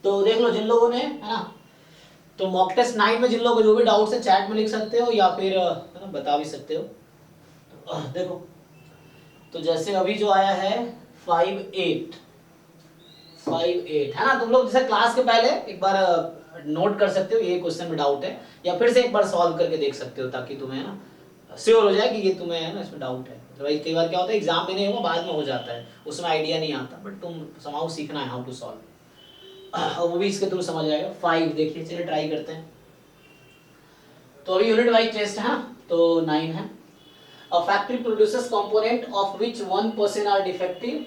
तो देख लो जिन लोगों ने, है ना, तो मॉक टेस्ट 9 में जिन लोगों को जो भी डाउट्स है चैट में लिख सकते हो या फिर है ना बता भी सकते हो। तो, देखो तो जैसे अभी जो आया है 5-8 है ना, तुम लोग जैसे क्लास के पहले एक बार नोट कर सकते हो ये क्वेश्चन में डाउट है, या फिर से एक बार सॉल्व करके देख सकते हो ताकि तुम्हें ना श्योर हो जाए कि ये तुम्हें है ना इसमें डाउट है। अदरवाइज कई बार क्या होता है एग्जाम में नहीं होगा बाद में हो जाता है, उसमें आइडिया नहीं आता, बट तुम समाउ सीखना है हाउ टू सॉल्व, और वो भी इसके थ्रू समझ आएगा। 5 देखिए, चलिए ट्राई करते हैं। तो अभी यूनिट वाइज टेस्ट है, तो 9 है। A factory produces component of which 1% are defective.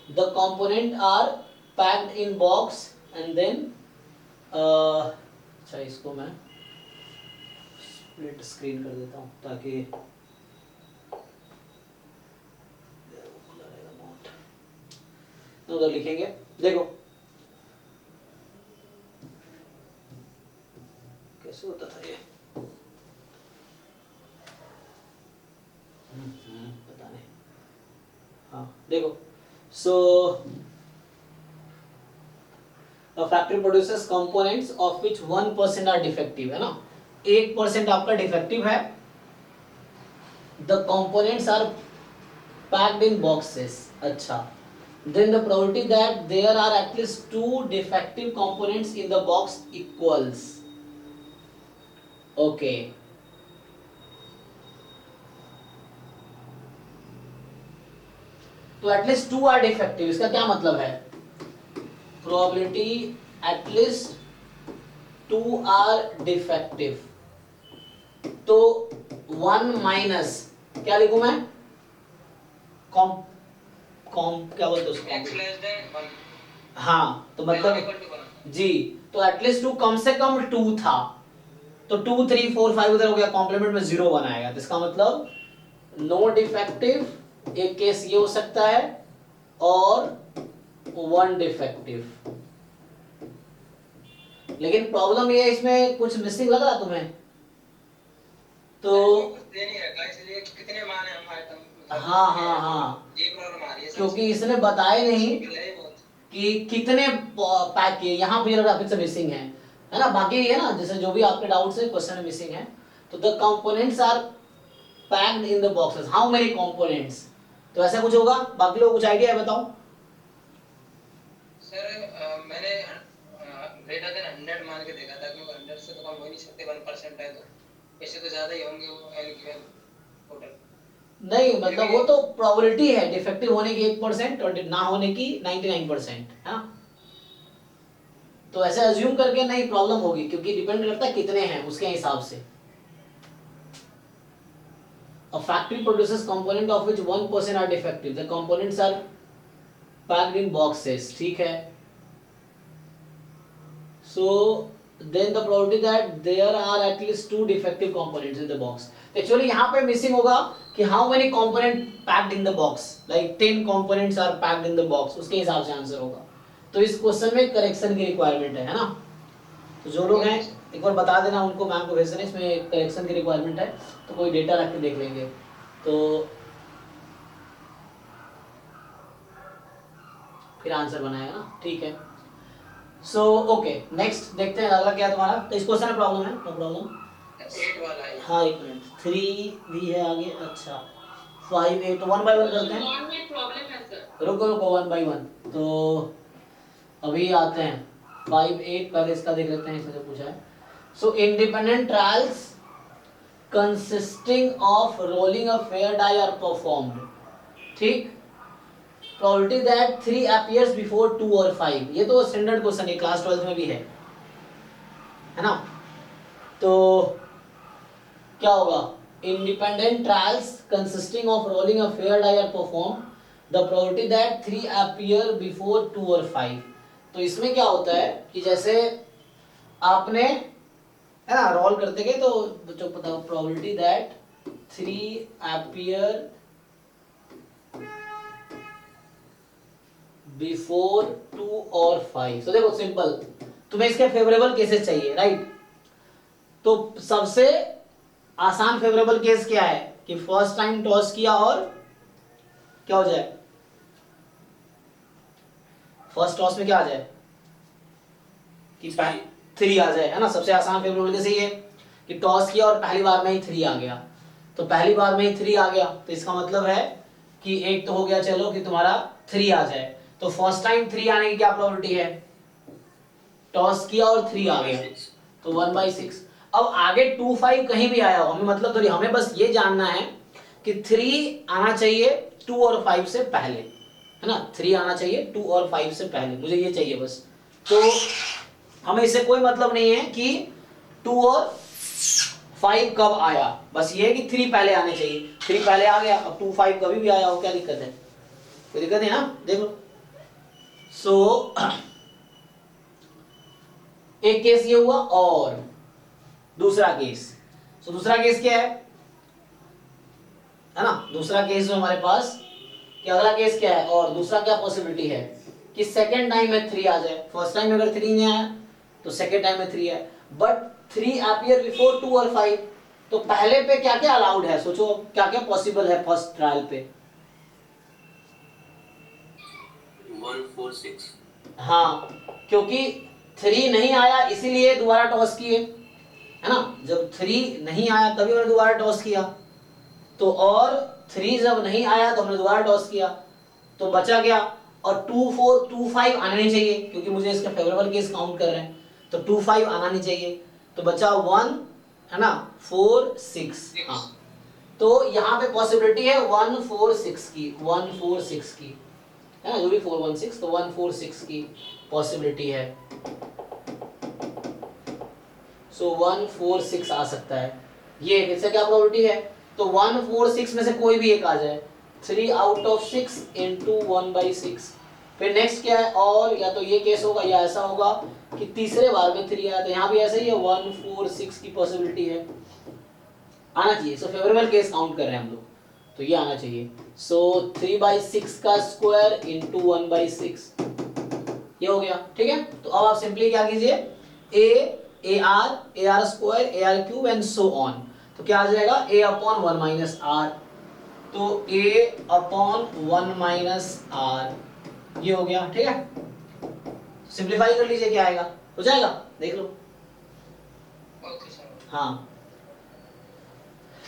The component are packed in box and then अच्छा इसको मैं स्प्लिट स्क्रीन कर देता हूँ ताकि उधर लिखेंगे। देखो कैसे होता था ये, पता नहीं। हाँ देखो, सो a factory produces components of which 1% are defective, है ना, 1% आपका डिफेक्टिव है। The components are packed in boxes, अच्छा, then the probability that there are at least 2 defective components in the box equals, okay, तो एटलीस्ट 2 आर डिफेक्टिव, इसका क्या मतलब है, प्रोबेबिलिटी एटलीस्ट 2 आर डिफेक्टिव, तो 1 माइनस क्या लिखूं मैं, कॉम क्या बोलते उसको, हाँ तो मतलब जी, तो एटलीस्ट 2 कम से कम 2 था, तो 2 3 4 5 उधर हो गया, कॉम्प्लीमेंट में 0 1 आएगा, तो इसका मतलब नो डिफेक्टिव, एक केस ये हो सकता है, और 1 डिफेक्टिव। लेकिन प्रॉब्लम ये है इसमें कुछ मिसिंग लग रहा तुम्हें, तो दे नहीं रखा इसलिए कितने मान है हमारे तम, हाँ हाँ हाँ, ये प्रॉब्लम आ रही है क्योंकि इसने बताया नहीं कि कितने पैक किए, यहाँ पे लग रहा है मिसिंग है ना, बाकी है ना जैसे जो भी आपके डाउट्स है क्वेश्चन में मिसिंग है, तो the components are packed in the boxes, how many components, तो ऐसा कुछ होगा। बाकी लोग कुछ आइडिया है बताओ। सर मैंने ग्रेटर देन 100 मान के देखा था, क्योंकि 100 से तो कम हो नहीं सकते, 1% है, तो इससे तो ज्यादा ही होंगे वो एल गिवन टोटल। नहीं मतलब वो तो प्रोबेबिलिटी है डिफेक्टिव होने की 1% और ना होने की 99%, हाँ, तो ऐसे अज्यूम करके नहीं प्रॉब्लम होगी, क्योंकि डिपेंड करता है कितने हैं उसके हिसाब से। A factory produces component of which 1% are defective. The components are packed in boxes, ठीक है। So then the probability that there are at least 2 defective components in the box. Actually यहाँ पे मिसिंग होगा कि how many component packed in the box, like 10 components are packed in the box, उसके हिसाब से answer होगा। तो इस क्वेश्चन में करेक्शन की रिक्वायरमेंट है ना, तो जो लोग हैं एक बार बता देना उनको, मैम को भेज देना इसमें करेक्शन की रिक्वायरमेंट है, तो कोई डेटा रख के देख लेंगे। तो फिर आंसर बनाएगा ना, ठीक है। सो ओके नेक्स्ट देखते हैं अगला क्या तुम्हारा, तो इस क्वेश्चन में प्रॉब्लम है, नो प्रॉब्लम, 8 वाला है। हाँ एक मिनट, 3 भी है आगे, अच्छा 5 8, तो 1 बाय 1 करते हैं, रुको रुको 1 बाय 1, तो अभी आते हैं 5 8, पहले इसका देख लेते हैं, इसमें जो पूछा है। So independent trials consisting of rolling a fair die are performed, ठीक, probability that 3 appears before 2 और 5, ये तो स्टैंडर्ड क्वेश्चन है, क्लास 12 में भी है ना, तो क्या होगा, independent trials consisting of rolling a fair die are perform, the probability that 3 appear before 2 और 5, तो इसमें क्या होता है कि जैसे आपने है ना रोल करते गए, तो बच्चों को पता, प्रोबेबिलिटी दैट 3 appear बिफोर 2 और 5, तो देखो सिंपल, तुम्हें इसके फेवरेबल केसेस चाहिए, राइट, तो सबसे आसान फेवरेबल केस क्या है कि फर्स्ट टाइम टॉस किया और क्या हो जाए, फर्स्ट टॉस में क्या आ जाए, कि 3 आ जाए, है ना। सबसे आसान प्रोबेबिलिटी कैसे है कि टॉस किया और पहली बार में ही 3 आ गया, तो पहली बार में ही 3 आ गया, तो इसका मतलब है कि एक तो हो गया चलो कि तुम्हारा 3 आ जाए, तो फर्स्ट टाइम 3 आने की क्या प्रोबेबिलिटी है, टॉस किया और 3 आ गया, तो 1/6। अब आगे 2 5 कहीं भी आया हो हमें मतलब तो नहीं, हमें बस ये जानना है कि 3 आना चाहिए 2 और 5 से पहले, है ना। 3 आना चाहिए 2 और 5 से पहले, मुझे ये चाहिए बस। तो हमें इससे कोई मतलब नहीं है कि 2 और 5 कब आया, बस ये है कि 3 पहले आने चाहिए। 3 पहले आ गया, अब 2 5 कभी भी आया हो, क्या दिक्कत है, कोई दिक्कत है ना, देख लो। सो एक केस ये हुआ, और दूसरा केस, सो दूसरा केस क्या है ना। दूसरा केस जो हमारे पास कि अगला केस क्या है, और दूसरा क्या पॉसिबिलिटी है कि सेकेंड टाइम में 3 आ जाए। फर्स्ट टाइम में अगर 3 नहीं आया तो सेकेंड टाइम में 3 है, बट 3 अपीयर बिफोर 2 और 5, तो पहले पे क्या क्या अलाउड है, सोचो क्या क्या पॉसिबल है फर्स्ट ट्रायल पे। 1 4 6। हाँ, क्योंकि 3 नहीं आया इसीलिए दोबारा टॉस किए, है ना। जब 3 नहीं आया तभी हमने दोबारा टॉस किया, तो और 3 जब नहीं आया तो हमने दोबारा टॉस किया, तो बचा गया। और 2 4 2 5 आना नहीं चाहिए क्योंकि मुझे इसका फेवरेबल केस काउंट कर रहे हैं, तो 2 5 आना नहीं चाहिए, तो बचा 1, है ना, 4 6। हाँ, तो यहाँ पे पॉसिबिलिटी है 1 4 6 की, 1 4 6 की, है ना, जो भी 4 1 6, तो 1 4 6 की पॉसिबिलिटी है। सो 1 4 6 आ सकता है, ये इससे क्या प्रोबेबिलिटी है, तो 1 4 6 में से कोई भी एक आ जाए, 3 आउट ऑफ 6 इंटू 1/6। फिर नेक्स्ट क्या है, और या तो ये केस होगा या ऐसा होगा कि तीसरे बार में 3 आया, तो यहाँ भी ऐसा ही है, 1 4 6 की पॉसिबिलिटी है, आना चाहिए। सो फेवरेबल केस काउंट कर रहे हैं हम लोग, तो ये आना चाहिए। सो 3/6 का स्क्वायर इंटू 1/6, ये हो गया, ठीक है। तो अब आप सिंपली क्या कीजिए, AR square AR cube and so on, तो क्या आ जाएगा A अपॉन 1 माइनस आर, तो A अपॉन 1 माइनस आर, ये हो गया, ठीक है। सिंप्लीफाई कर लीजिए, क्या आएगा, हो जाएगा, देख लो। Okay sir. हाँ,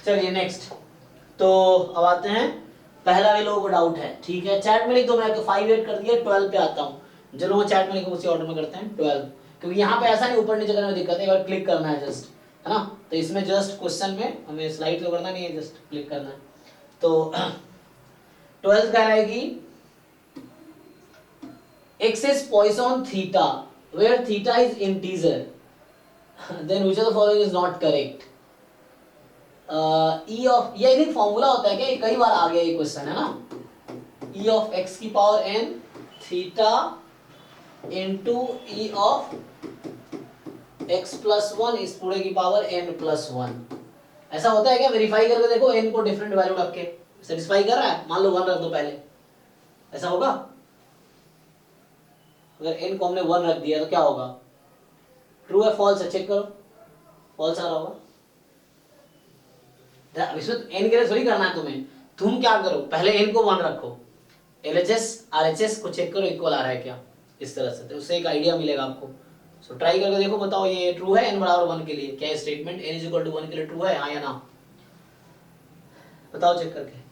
चलिए नेक्स्ट। तो अब आते हैं, पहला भी लोगों को डाउट है, ठीक है, चैट में लिख दो, मैं 5 8 कर दिया, 12 पे आता हूँ, जो लोग चैट में लिखो उसी ऑर्डर में करते हैं 12, क्योंकि यहाँ पे ऐसा नहीं ऊपर नीचे करने में दिक्कत है, और क्लिक करना है जस्ट, है ना। तो इसमें जस्ट क्वेश्चन में हमें स्लाइड तो करना नहीं है, जस्ट क्लिक करना है। तो 12 कह रहा है कि x is Poisson theta where theta is integer, then which of the following is not correct? E of, ये नहीं फॉर्मूला होता है क्या, ये कई बार आ गया ये क्वेश्चन, है ना। E of x की power n theta into E of x plus 1 इस पूरे की पावर n प्लस 1, ऐसा होता है क्या, वेरीफाई करके देखो, n को डिफरेंट वैल्यू रख के सेटिस्फाई कर रहा है, मान लो 1 रख दो पहले, ऐसा होगा। अगर n को हमने 1 रख दिया तो क्या होगा, ट्रू है फॉल्स है, चेक करो, फॉल्स आ रहा होगा। इसमें n के लिए थोड़ी करना है तुम्हें, तुम क्या करो, पहले n को 1 रखो, LHS RHS को चेक करो इक्वल आ रहा है क्या, इस तरह से, तो उससे एक आइडिया मिलेगा आपको। सो ट्राई करके देखो, बताओ ये ट्रू है n बराबर 1 के लिए, क्या statement n is equal to 1 के लिए ट्रू है, हाँ या ना, बताओ चेक करके।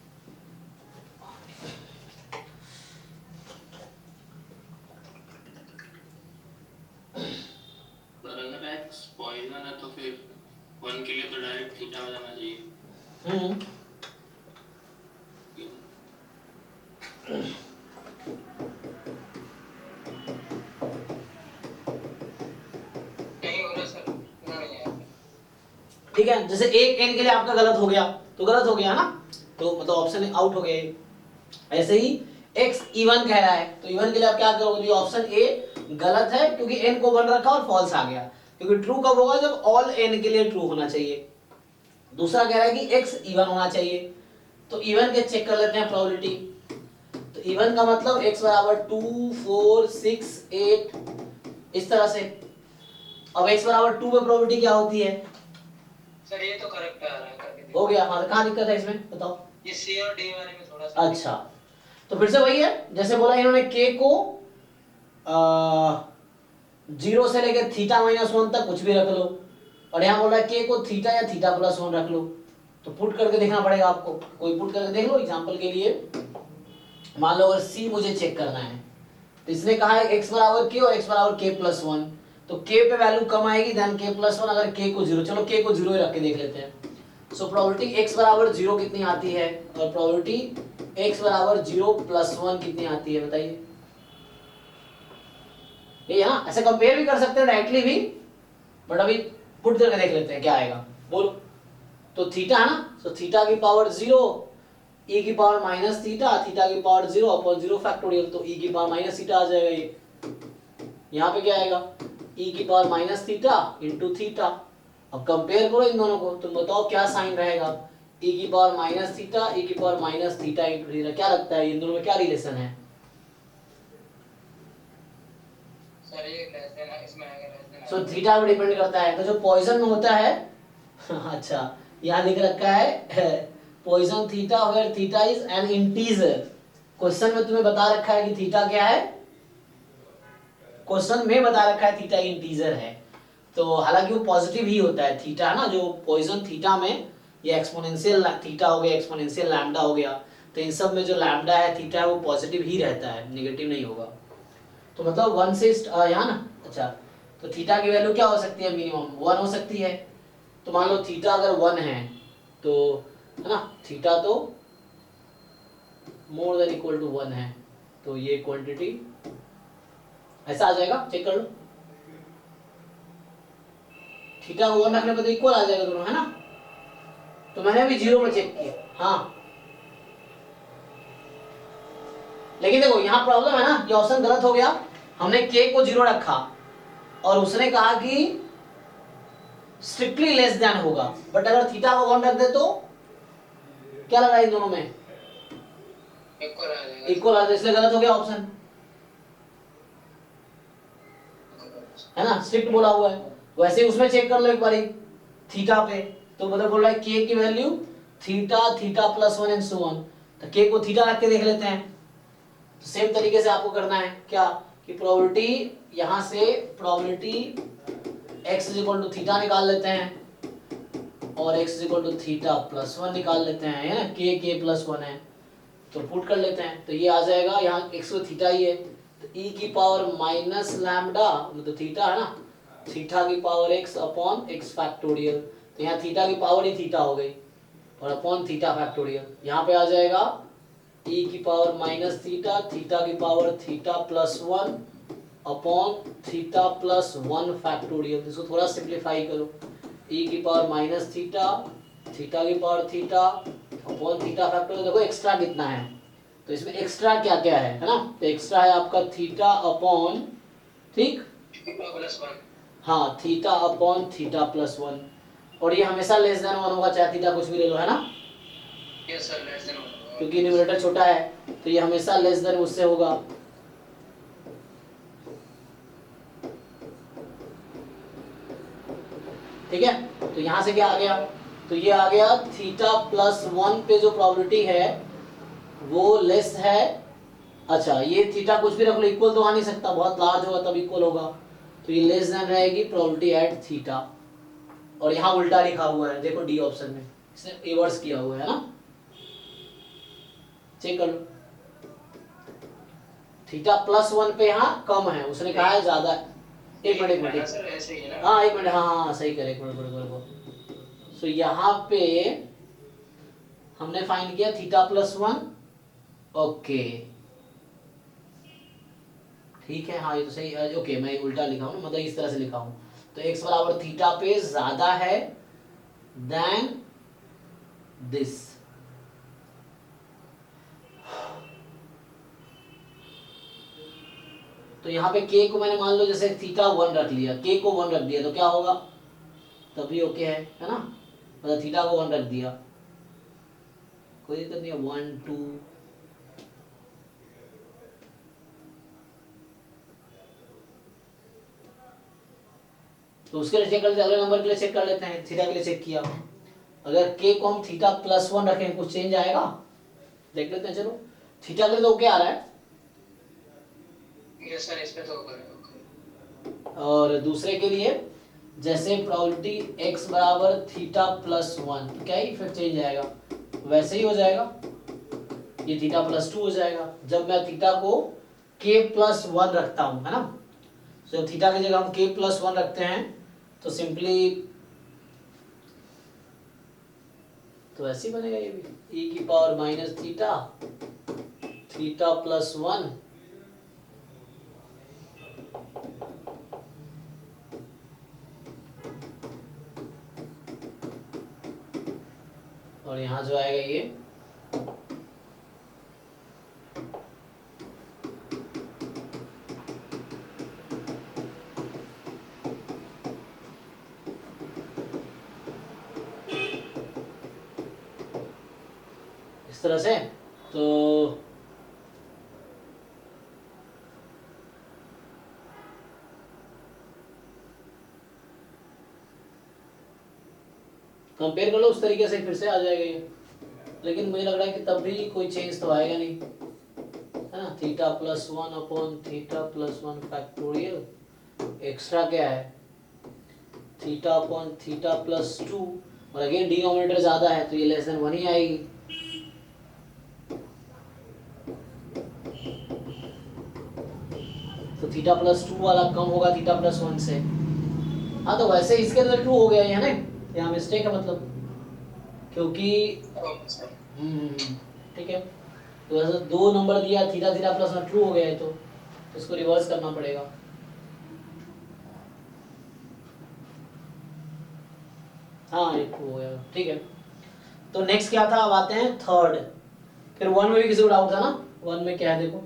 अगर x पॉइजन है तो फिर 1 के लिए तो डायरेक्ट थीटा हो जाना चाहिए। नहीं हो रहा सर, नहीं है। ठीक है, जैसे एक n के लिए आपका गलत हो गया तो गलत हो गया ना, तो मतलब ऑप्शन आउट हो गया। ऐसे ही x इवन कह रहा है, तो इवन के लिए आप क्या करोगे, ऑप्शन ए गलत है क्योंकि n को 1 रखा और फॉल्स आ गया, क्योंकि ट्रू कब होगा, जब ऑल n के लिए ट्रू होना चाहिए। दूसरा कह रहा है कि x इवन होना चाहिए, तो इवन के चेक कर लेते हैं प्रोबेबिलिटी, तो इवन का मतलब x बराबर 2 4 6 8 इस तरह से। अब x बराबर 2 पे प्रोबेबिलिटी क्या होती है, सर ये तो करेक्ट आ रहा है, करके हो गया, हाँ कहाँ दिक्कत है इसमें बताओ। ये सी और डी वाले में थोड़ा सा अच्छा, तो फिर से वही है, जैसे बोला इन्होंने k को 0 से लेकर थीटा माइनस 1 तक कुछ भी रख लो, और यहाँ बोल रहा है के को थीटा या थीटा प्लस 1 रख लो। तो पुट करके देखना पड़ेगा आपको, कोई पुट करके देख लो एग्जांपल के लिए। मान लो अगर सी मुझे चेक करना है, तो इसने कहा है x बराबर के और x बराबर के प्लस 1, तो k पे वैल्यू कम आएगी देन k प्लस 1, अगर k को 0, चलो k को 0 ही रख के देख लेते हैं। सो प्रोबेबिलिटी x बराबर 0 कितनी आती है, और प्रोबेबिलिटी x बराबर 0 प्लस 1 कितनी आती है बताइए। ये है ना, ऐसे कंपेयर भी कर सकते हैं डायरेक्टली भी, बट अभी पुट करके देख लेते हैं क्या आएगा, बोलो। तो थीटा है ना, सो थीटा की पावर 0 e की पावर माइनस थीटा, थीटा की पावर 0 अपॉन 0 फैक्टोरियल, तो e की पावर माइनस थीटा आ जाएगा। ये यहाँ पे क्या आएगा, e की power minus theta into theta. अब कंपेयर करो इन दोनों को, तुम बताओ क्या साइन रहेगा, e की पावर माइनस थीटा, e की power minus theta into theta, क्या लगता है इन दोनों में क्या रिलेशन है। सर ये लेस देन इसमें आएगा लेस देन। सो थीटा पे डिपेंड करता है, तो जो पॉइजन में होता है अच्छा यहाँ लिख रखा है Poisson theta where theta is an integer. Question में तुम्हें बता रखा है कि थीटा क्या है, क्वेश्चन में बता रखा है थीटा इंटीजर है, तो हालांकि वो पॉजिटिव ही होता है थीटा ना, जो पॉइजन थीटा में ये एक्सपोनेंशियल थीटा हो गया, एक्सपोनेंशियल लैम्डा हो गया, तो इन सब में जो लैम्डा है थीटा है वो पॉजिटिव ही रहता है, नेगेटिव नहीं होगा। तो मतलब 1 से यहाँ ना, अच्छा तो थीटा की वैल्यू क्या हो सकती है, मिनिमम 1 हो सकती है। तो मान लो थीटा अगर 1 है तो है ना, थीटा तो मोर देन इक्वल टू 1 है, तो ये क्वांटिटी ऐसा आ जाएगा, चेक कर लो। थीटा को 1 रखने पर तो इक्वल आ जाएगा दोनों, है ना। तो मैंने अभी 0 में चेक किया, हाँ लेकिन देखो यहाँ प्रॉब्लम है ना, ये ऑप्शन गलत हो गया, हमने k को 0 रखा और उसने कहा कि स्ट्रिक्टली लेस देन होगा, बट अगर थीटा को 1 रख दे तो क्या लगा इन दोनों में, इक्वल आ जाएगा। इक्वल आ जाए, इसलिए गलत हो गया ऑप्शन, है ना, स्ट्रिक्ट बोला हुआ है। वैसे ही उसमें चेक कर लो एक बारी थीटा पे, तो मतलब बोल रहा है k की value theta, theta plus 1 and so on, तो k को थीटा रख के देख लेते हैं। तो सेम तरीके से आपको करना है क्या, कि प्रोबेबिलिटी यहाँ से probability x is equal to theta निकाल लेते हैं और x is equal to theta plus 1 निकाल लेते हैं, है ना, k प्लस 1 है तो पुट कर लेते हैं, तो ये आ जाएगा, यहाँ x को थीटा ही है, तो e की पावर माइनस लैम्डा मतलब थीटा है ना, थीटा की power x upon x factorial, तो यहाँ थीटा की पावर ही थीटा हो गई और अपॉन थीटा फैक्टोरियल, यहाँ पे आ जाएगा e की पावर माइनस थीटा, थीटा की power theta plus 1 upon theta plus 1 factorial. इसको थोड़ा सिंप्लीफाई करो, e की पावर माइनस थीटा, थीटा की power theta upon theta factorial. देखो एक्स्ट्रा कितना है, तो इसमें एक्स्ट्रा क्या क्या है ना, तो एक्स्ट्रा है आपका थीटा अपॉन, ठीक प्लस 1, हाँ थीटा अपॉन थीटा प्लस 1, और ये हमेशा लेस देन 1 होगा, चाहे थीटा कुछ भी ले लो, है ना, यस सर लेस देन 1 क्योंकि न्यूमरेटर छोटा है तो ये हमेशा लेस देन उससे होगा। ठीक है, तो यहां से क्या आ गया, तो ये आ गया थीटा प्लस 1 पे जो प्रोबेबिलिटी है वो लेस है, अच्छा ये थीटा कुछ भी रख लो, इक्वल तो आ नहीं सकता, बहुत लार्ज होगा तब इक्वल होगा, तो ये लेस देन रहेगी प्रोबेबिलिटी एट थीटा, और यहाँ उल्टा लिखा हुआ है, देखो डी ऑप्शन में इसने रिवर्स किया हुआ है ना, चेक कर लो, थीटा प्लस 1 पे यहाँ कम है, उसने कहा है ज्यादा, एक मिनट सर ऐसे ही है ना, हाँ एक मिनट, हाँ सही करे, एक मिनट। सो यहाँ पे हमने फाइंड किया थीटा प्लस 1, ओके ठीक है, हाँ ये तो सही, ओके मैं उल्टा लिखा हूँ, मतलब इस तरह से लिखा हूँ, तो x बराबर थीटा पे ज्यादा है देन दिस, तो यहाँ पे k को मैंने मान लो जैसे थीटा 1 रख लिया, k को 1 रख दिया तो क्या होगा, तभी ओके है ना, मतलब थीटा को 1 रख दिया, कोई दिक्कत नहीं है, 1 2 तो उसके लिए चेक कर लेते हैं, अगले नंबर के लिए चेक कर लेते हैं, थीटा के लिए चेक किया, अगर k को हम थीटा प्लस 1 रखें कुछ चेंज आएगा, देख लेते हैं, चलो थीटा के लिए तो ओके आ रहा है, यस सर इस पे तो होगा, और दूसरे के लिए जैसे प्रोबेबिलिटी x बराबर थीटा प्लस 1, तो क्या ही इफेक्ट चेंज आएगा, वैसे ही हो जाएगा, ये थीटा प्लस 2 हो जाएगा जब मैं थीटा को k प्लस 1 रखता हूं, है ना। तो जब थीटा की जगह हम k प्लस 1 रखते हैं तो सिंपली तो ऐसे ही बनेगा ये भी, e की power minus theta, theta plus 1 और यहाँ जो आएगा ये इस तरह से। तो कंपेयर कर लो उस तरीके से, फिर से आ जाएगा ये, लेकिन मुझे लग रहा है कि तब भी कोई चेंज तो आएगा नहीं, है ना। Theta plus 1 upon theta plus 1 factorial, extra क्या है थीटा अपॉन थीटा प्लस 2, और अगेन डिनोमिनेटर ज्यादा है तो ये लेस देन 1 ही आएगी। तो थीटा प्लस 2 वाला कम होगा थीटा प्लस 1 से। हाँ तो वैसे इसके अंदर 2 हो गया है ना, यहाँ मिस्टेक है मतलब, क्योंकि ठीक है। तो वैसे 2 नंबर दिया, थीटा थीटा प्लस 1 ट्रू हो गया है, तो इसको रिवर्स करना पड़ेगा। हाँ ये ट्रू हो गया, ठीक है। तो नेक्स्ट क्या था, अब आते हैं थर्ड। फिर 1 में भी किसी को डाउट था ना, 1 में क्या है देखो,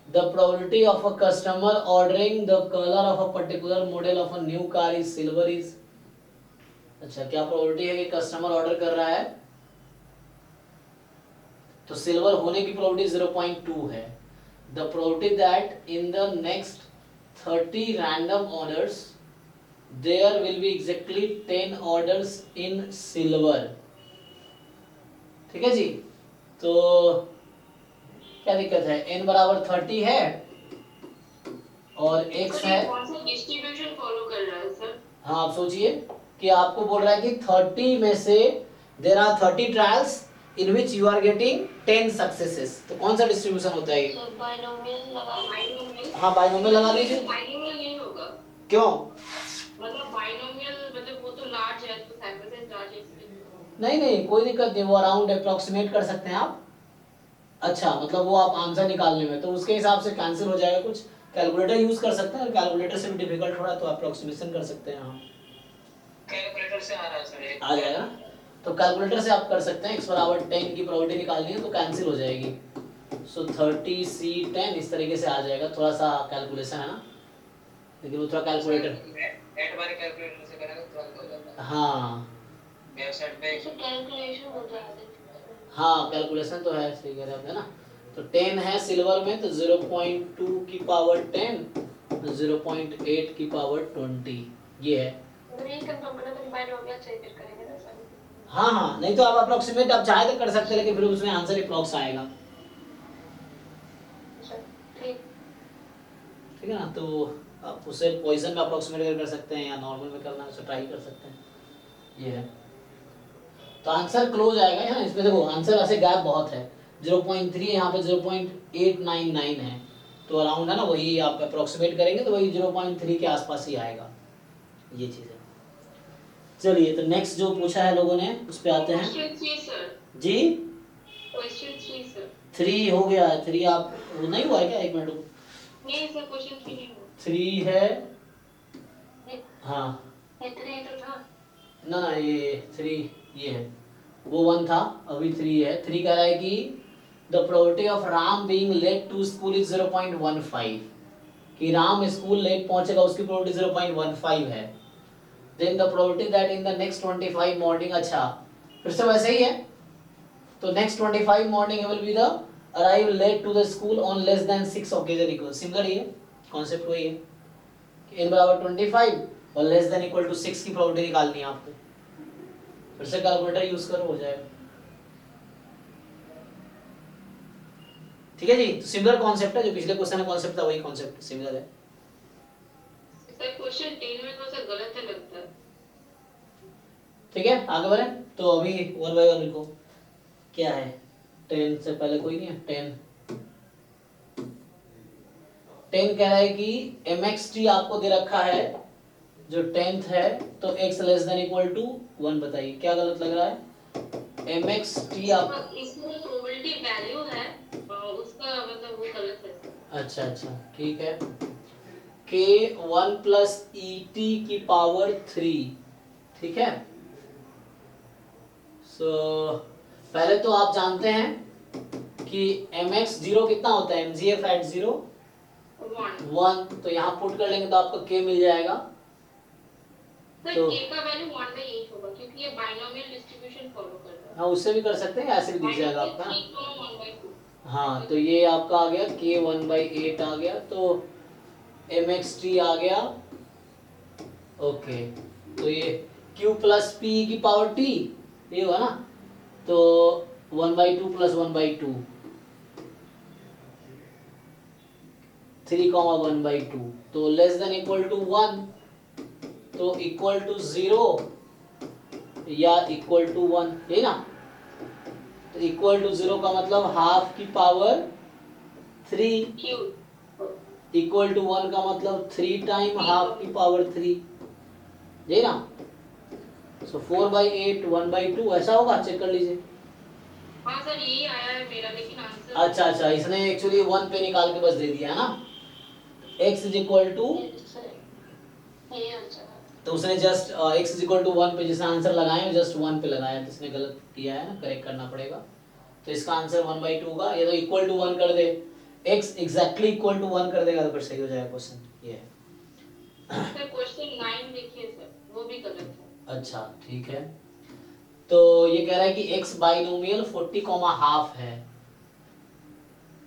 the probability of a customer ordering the color of a particular model of a new car is silver is, अच्छा क्या प्रोबेबिलिटी है कि कस्टमर ऑर्डर कर रहा है तो सिल्वर होने की प्रोबेबिलिटी 0.2 है। The probability that in the next 30 random orders there will be exactly 10 orders in silver, ठीक है जी। तो क्या दिक्कत है, n बराबर 30 है और x है, डिस्ट्रीब्यूशन फॉलो कर रहा है सर। हाँ आप सोचिए कि आपको बोल रहा है कि 30 में से there are 30 trials in which you are getting 10 successes, तो कौन सा डिस्ट्रीब्यूशन होता है ये? बाइनोमियल लगा, हाँ बाइनोमियल लगा लीजिए। बाइनोमियल नहीं होगा, क्यों? मतलब बाइनोमियल मतलब वो तो लार्ज है तो सैंपल साइज लार्ज है इसलिए। नहीं नहीं कोई दिक्कत नहीं, वो अराउंड अप्रोक्सीमेट कर सकते हैं आप। अच्छा मतलब वो आप आंसर निकालने में तो उसके हिसाब से कैंसिल हो जाएगा कुछ, कैलकुलेटर यूज कर सकते हैं, कैलकुलेटर से भी डिफिकल्ट हो रहा है तो अप्रोक्सीमेशन कर सकते हैं हम, कैलकुलेटर से आ रहा है सर, आ जाएगा। तो कैलकुलेटर से आप कर सकते हैं, x बराबर 10 की प्रोबेबिलिटी निकालनी है तो कैंसिल हो जाएगी, सो 30 c 10 इस तरीके से आ जाएगा। थोड़ा सा कैलकुलेशन है ना, लेकिन वो थोड़ा कैलकुलेटर नेट वाले कैलकुलेटर से करेंगे तुरंत हो जाता है। हाँ वेबसाइट पे कैलकुलेशन होता है। हाँ कैलकुलेशन तो है, सही कह रहे हैं ना। तो 10 है सिल्वर में तो 0.2 की पावर 10, 0.8 की पावर 20 ये है। ये कंफर्म करना तो बाइनोमियल से फिर करेंगे ना सर। हाँ हाँ नहीं तो आप अप्रोक्सीमेट आप चाहे तो कर सकते हैं, लेकिन फिर उसमें आंसर अप्रोक्स आएगा, ठीक है ना। तो आप उसे पॉइजन में अप्रोक्सीमेट कर सकते हैं या नॉर्मल में करना है उसे ट्राई कर सकते हैं, ये है। तो आंसर क्लोज आएगा यहाँ, इसमें देखो आंसर ऐसे गैप बहुत है, 0.3 यहाँ पे 0.899 है, तो अराउंड है ना, वही आप अप्रोक्सीमेट करेंगे तो वही 0.3 के आसपास ही आएगा, ये चीज़ है। चलिए तो नेक्स्ट जो पूछा है लोगों ने उस पे आते हैं जी। Question 3 sir. 3 हो गया है, 3 आप वो नहीं हुआ है क्या, 1 मिनट रुको। नहीं सर क्वेश्चन 3 नहीं हुआ। 3 है हाँ, ये 3 तो था ना ना ये 3 ये है, वो 1 था अभी 3 है। 3 कह रहा है कि the probability of Ram being late to school is 0.15, कि राम स्कूल लेट पहुंचेगा उसकी प्रोबेबिलिटी 0.15 है। Then the probability that in the next 25 morning, अच्छा फिर से वैसे ही है, तो next 25 morning he will be the arrive late to the school on less than 6 occasion equal, similar ही है कॉन्सेप्ट, वही है कि n बराबर 25 और लेस देन इक्वल टू 6 की प्रोबेबिलिटी निकालनी है आपको, फिर से कैलकुलेटर यूज करो हो जाएगा, ठीक है जी, तो सिमिलर कॉन्सेप्ट है, जो पिछले क्वेश्चन में कॉन्सेप्ट था वही कॉन्सेप्ट सिमिलर है। सर क्वेश्चन 3 में तो सर गलत है लगता है। ठीक है आगे बढ़े, तो अभी 1 बाय 1 लिखो। क्या है 10 से पहले कोई नहीं है, 10 कह रहा है कि mxt आपको दे रखा है जो 10th है, तो x less than equal to 1 बताइए क्या गलत लग रहा है। mxt आप इसमें प्रोबेबिलिटी वैल्यू है उसका मतलब वो गलत है। अच्छा ठीक है, k1 प्लस et की पावर 3, ठीक है। सो पहले तो आप जानते हैं कि mx0 कितना होता है, mgf एट 0 1, तो यहाँ पुट कर लेंगे तो आपका k मिल जाएगा। सर तो k का वैल्यू 1/8 होगा क्योंकि ये बाइनोमियल डिस्ट्रीब्यूशन फॉलो कर रहा है। हाँ उससे भी कर सकते हैं, ऐसे भी दिख जाएगा आपका। 1/2। हाँ तो ये आपका आ गया k 1/8 आ गया, तो mxt आ गया। ओके तो ये q प्लस p की पावर t ये हुआ ना, तो 1/2 प्लस 1/2 3,1/2, तो लेस देन इक्वल टू 1, तो इक्वल टू 0 या इक्वल टू 1, है ना। तो इक्वल टू 0 का मतलब हाफ की पावर 3, q इक्वल टू 1 का मतलब 3 टाइम हाफ की पावर 3, है ना। सो 4/8 1/2 ऐसा होगा, चेक कर लीजिए। हाँ सर यही आया है मेरा, लेकिन आंसर अच्छा इसने एक्चुअली 1 पे निकाल के बस दे दिया है ना, x इज इक्वल टू, ये आंसर है। तो उसने just x is equal to 1 पे जिसने आंसर लगाया जस्ट 1 पे लगाया, तो इसने गलत किया है ना, करेक्ट करना पड़ेगा। तो इसका आंसर 1/2 होगा, या तो इक्वल टू 1 कर दे, x एग्जैक्टली इक्वल टू 1 कर देगा तो फिर सही हो जाएगा क्वेश्चन। ये है सर क्वेश्चन 9 देखिए सर, वो भी गलत है। अच्छा ठीक है, तो ये कह रहा है कि x बाइनोमियल 40, हाफ है,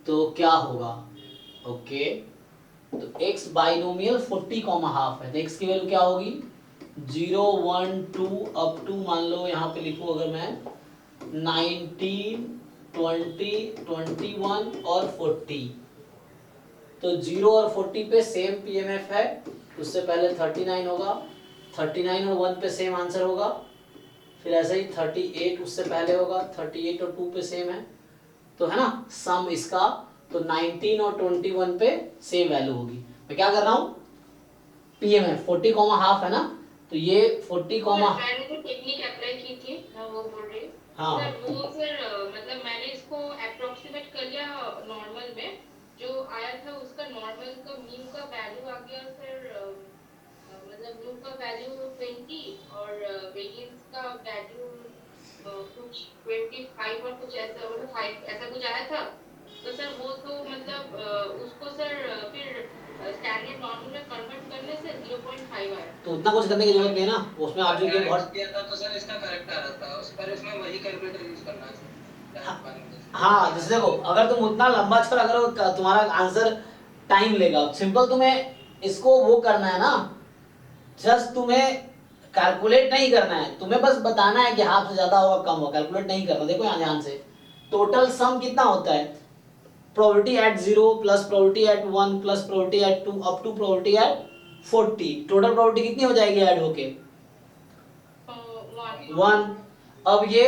तो क्या होगा। ओके तो x बाइनोमियल 40, हाफ है, तो x की वैल्यू क्या होगी 0 1 2 अप टू, मान लो यहाँ पे लिखूं अगर मैं 19 20 21 और 40, तो 0 और 40 पे सेम पीएमएफ है, उससे पहले 39 होगा, 39 और 1 पे सेम आंसर होगा, फिर ऐसे ही 38 उससे पहले होगा, 38 और 2 पे सेम है, तो है ना सम इसका, तो 19 और 21 पे सेम वैल्यू होगी। मैं क्या कर रहा हूँ पीएमएफ 40, हाफ है ना, तो ये 40, मैंने जो टेक्निक अप्लाई की थी मैं वो बोल रही हूँ। हाँ सर वो सर मतलब मैंने इसको अप्रोक्सीमेट कर लिया नॉर्मल में, जो आया था उसका नॉर्मल का मीन का वैल्यू आ गया सर, मतलब मीन का वैल्यू 20 और वेरिएंस का वैल्यू कुछ 25 और कुछ ऐसा, मतलब 5 ऐसा कुछ आया था। तो सर वो तो मतलब उसको सर फिर स्टैंडर्ड नॉर्मल में कन्वर्ट करने से 0.5 आया। तो उतना कुछ करने की जरूरत नहीं है ना, उसमें आप जो ये बहुत किया था तो सर इसका करेक्ट आ रहा था, उस पर इसमें वही कैलकुलेटर यूज करना है। हाँ जैसे देखो अगर तुम उतना लंबा छोड़, अगर वो तुम्हारा आंसर टाइम लेगा, सिंपल तुम्हें इसको वो करना है ना, जस्ट तुम्हें कैलकुलेट नहीं करना है, तुम्हें बस बताना है कि हाफ से ज्यादा होगा कम होगा, कैलकुलेट नहीं करना। देखो यहाँ ध्यान से टोटल सम कितना होता है, probability at 0 plus probability at 1 plus probability at 2 up to probability at 40, total probability कितनी हो जाएगी ऐड होके 1। अब ये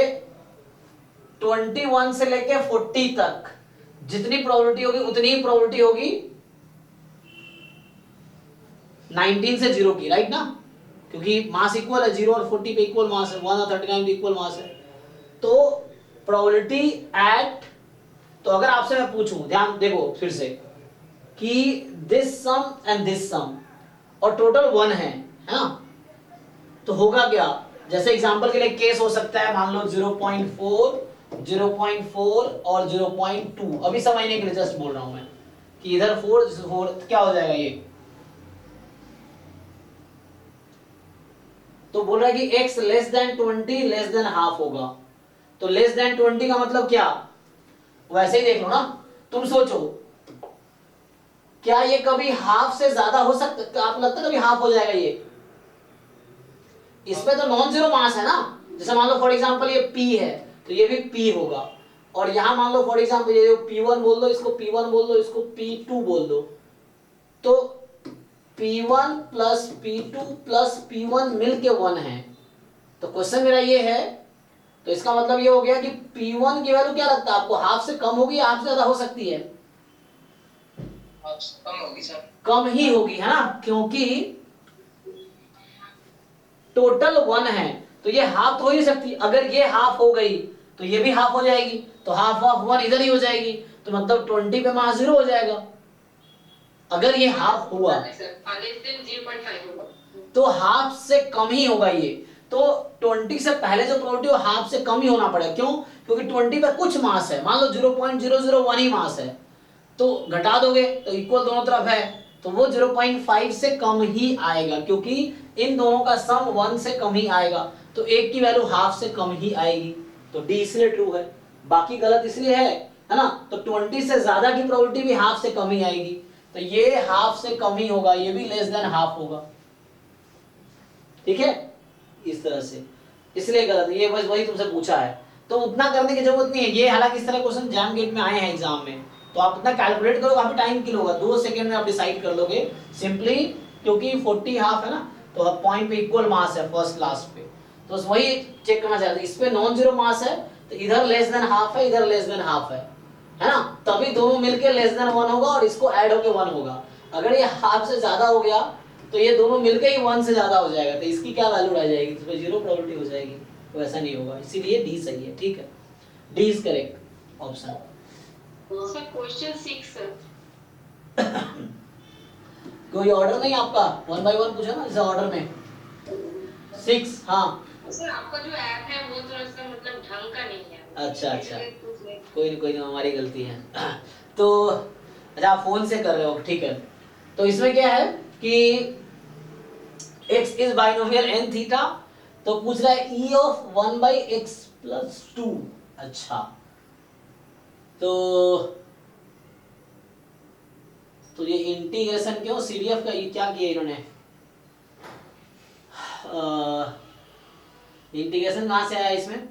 21 से लेके 40 तक जितनी प्रोबेबिलिटी होगी उतनी ही प्रोबेबिलिटी होगी 19 से 0 की, राइट ना, क्योंकि मास इक्वल है, 0 और 40 पे इक्वल मास है, 1 और 39 पे इक्वल मास है। तो प्रोबेबिलिटी एट, तो अगर आपसे मैं पूछूं, ध्यान देखो फिर से, कि दिस सम एंड दिस सम और टोटल 1 है ना, तो होगा क्या, जैसे एग्जांपल के लिए केस हो सकता है, मान लो 0.4 0.4 और 0.2, अभी समझने के लिए जस्ट बोल रहा हूं मैं कि इधर 4 क्या हो जाएगा ये, तो बोल रहा है कि x less then 20 less than half होगा, तो लेस देन 20 का मतलब क्या, वैसे ही देख लो ना, तुम सोचो क्या ये कभी हाफ से ज्यादा हो सकता, आपको लगता है कभी हाफ हो जाएगा ये, इसमें तो नॉन जीरो मास है ना, जैसे मान लो फॉर एग्जांपल ये p है तो ये भी p होगा, और यहाँ मान लो फॉर एग्जाम्पल ये P1 बोल दो, इसको P1 बोल दो, इसको P2 बोल दो, तो P1 plus P2 plus P1 मिलके 1 है। तो क्वेश्चन मेरा ये है, तो इसका मतलब ये हो गया कि P1 की वैल्यू क्या लगता है आपको, हाफ से कम होगी या हाफ से ज्यादा हो सकती है? कम होगी सर। कम ही होगी, है ना, क्योंकि टोटल 1 है, तो ये हाफ तो हो ही नहीं सकती। अगर ये हाफ हो गई तो ये भी हाफ हो जाएगी, तो हाफ ऑफ 1 इधर ही हो जाएगी, तो मतलब 20 पे मास 0 हो जाएगा। अगर ये हाफ हुआ तो हाफ से कम ही होगा ये, तो 20 से पहले जो प्रोबेबिलिटी वो हाफ से कम ही होना पड़ेगा। क्यों? क्योंकि 20 पे कुछ मास है, मान लो 0.001 ही मास है, तो घटा दोगे तो इक्वल दोनों तरफ है, तो वो 0.5 से कम ही आएगा, क्योंकि इन दोनों का सम 1 से कम ही आएगा, तो एक की वैल्यू हाफ से कम ही आएगी, तो डी इसलिए ट्रू है। बाकी गलत इसलिए है ना, तो 20 से ज्यादा की प्रोबेबिलिटी भी हाफ से कम ही आएगी, तो ये हाफ से कम ही होगा, ये भी लेस देन हाफ होगा, ठीक है, इस तरह से, इसलिए गलत है, ये बस वही तुमसे पूछा है, तो उतना करने की जरूरत नहीं है। ये हालांकि इस तरह क्वेश्चन जैम गेट में आए हैं एग्जाम में, तो आप इतना कैलकुलेट करो, काफी टाइम किल होगा, 2 सेकंड में आप डिसाइड कर लोगे सिंपली, क्योंकि 40 हाफ है ना, तो अब पॉइंट पे इक्वल मास है फर्स्ट क्लास पे, तो वही चेक करना चाहते हैं। इस पे नॉन जीरो मास है, तो इधर लेस देन हाफ है, इधर लेस देन हाफ है ना, तभी दोनों मिलके लेस देन 1 होगा और इसको ऐड होके 1 होगा। अगर ये हाफ से ज्यादा हो गया तो ये दोनों मिलके ही 1 से ज्यादा हो जाएगा, तो इसकी क्या वैल्यू रह जाएगी, तो जीरो प्रोबेबिलिटी हो जाएगी, तो ऐसा नहीं होगा, इसीलिए डी सही है, ठीक है, D is correct option. Sir question 6 sir. कोई ऑर्डर नहीं आपका, 1 बाय 1 पूछा ना इस ऑर्डर में 6। हाँ सर आपका जो ऐप है वो थोड़ा सा मतलब ढंग का नहीं है। अच्छा अच्छा, कोई नहीं हमारी गलती है। तो अच्छा आप फोन से कर रहे हो, ठीक है, तो इसमें क्या है कि x is binomial n theta, तो पूछ रहा है e of 1 by x plus 2। अच्छा तो ये इंटीग्रेशन क्यों, सीडीएफ का ये क्या किया इन्होंने, इंटीग्रेशन कहां से आया इसमें,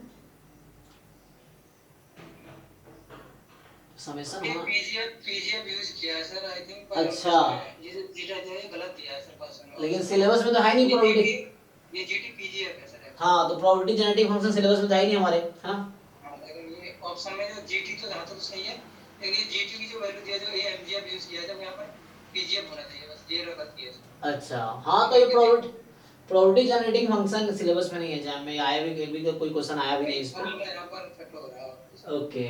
समेशन ये हाँ, पीजीएफ यूज किया है सर, आई थिंक। अच्छा ये जीटा जो है गलत दिया है सर क्वेश्चन, लेकिन सिलेबस में तो है नहीं प्रोबेबिलिटी। ये जीटी पीजीएफ है सर। हाँ तो प्रोबेबिलिटी जेनेटिक फंक्शन सिलेबस में तो है ही नहीं हमारे, है ना। हां लेकिन ये ऑप्शन में जो जीटी तो जहां तक सही है, लेकिन ये जीटी की जो वैल्यू दिया जो ये एमजीएफ यूज किया है, जब यहां पर पीजीएफ होना चाहिए, बस ये गलत किया है। अच्छा हाँ, तो ये प्रोबेबिलिटी जेनेटिक फंक्शन सिलेबस में नहीं है, जैम में आया भी तो कोई क्वेश्चन आया भी नहीं इस पर। यहां पर फिट हो रहा है। ओके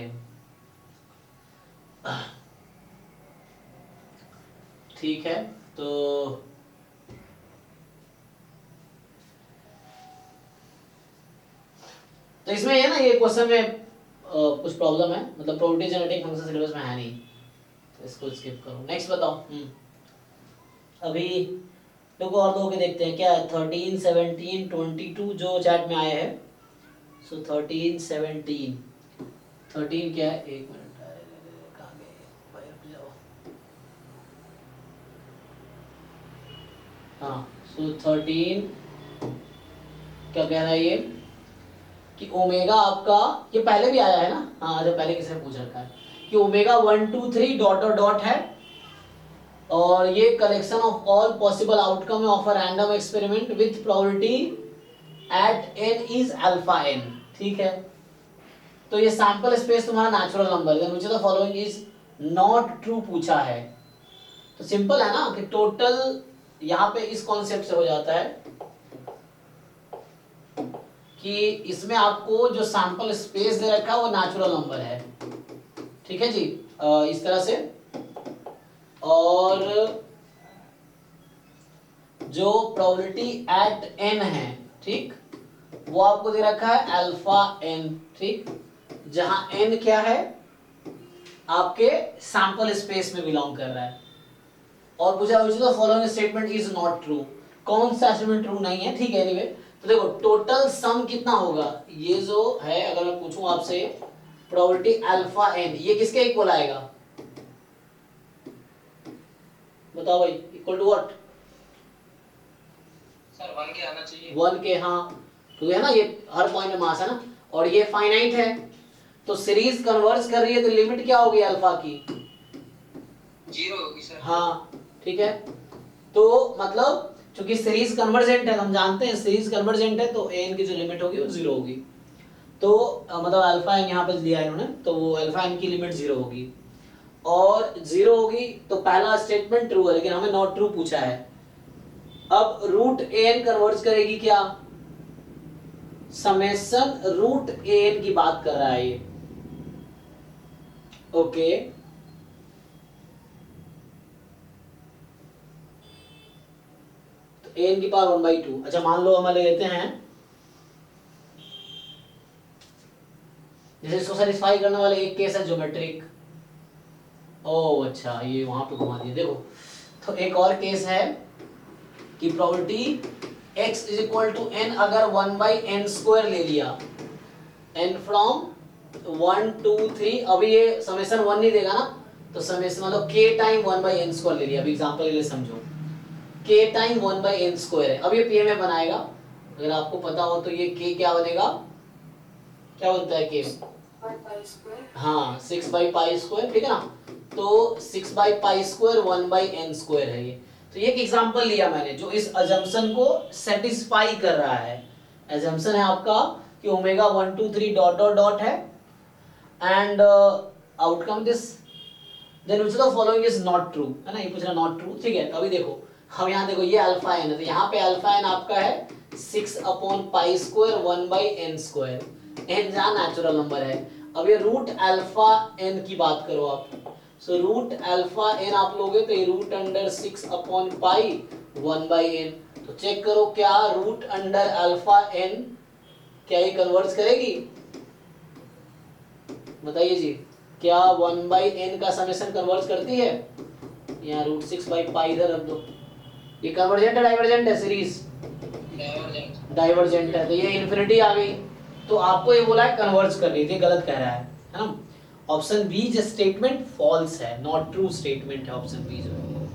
ठीक है, तो इसमें है ना, ये क्वेश्चन में कुछ प्रॉब्लम है, मतलब प्रोबेबिलिटी जेनेटिक फंक्शन सिलेबस में है नहीं, तो इसको स्किप करो, नेक्स्ट बताओ। अभी देखो और दो के देखते हैं क्या है, 13 17 22 जो चैट में आए हैं, सो 13 17 13 क्या है, एक मिनट कहाँ गए भाई, रुक जाओ। हाँ सो 13 क्या कह रहा है ये कि ओमेगा आपका, ये पहले भी आया है ना, हाँ जो पहले किसी ने पूछ रखा है कि ओमेगा 1 2 3 डॉट और डॉट है, और ये collection of all possible outcome of a random experiment with probability at n is alpha n, ठीक है। तो ये सैंपल स्पेस तुम्हारा नेचुरल नंबर है, मुझे तो फॉलोइंग इज नॉट ट्रू पूछा है, तो सिंपल है ना कि टोटल यहाँ पे इस कॉन्सेप्ट से हो जाता है कि इसमें आपको जो सैंपल स्पेस दे रखा है वो नेचुरल नंबर है, ठीक है जी, इस तरह से, और जो प्रोबेबिलिटी एट n है, ठीक, वो आपको दे रखा है अल्फा n, ठीक, जहां n क्या है आपके सैंपल स्पेस में बिलोंग कर रहा है, और पूछा तो following statement is not true, कौन सा स्टेटमेंट ट्रू नहीं है, ठीक है। एनीवे तो देखो टोटल सम कितना होगा, ये जो है अगर मैं पूछूं आपसे प्रोबेबिलिटी अल्फा n, ये किसके इक्वल आएगा बताओ भाई, इक्वल टू व्हाट सर 1 के आना चाहिए, 1 के, हाँ क्योंकि है ना ये हर पॉइंट में मास है ना, और ये फाइनाइट है, तो सीरीज कन्वर्ज कर रही है तो लिमिट क्या होगी अल्फा की? 0 होगी सर। हाँ ठीक है, तो मतलब चूंकि सीरीज कन्वर्जेंट है, हम जानते हैं सीरीज कन्वर्जेंट है, तो एन की जो लिमिट होगी वो 0 होगी। तो मतलब अल्फा एन यहाँ पे दिया है इन्होंने, तो वो अल्फा एन की लिमिट 0 होगी और 0 होगी तो पहला स्टेटमेंट ट्रू है, लेकिन हमें नॉट ट्रू पूछा है। अब रूट एन कन्वर्ज करेगी क्या? समेशन रूट एन की बात कर रहा है ये, ओके। तो एन की पावर 1/2। अच्छा मान लो हम ले लेते हैं, जैसे इसको सेटिस्फाई करने वाले एक केस है ज्योमेट्रिक। ओ अच्छा, ये वहां पे घुमा दिया देखो। तो एक और केस है कि property x is equal to n अगर 1/n² ले लिया, n फ्रॉम 1 2 3, अभी ये समेशन 1 नहीं देगा ना, तो समेशन मतलब k टाइम 1/n² ले लिया। अभी एग्जांपल के लिए समझो, k टाइम 1/n² है। अब ये pmf बनाएगा, अगर आपको पता हो तो ये k क्या बनेगा, क्या बनता है k? हाँ 6/π², ठीक है ना। तो 6/π² 1/n² है ये। तो ये एक एग्जांपल लिया मैंने जो इस अजम्पशन को सेटिस्फाई कर रहा है। अजम्पशन है आपका कि ओमेगा 1 2 3 डॉट डॉट डॉट है and outcome this, then which of the following is not true, है ना, ये पूछ रहा नॉट ट्रू, ठीक है। तो अभी देखो, हम यहाँ देखो ये अल्फा एन है, तो यहाँ पे अल्फा एन आपका है 6/π² 1/n², एन जहाँ नेचुरल नंबर है। अब ये रूट अल्फा एन की बात करो आप, सो रूट अल्फा एन आप लोगे तो ये रूट अंडर 6/π 1/n। तो चेक करो क्या रूट अंडर अल्फा एन क्या ये कन्वर्ज करेगी? बताइए जी, क्या 1/n का समेशन कन्वर्ज करती है? यहाँ रूट 6/π इधर रख दो। ये कन्वर्जेंट है डाइवर्जेंट है? सीरीज डाइवर्जेंट है, तो ये इन्फिनिटी आ गई। तो आपको ये बोला है कन्वर्ज कर रही थी, गलत कह रहा है ना। ऑप्शन बी जो स्टेटमेंट फॉल्स है, नॉट ट्रू स्टेटमेंट है ऑप्शन बी जो है।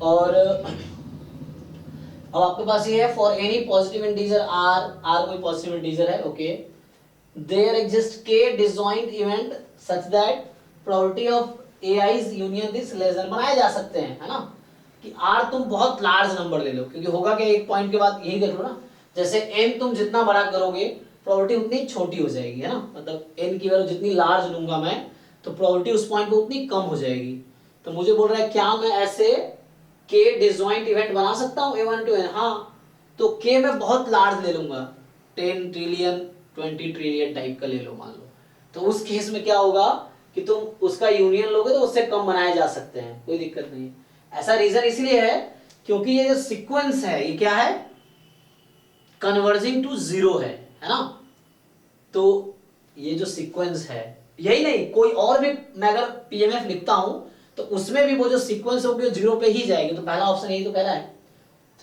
और अब आपके पास ये है for any positive integer r कोई पॉजिटिव इंटीजर है, okay, there exist k disjoint event such that probability of ai's union this less than, बनाए जा सकते हैं, है ना, कि आर तुम बहुत लार्ज नंबर ले लो, क्योंकि होगा कि एक पॉइंट के बाद यही कर लो ना, जैसे एन तुम जितना बड़ा करोगे प्रोबेबिलिटी उतनी छोटी हो जाएगी, है ना, मतलब एन की वैल्यू जितनी लार्ज लूंगा मैं तो प्रोबेबिलिटी उस पॉइंट पे उतनी कम हो जाएगी। तो मुझे बोल रहा है क्या मैं ऐसे के डिसजॉइंट इवेंट बना सकता हूँ a1 to n? हाँ, तो के मैं बहुत लार्ज ले लूंगा, 10 ट्रिलियन 20 ट्रिलियन टाइप का ले लो मान लो, तो उस केस में क्या होगा कि तुम उसका यूनियन लोगे तो उससे कम बनाए जा सकते हैं, कोई दिक्कत नहीं। ऐसा रीजन इसलिए है क्योंकि ये जो सीक्वेंस है ये क्या है, कन्वर्जिंग टू 0 है ना। तो ये जो सीक्वेंस है, यही नहीं कोई और भी मैं अगर पीएमएफ लिखता हूं तो उसमें भी वो जो सीक्वेंस होगी वो 0 पे ही जाएगी। तो पहला ऑप्शन यही तो कह रहा है,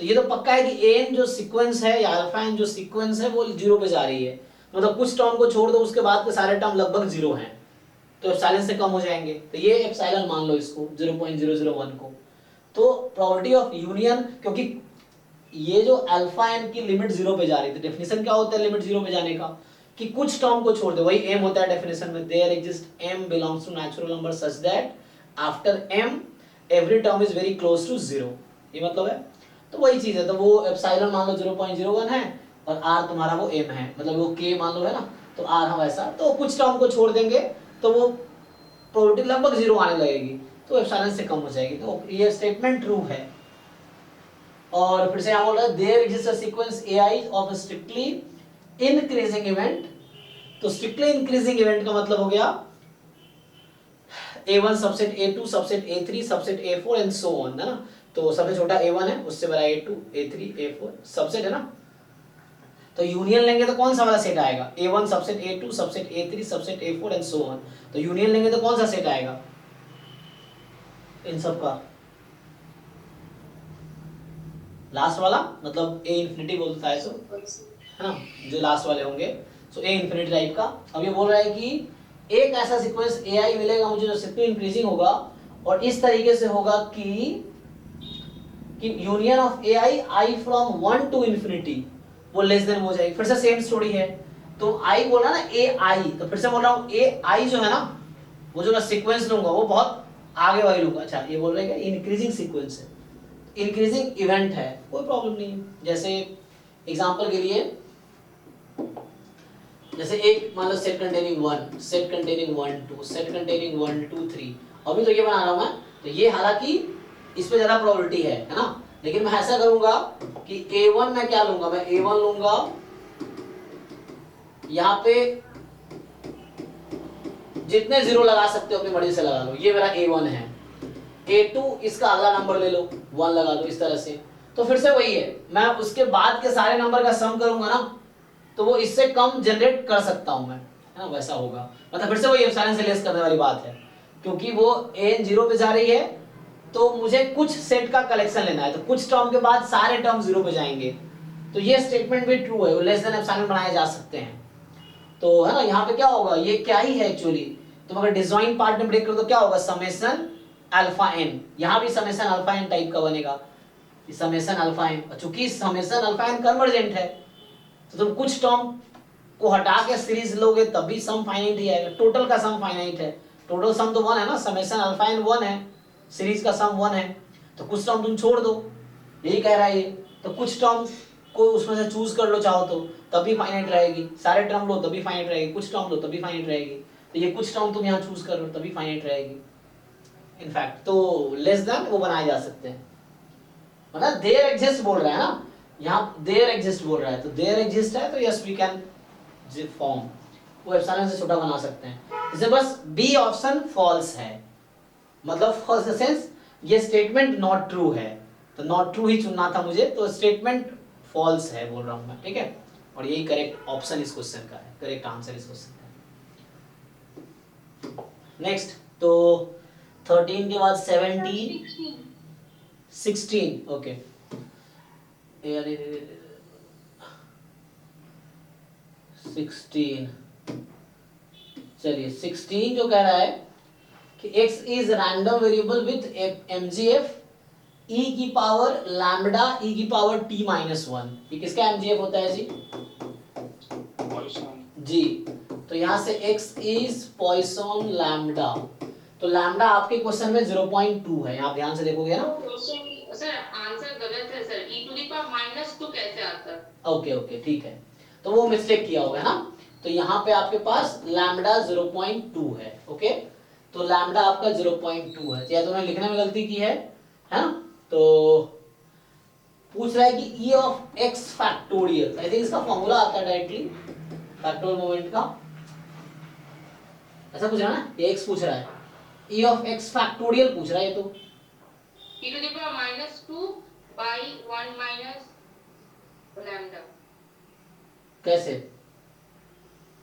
तो ये तो पक्का है कि एन जो सीक्वेंस है या अल्फा एन जो सीक्वेंस है वो 0 पे जा रही है, मतलब कुछ टर्म को छोड़ दो उसके बाद के सारे टर्म लगभग 0 हैं, तो एप्सिलॉन से कम हो जाएंगे, तो ये एप्सिलॉन मान लो इसको 0.001 को। तो प्रोबेबिलिटी ऑफ यूनियन, क्योंकि ये जो अल्फा एन की लिमिट 0 पे जा रही थी, डेफिनेशन क्या होता है लिमिट 0 पे जाने का, कि कुछ टर्म को छोड़ दे, वही एम होता है डेफिनेशन में, there exist m belongs to natural number such that after m every term is very close to 0, ये मतलब है। तो वही चीज है, तो वो एप्सिलॉन मान लो 0.01 है और आर तुम्हारा वो एम है, मतलब वो के मान लो है ना, तो आर हम ऐसा, तो कुछ टर्म को छोड़ देंगे तो वो प्रोबेबिलिटी लगभग 0 आने लगेगी, तो एप्सिलॉन से कम हो जाएगी। तो ये स्टेटमेंट ट्रू है। और फिर से यहाँ बोल रहा है there exist a sequence ai of strictly increasing event, तो स्ट्रिक्टली इंक्रीजिंग इवेंट का मतलब हो गया a1 subset a2 subset a3 subset a4 and so on, है ना। तो सबसे छोटा a1 है, उससे बड़ा a2 a3 a4 सबसेट है ना। तो यूनियन लेंगे तो कौन सा वाला सेट आएगा, a1 subset a2 subset a3 subset a4 and so on. तो यूनियन लेंगे तो कौन सा सेट आएगा इन सब का, लास्ट वाला, मतलब a इंफिनिटी बोलता है, सो है ना, जो लास्ट वाले होंगे, सो a इंफिनिटी टाइप का। अब ये बोल रहा है कि एक ऐसा सीक्वेंस ai मिलेगा मुझे जो सिर्फ इंक्रीजिंग होगा और इस तरीके से होगा कि union of ai i from 1 to infinity वो लेस देन हो जाएगी। फिर से सेम स्टोरी है, तो आई बोला ना ए आई, तो फिर से बोल रहा हूँ ए आई जो है ना, वो जो मैं सीक्वेंस लूंगा वो बहुत आगे वाली लूंगा। अच्छा ये बोल रहे हैं कि इंक्रीजिंग सीक्वेंस है, इंक्रीजिंग इवेंट है, कोई प्रॉब्लम नहीं है। जैसे एग्जांपल के लिए, जैसे एक मान लो set containing 1, set containing 1 2, set containing 1 2 3, अभी तो ये बना रहा हूं मैं, तो ये हालांकि इस पे ज्यादा प्रोबेबिलिटी है ना, लेकिन मैं ऐसा करूंगा कि A1 मैं क्या लूंगा, मैं A1 लूंगा, यहाँ पे जितने जीरो लगा सकते हो अपनी मर्जी से लगा लो, ये मेरा A1 है। A2 इसका अगला नंबर ले लो, 1 लगा दो, इस तरह से। तो फिर से वही है, मैं उसके बाद के सारे नंबर का सम करूंगा ना, तो वो इससे कम जनरेट कर सकता हूं मैं, है ना, वैसा होगा। मतलब फिर से वही एप्सिलॉन से लेस करने वाली बात है, क्योंकि वो n 0 पे जा रही है, तो मुझे कुछ सेट का कलेक्शन लेना है, तो कुछ टर्म के बाद सारे टर्म 0 पे जाएंगे। तो ये स्टेटमेंट भी ट्रू है, लेस देन एप्सिलॉन बनाए जा सकते हैं। तो है ना, यहाँ पे क्या होगा, ये क्या ही है एक्चुअली, तुम अगर डिसजॉइंट पार्ट में ब्रेक करो तो क्या होगा, समेशन अल्फा n, यहाँ भी समेशन अल्फा n टाइप का बनेगा, समेशन अल्फा n, चूंकि समेशन अल्फा n कन्वर्जेंट है, तो तुम कुछ टर्म को हटा के सीरीज लोगे तब भी सम फाइनाइट ही आएगा, टोटल का सम फाइनाइट है, टोटल सम तो 1 है ना, समेशन अल्फा n 1 है, सीरीज का सम 1 है, तो कुछ टर्म तुम छोड़ दो, यही कह रहा है ये। तो कुछ टर्म को उसमें से चूज कर लो चाहो तो, तब भी फाइनाइट रहेगी, सारे टर्म लो तभी फाइनाइट रहेगी, कुछ टर्म लो तभी फाइनाइट रहेगी, तो ये कुछ टर्म तुम यहाँ चूज कर लो तभी फाइनाइट रहेगी इनफैक्ट। तो लेस देन वो बनाए जा सकते हैं, मतलब देयर एग्जिस्ट बोल रहा है ना, यहाँ देयर एग्जिस्ट बोल रहा है, तो देयर एग्जिस्ट है, तो यस वी कैन फॉर्म, वो एप्सिलॉन से छोटा बना सकते हैं। जैसे बस बी ऑप्शन फॉल्स है, मतलब फॉल्स सेंस ये स्टेटमेंट नॉट ट्रू है, तो नॉट ट्रू ही चुनना था मुझे, तो स्टेटमेंट फॉल्स है बोल रहा हूं मैं, ठीक है, और यही करेक्ट ऑप्शन इस क्वेश्चन का है, करेक्ट आंसर इस क्वेश्चन का है। नेक्स्ट, तो 13 के बाद 17 16, ओके, 16, चलिए 16 जो कह रहा है कि x is random variable with mgf e की पावर लैम्बडा e की पावर t माइनस 1, ये किसका mgf होता है जी, जी, तो यहाँ से x इज पॉइसन लैम्बडा, तो लैम्बडा आपके क्वेश्चन में 0.2 है, आप ध्यान से देखोगे ना, सर आंसर गलत है sir, e to the power -2 कैसे आता है, ओके ओके ठीक है, तो वो मिस्टेक किया होगा ना, तो यहाँ पे आपके पास लैम्बडा 0.2 है, ओके, तो लैम्बडा आपका 0.2 है, या तो मैंने लिखने में गलती की है ना, तो पूछ रहा है कि e of x factorial, I think इसका फॉर्मूला आता है डायरेक्टली फैक्टोरियल मोमेंट का, ऐसा पूछ रहा है ना, ये x पूछ रहा है, e ऑफ x फैक्टोरियल पूछ रहा है ये, तो e to the power -2 by 1 minus lambda, कैसे,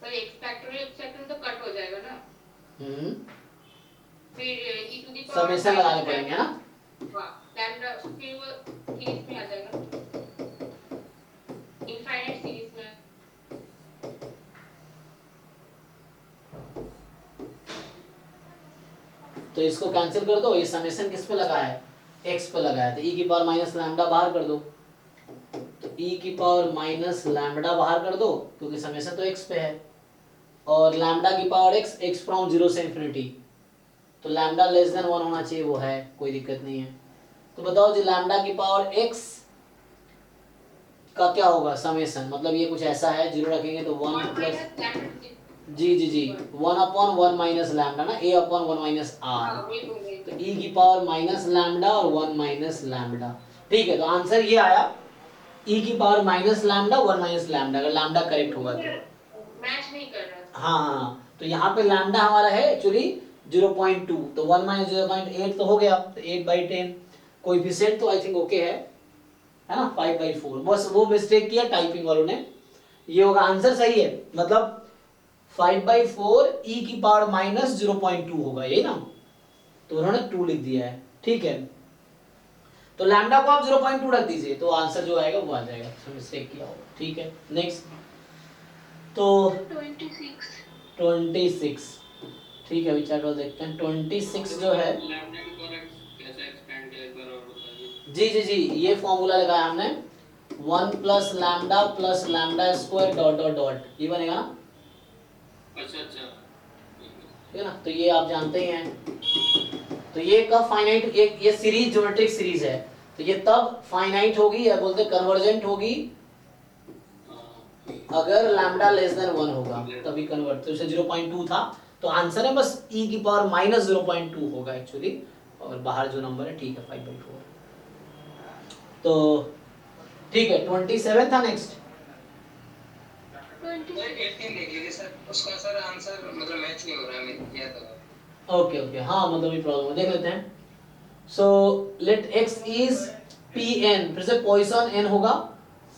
पर x फैक्टोरियल तो कट हो जाएगा ना, फिर e to the power summation लगाने पड़ेंगे ना, हां लैम्बडा, फिर वो सीरीज में आ जाएगा, इनफाइनाइट सीरीज में, तो इसको कैंसिल कर दो, ये समेशन किस पे लगा है, x पे लगा है, तो e की पावर माइनस लैम्बडा बाहर कर दो, तो e की पावर माइनस लैम्बडा बाहर कर दो, क्योंकि समेशन तो x पे है, और लैम्बडा की पावर x फ्रॉम 0 से इंफिनिटी, तो लैम्बडा लेस देन 1 होना चाहिए, वो है, कोई दिक्कत नहीं है। तो बताओ जी लैम्बडा की पावर x का क्या होगा समेशन, मतलब ये कुछ ऐसा है, 0 रखेंगे तो 1 प्लस, जी 1/1 माइनस लैम्बडा ना, a/1 माइनस r, तो e की पावर माइनस लैम्बडा और 1 माइनस लैम्बडा, ठीक है, तो आंसर ये आया, e की power minus lambda 1 minus lambda, अगर लैम्बडा करेक्ट होगा तो मैच नहीं कर रहा, हाँ, तो यहाँ पे लैम्बडा हमारा है एक्चुअली 0.2, तो 1 माइनस 0.8 तो हो गया, तो 8/10, कोएफिशिएंट तो आई थिंक ओके है ना, 5/4, बस वो मिस्टेक किया टाइपिंग वालों ने, ये होगा आंसर सही है, मतलब 5/4 e की पावर माइनस 0.2 होगा, यही ना, तो उन्होंने 2 लिख दिया है, ठीक है, तो लैम्बडा को आप 0.2 रख दीजिए, तो आंसर जो आएगा वो आ जाएगा, तो मिस्टेक किया होगा, ठीक है। नेक्स्ट, तो 26, ठीक है, विचार कर देखते हैं, 26 जो है, जी, ये फॉर्मूला लगाया हमने, 1 plus lambda square dot dot dot, ये बनेगा ना? अच्छा अच्छा ठीक है ना? तो ये आप जानते ही हैं। तो ये कब फाइनाइट, ये सीरीज ज्योमेट्रिक सीरीज है, तो ये तब फाइनाइट होगी या बोलते कन्वर्जेंट होगी अगर लैम्डा लेस देन 1 होगा, तभी कन्वर्ट। तो इसे 0.2 था, तो आंसर है बस e की पावर माइनस 0.2 होगा एक्चुअली, और बाहर जो नंबर है ठीक है 5/4। तो ठीक है 27 था नेक्स्ट। 18 देख लीजिए सर, उसका सर आंसर मतलब मैच नहीं हो रहा है मेरे या तो। ओके ओके, हाँ मतलब ये प्रॉब्लम है, देख लेते हैं। So let x is Pn, फिर से पॉइसन n होगा,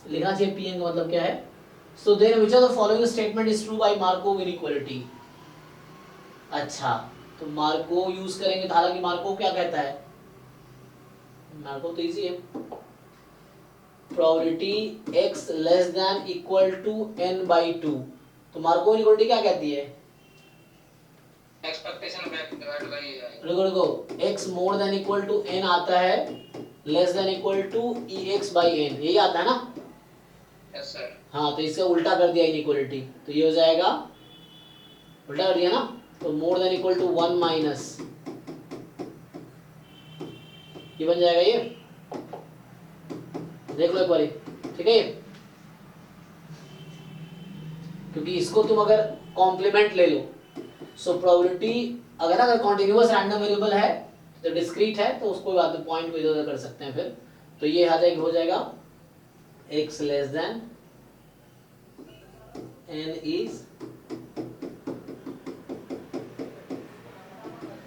लिखना चाहिए Pn का मतलब क्या है। So then which of the following statement is true by Markov inequality. अच्छा, तो मार्कोव यूज करेंगे, तो हालांकि मार्कोव क्या कहता है, मार्कोव तो इजी है, probability x less than equal to n/2। तो मार्कोव इनइक्वालिटी क्या कहती है? एक्सपेक्टेशन डिवाइड बाय रुको रुको, x more than equal to n आता है, less than equal to ex/n, यही आता है ना? Yes sir. हाँ, तो इसका उल्टा कर दिया इनइक्वालिटी, तो ये हो जाएगा, उल्टा कर दिया ना, तो more than equal to 1 minus, ये बन जाएगा, ये देख लो एक बारी, ठीक है। क्योंकि इसको तुम अगर कॉम्प्लीमेंट ले लो, सो प्रोबेबिलिटी अगर कॉन्टिन्यूअस रैंडम वेरिएबल है तो डिस्क्रीट है, तो उसको बात पॉइंट को इधर उधर कर सकते हैं फिर। तो ये आ जाएगा, हो जाएगा x less than n is,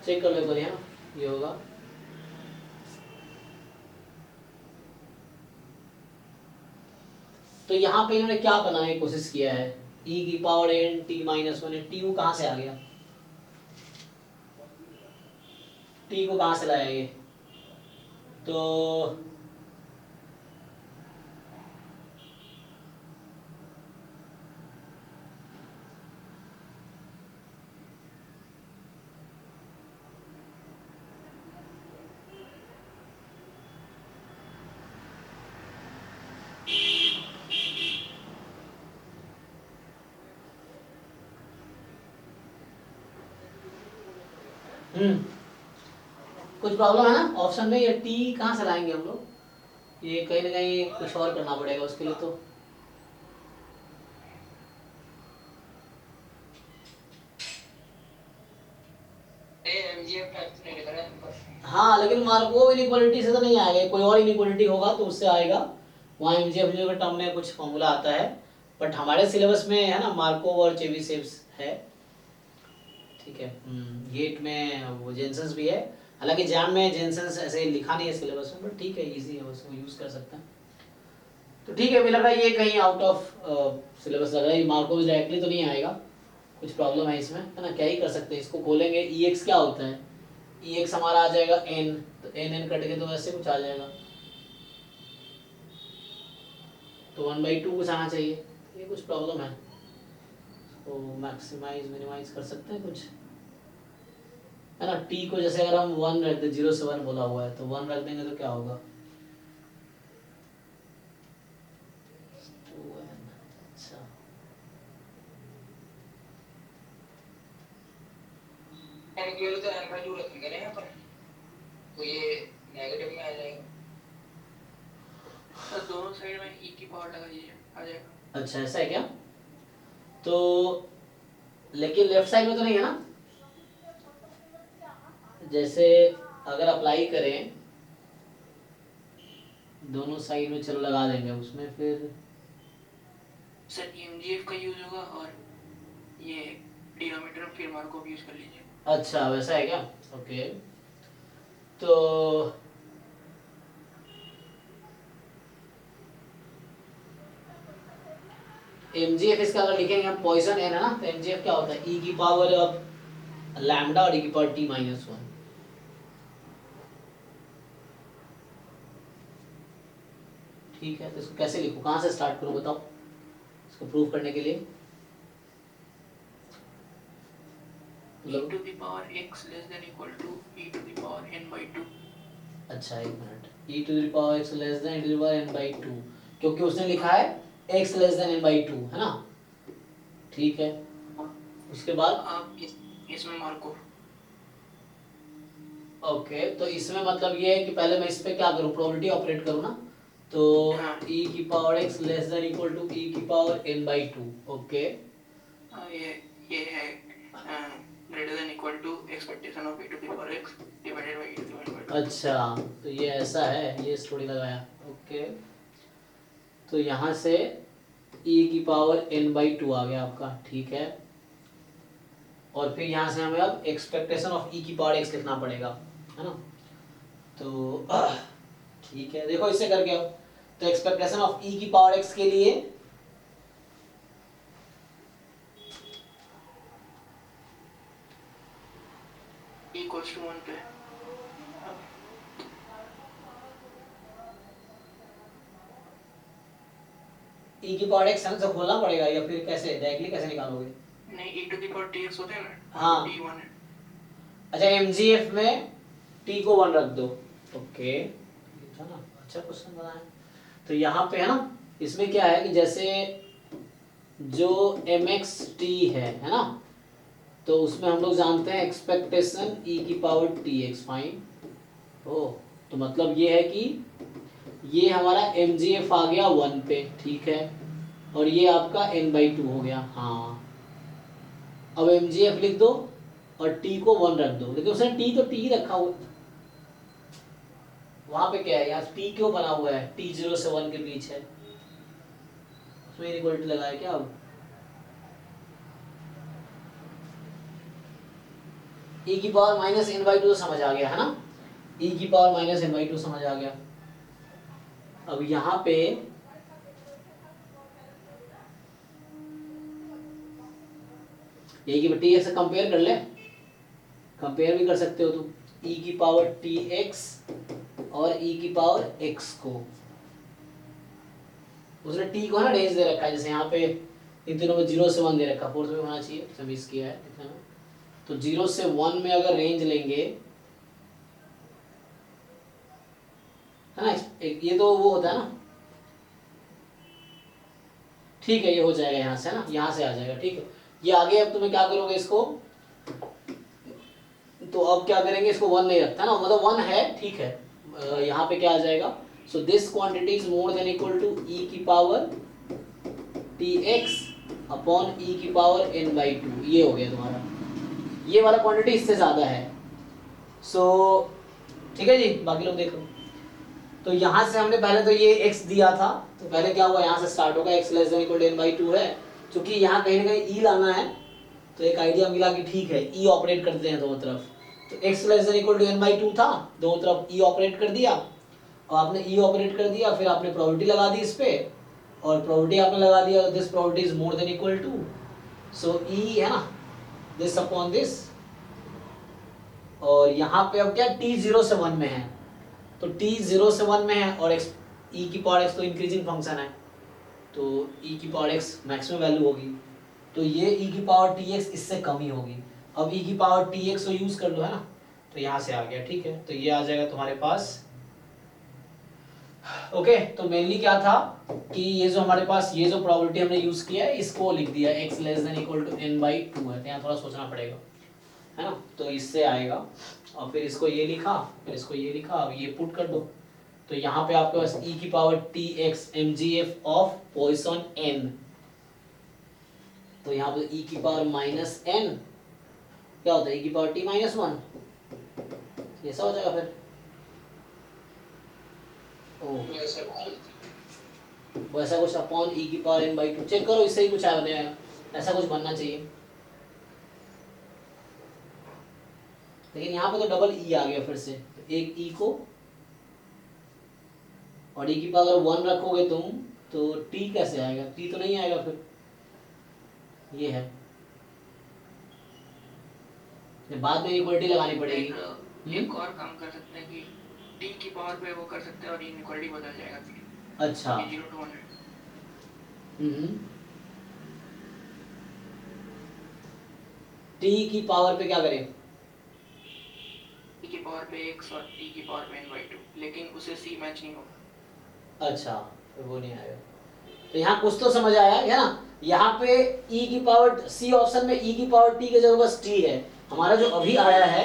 check कर लो एक बार यहाँ, ये होगा तो यहाँ पे इन्होंने क्या बनाने की कोशिश किया है, e की power n t minus 1, T को कहाँ से आ गया, टी को कहाँ से लाया ये, तो कुछ प्रॉब्लम है ना ऑप्शन में, ये टी कहाँ से लाएंगे हम लोग, ये कहीं ना कहीं कुछ और करना पड़ेगा उसके लिए। तो एमजीएफ टाइप नहीं लिख रहा है। हाँ, लेकिन मार्कोव इनइक्वालिटी से तो नहीं आएगा, कोई और इनइक्वालिटी होगा तो उससे आएगा, वहाँ एमजीएफ के टर्म में कुछ फॉर्मूला आता है, बट हमारे सिलेबस में है ना मार्कोव और चेबीशेव्स है, ठीक है। गेट में वो जेनसेंस भी है, हालांकि जैम में जेनसेंस ऐसे लिखा नहीं है सिलेबस में, बट ठीक है, इजी है, उसको यूज कर सकते हैं। तो ठीक है, मुझे लग रहा है ये कहीं आउट ऑफ सिलेबस लग रहा है, मार्कोव डायरेक्टली तो नहीं आएगा, कुछ प्रॉब्लम है इसमें, है ना, क्या ही कर सकते हैं, इसको खोलेंगे, EX क्या होता है, EX हमारा आ जाएगा n, तो n कट के तो वैसे कुछ आ जाएगा, तो 1/2 कुछ आना चाहिए, ये कुछ प्रॉब्लम है, तो मैक्सिमाइज मिनिमाइज कर सकते हैं कुछ, है ना। t को जैसे अगर हम 1 रख दे, 0 से 1 बोला हुआ है, तो 1 रख देंगे तो क्या होगा, 2n, अच्छा n की वैल्यू तो n/2 रखेंगे ना यहाँ पर, तो ये नेगेटिव में आ जाएगा सर, दोनों साइड में e की पावर लगा दीजिए, आ जाएगा। अच्छा ऐसा है क्या, तो लेकिन लेफ्ट साइड में तो नहीं है ना, जैसे अगर अप्लाई करें दोनों साइड में, चलो लगा देंगे उसमें, फिर सर एमजीएफ का यूज होगा और ये डिनोमिनेटर फिर मार्कोव यूज कर लीजिए। अच्छा वैसा है क्या, ओके। तो एमजीएफ इसका अगर लिखेंगे हम, पॉइसन n है ना, तो एमजीएफ क्या होता है, e की पावर ऑफ लैम्डा और e की पावर t माइनस 1, ठीक है। तो इसको कैसे लिखूं, कहाँ से स्टार्ट करूं बताओ, इसको प्रूव करने के लिए, e to the power x less than equal to e to the power n/2। अच्छा एक minute, e to the power x less then e to the power n/2, क्योंकि उसने लिखा है x less than n by two, है ना, ठीक है। उसके बाद आप इसमें मार्को। ओके, तो इसमें मतलब ये है कि पहले मैं इस पे क्या करूँ, प्रोबेबिलिटी ऑपरेट करूँ ना, तो हाँ। e की power x less than equal to e की power n by two. Okay, ये है greater than equal to expectation of e to the power x divided by e to the power 2। अच्छा, तो ये ऐसा है, ये स्टोरी लगाया। ओके, तो यहाँ से e की पावर n बाई टू आ गया आपका, ठीक है। और फिर यहाँ से हमें अब एक्सपेक्टेशन ऑफ e की पावर x लिखना पड़ेगा, है ना। तो ठीक है, देखो इससे करके अब, तो एक्सपेक्टेशन ऑफ e की पावर x के लिए इक्वल्स टू 1 पे e की पावर x से खोलना पड़ेगा या फिर कैसे डायरेक्टली कैसे निकालोगे? नहीं, e to the power tx होता है ना, हाँ। t 1 है। अच्छा, mgf में t को 1 रख दो। ओके, था ना, अच्छा क्वेश्चन बनाया। तो यहाँ पे है ना, इसमें क्या है कि जैसे जो mxt है ना, तो उसमें हम लोग जानते हैं एक्सपेक्टेशन e की पावर tx, फाइन। ओ, तो मतलब ये है कि ये हमारा mgf आ गया 1 पे, ठीक है, और ये आपका n बाई टू हो गया। हाँ, अब mgf लिख दो और t को 1 रख दो, लेकिन उसने t तो t ही रखा हुआ, वहां पे क्या है, यहाँ t क्यों बना हुआ है, t 0 से 1 के बीच है, उसमें इक्वलिटी लगाया क्या? अब e की power minus n by to समझ आ गया, है ना, e की power minus n by to समझ आ गया। अब यहाँ पे ये टी एक्स से कंपेयर कर ले, कंपेयर भी कर सकते हो तुम, e की पावर टी एक्स और e की पावर x को, उसने t को ना रेंज दे रखा है, जैसे यहाँ पे इन तीनों में 0 से 1 दे रखा, 4 में होना चाहिए, सब मिस किया है इतना में। तो 0 से 1 में अगर रेंज लेंगे, है ना, ये तो वो होता है ना, ठीक है, ये हो जाएगा यहाँ से, है ना, यहाँ से आ जाएगा, ठीक है। ये आगे अब तुम्हें क्या करोगे इसको, तो अब क्या करेंगे, इसको 1 नहीं रखता ना, मतलब 1 है, ठीक है। यहाँ पे क्या आ जाएगा, so this quantity is more than equal to e की पावर tx अपॉन e की पावर n बाई टू, ये हो गया तुम्हारा, ये वाला क्वांटिटी इससे ज्यादा है। सो ठीक है जी, बाकी लोग देखो। तो यहाँ से हमने पहले तो ये x दिया था, तो पहले क्या हुआ, यहाँ से स्टार्ट होगा, x less than equal to n by two है, क्योंकि यहाँ कहीं ना कहीं e लाना है, तो एक आइडिया मिला कि ठीक है e ऑपरेट करते हैं दोनों तरफ, तो x less than equal to n by two था, दोनों तरफ e ऑपरेट कर दिया, और आपने e ऑपरेट कर दिया, फिर आपने प्रोबेबिलिटी लगा दी इस पे, और प्रोबेबिलिटी आपने लगा दिया, this probability is more than equal to, so e है ना, दिस अपॉन दिस, और यहाँ पे अब क्या t 0 से 1 में है, तो t 0 से 1 में है, और x e की पावर x तो इंक्रीजिंग फंक्शन है, तो e की पावर x मैक्सिमम वैल्यू होगी, तो ये e की पावर tx इससे कम ही होगी। अब e की पावर tx को यूज कर लो, है ना, तो यहाँ से आ गया, ठीक है, तो ये आ जाएगा तुम्हारे पास। ओके, तो मेनली क्या था कि ये जो हमारे पास ये जो प्रोबेबिलिटी हमने यूज किया है, इसको लिख दिया x less than equal to n by two है, यहाँ थोड़ा सोचना पड़ेगा, है ना, तो इससे आएगा, और फिर इसको ये लिखा, फिर इसको ये लिखा, अब ये पुट कर दो, तो यहाँ पे आपके पास e की power tx mgf of Poisson n, तो यहाँ पे e की पावर माइनस n क्या होता है, e की पावर t माइनस 1, ऐसा हो जाएगा फिर। वैसा कुछ अपॉन e की power n by two, check करो इससे ही कुछ आया बनेगा, ऐसा कुछ बनना चाहिए, लेकिन यहाँ पे तो डबल e आ गया फिर से, तो एक e को और e की पावर 1 रखोगे तुम, तो t कैसे आएगा, t तो नहीं आएगा फिर, ये है, बाद में इक्वलिटी लगानी पड़ेगी। एक और काम कर सकते हैं कि t की पावर पे वो कर सकते हैं और इनइक्वालिटी बदल जाएगा फिर। अच्छा, 0 to 1 t की पावर पे क्या करें, पावर पे x और t की पावर पे n/2, लेकिन उसे c मैच नहीं होगा। अच्छा वो नहीं आएगा। तो यहाँ कुछ तो समझ आया है ना। यहाँ पे e की पावर सी ऑप्शन में e की पावर t की जगह बस t है। हमारा जो अभी आया है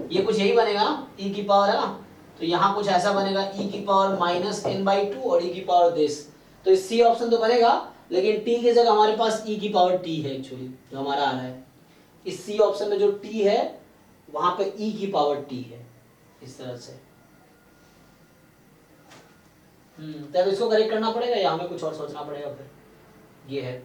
ये कुछ यही बनेगा ना, e की पावर है ना, तो यहाँ कुछ ऐसा बनेगा e की पावर -n/2 और e की पावर दिस। तो इस सी ऑप्शन तो बनेगा, लेकिन t की जगह हमारे पास e की पावर t है एक्चुअली जो हमारा आ रहा है। इस सी ऑप्शन में जो t है वहां पे e की पावर t है, इस तरह से। तब इसको करेक्ट करना पड़ेगा या हमें कुछ और सोचना पड़ेगा फिर? ये है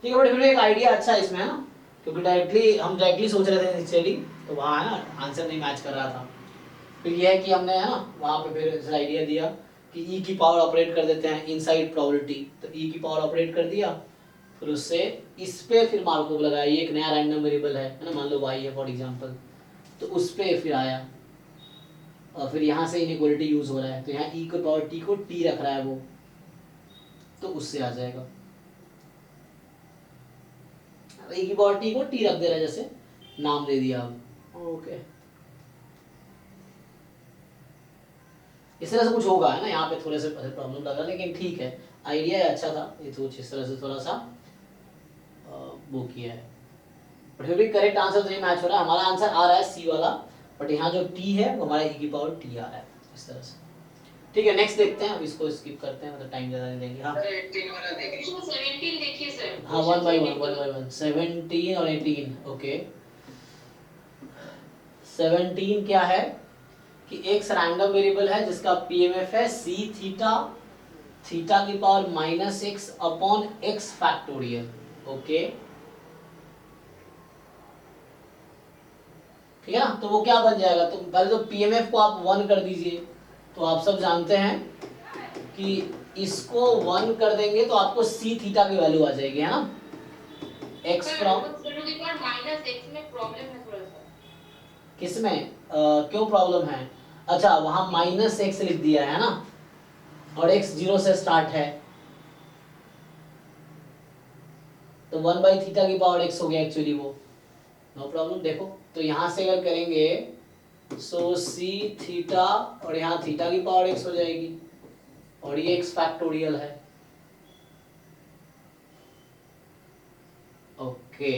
ठीक है, बट फिर भी एक आइडिया अच्छा है इसमें, है ना, क्योंकि डायरेक्टली सोच रहे थे स्टडी, तो वहाँ है ना आंसर नहीं मैच कर रहा था। फिर यह है कि हमने है ना वहाँ पे फिर आइडिया दिया कि e की पावर ऑपरेट कर देते हैं इनसाइड प्रोबेबिलिटी, तो e की पावर ऑपरेट कर दिया, फिर उससे इस पे फिर मार्कअप लगाया। ये एक नया रैंडम वेरिएबल है ना, मान लो y है फॉर एग्जांपल, तो उस पे फिर आया और फिर यहाँ से इनइक्वालिटी यूज हो रहा है, तो यहाँ e की पावर t को t रख रहा है वो, तो उससे आ जाएगा। e की पावर t को t रख दे रहा है, जैसे नाम दे दिया अब। ओके, इस तरह से कुछ होगा, है ना। यहाँ पे थोड़े से प्रॉब्लम लग रहा है, लेकिन ठीक है, आइडिया अच्छा था ये, तो इस तरह से थोड़ा सा वो किया है। बट फिर भी करेक्ट आंसर तो नहीं मैच हो रहा है। हमारा आंसर आ रहा है सी वाला, बट यहाँ जो टी है वो हमारा e की पावर टी आ रहा है, इस तरह से। ठीक है, नेक्स्ट देखते हैं, अब इसको स्किप करते हैं, मतलब टाइम ज़्यादा नहीं लेंगे। हाँ सर 18 वाला देखिए। 17 देखिए सर। हाँ, 1 by 1 17 और 18। ओके, 17 क्या है कि एक रैंडम वेरिएबल है जिसका पीएमएफ है सी थीटा, थीटा की power -x upon x factorial. Okay, ठीक है ना। तो वो क्या बन जाएगा, तो पहले तो पीएमएफ को आप 1 कर दीजिए। तो आप सब जानते हैं कि इसको 1 कर देंगे तो आपको सी थीटा की वैल्यू आ जाएगी, है ना। x फ्रॉम -x में प्रॉब्लम है थोड़ा सा। किसमें क्यों प्रॉब्लम है? अच्छा, वहां -x लिख दिया है ना, और x 0 से स्टार्ट है, तो 1 बाई थीटा की पावर x हो गया एक्चुअली वो। No problem. देखो तो यहाँ से अगर करेंगे सो सी थीटा और यहाँ थीटा की पावर x हो जाएगी, और ये x फैक्टोरियल है। ओके,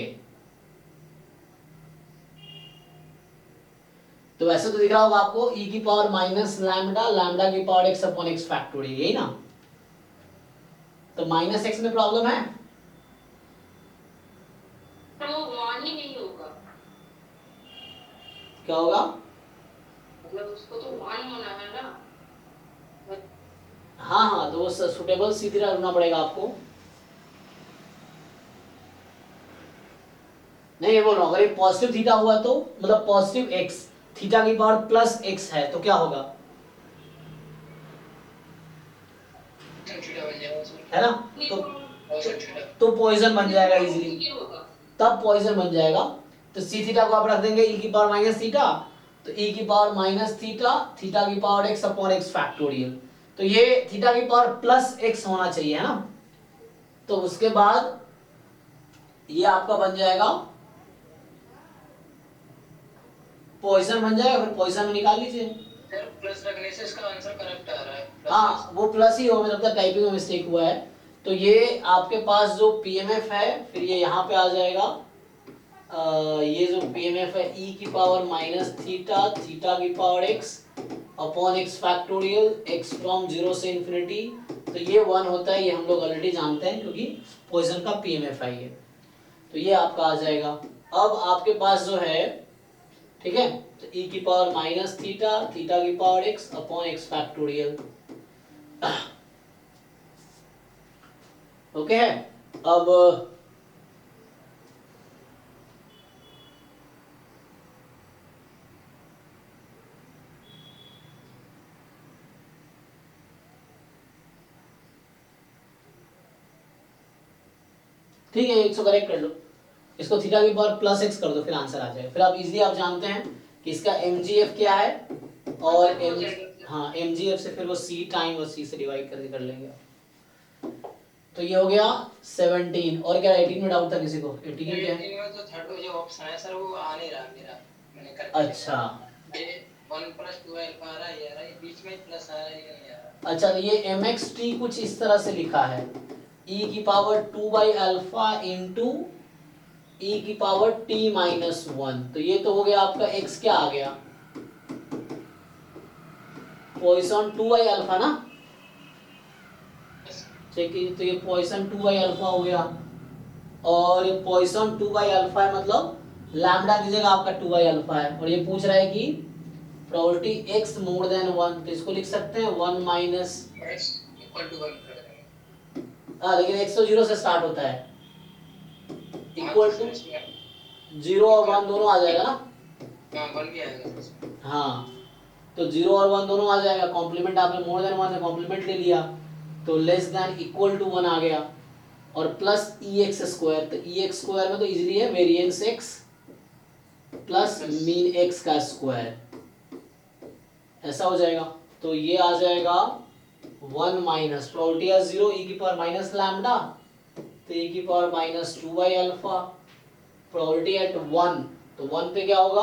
तो वैसे तो दिख रहा होगा आपको e की पावर -लैम्डा, लैम्डा की power x upon x factorial, यही ना। तो -x में प्रॉब्लम है, तो 1 ही नहीं होगा। क्या होगा? मतलब उसको तो 1 होना है ना। हाँ हाँ, तो वो सुटेबल सी थीटा ढूंढना पड़ेगा आपको। नहीं, ये बोल रहा हूँ, अगर ये पॉजिटिव थीटा हुआ तो मतलब पॉजिटिव x, थीटा की पावर +x है, तो क्या होगा, है ना। तो पॉइजन बन जाएगा इजीली, तब पॉइजन बन जाएगा। तो सी थीटा को आप रख देंगे e की पावर माइनस थीटा, तो e की पावर माइनस थीटा, थीटा की power x upon x factorial. तो ये थीटा की पावर +x होना चाहिए, है ना। तो उसके बाद ये आपका बन जाएगा पॉइजन बन जाएगा, फिर पॉइजन में निकाल लीजिए। सर प्लस रखने से इसका आंसर करेक्ट आ रहा है। हाँ, वो प्लस ही होगा, मतलब टाइपिंग में मिस्टेक हुआ है। तो ये आपके पास जो पीएमएफ है, फिर ये यहाँ पे आ जाएगा। ये जो पीएमएफ है e की पावर माइनस थीटा, थीटा की power x upon x factorial, x from 0 से इन्फिनिटी। तो ये 1 होता है, ये हम लोग ऑलरेडी जानते हैं क्योंकि पॉइजन का पीएमएफ है ये। तो ये आपका आ जाएगा। अब आपके पास जो है, ठीक है, तो e की पावर माइनस थीटा, थीटा की power x upon x factorial. Okay है। अब ठीक है, इसको करेक्ट कर लो, इसको थीटा की पावर +x कर दो, फिर आंसर आ जाएगा। फिर आप इजीली आप जानते हैं कि इसका mgf क्या है, और हाँ mgf से फिर वो c टाइम और c से डिवाइड करके कर लेंगे। तो ये हो गया 17। और क्या 18 में डाउट था किसी को? 18 क्या है? 18 में तो थर्ड जो ऑप्शन है सर वो आ नहीं रहा मेरा, मैंने कर अच्छा, ये 1 + 2 अल्फा आ रहा है, यार ये बीच में प्लस आ रहा है, ये नहीं आ रहा। अच्छा, ये mxt कुछ इस तरह से लिखा है, e की पावर 2/अल्फा इंटू e की पावर t-1। तो ये तो हो गया आपका x, क्या आ गया, पॉइसन 2/अल्फा ना, ठीक है। तो ये पॉइसन 2/अल्फा हो गया, और ये पॉइसन 2/अल्फा है, मतलब लैम्डा की जगह आपका 2/अल्फा है, और ये पूछ रहा है कि प्रोबेबिलिटी x मोर देन 1, तो इसको लिख सकते हैं 1 माइनस, x = 1 कर देंगे। लेकिन x तो 0 से स्टार्ट होता है, हाँ, इक्वल तो टू फिर इसमें 0 और 1 दोनों आ जाएगा ना। हाँ 1 भी आएगा इसमें। हाँ, तो 0 और 1 दोनों आ जाएगा, कॉम्प्लीमेंट आपने मोर देन 1 से कॉम्प्लीमेंट ले लिया, तो लेस देन इक्वल टू 1 आ गया, और प्लस EX², तो EX² में तो इजीली है variance x plus mean x का स्क्वायर, ऐसा हो जाएगा। तो ये आ जाएगा 1 माइनस प्रोबेबिलिटी है 0 e की पावर माइनस लैम्डा, तो e की पावर माइनस 2/अल्फा, प्रोबेबिलिटी एट 1, तो 1 पे क्या होगा,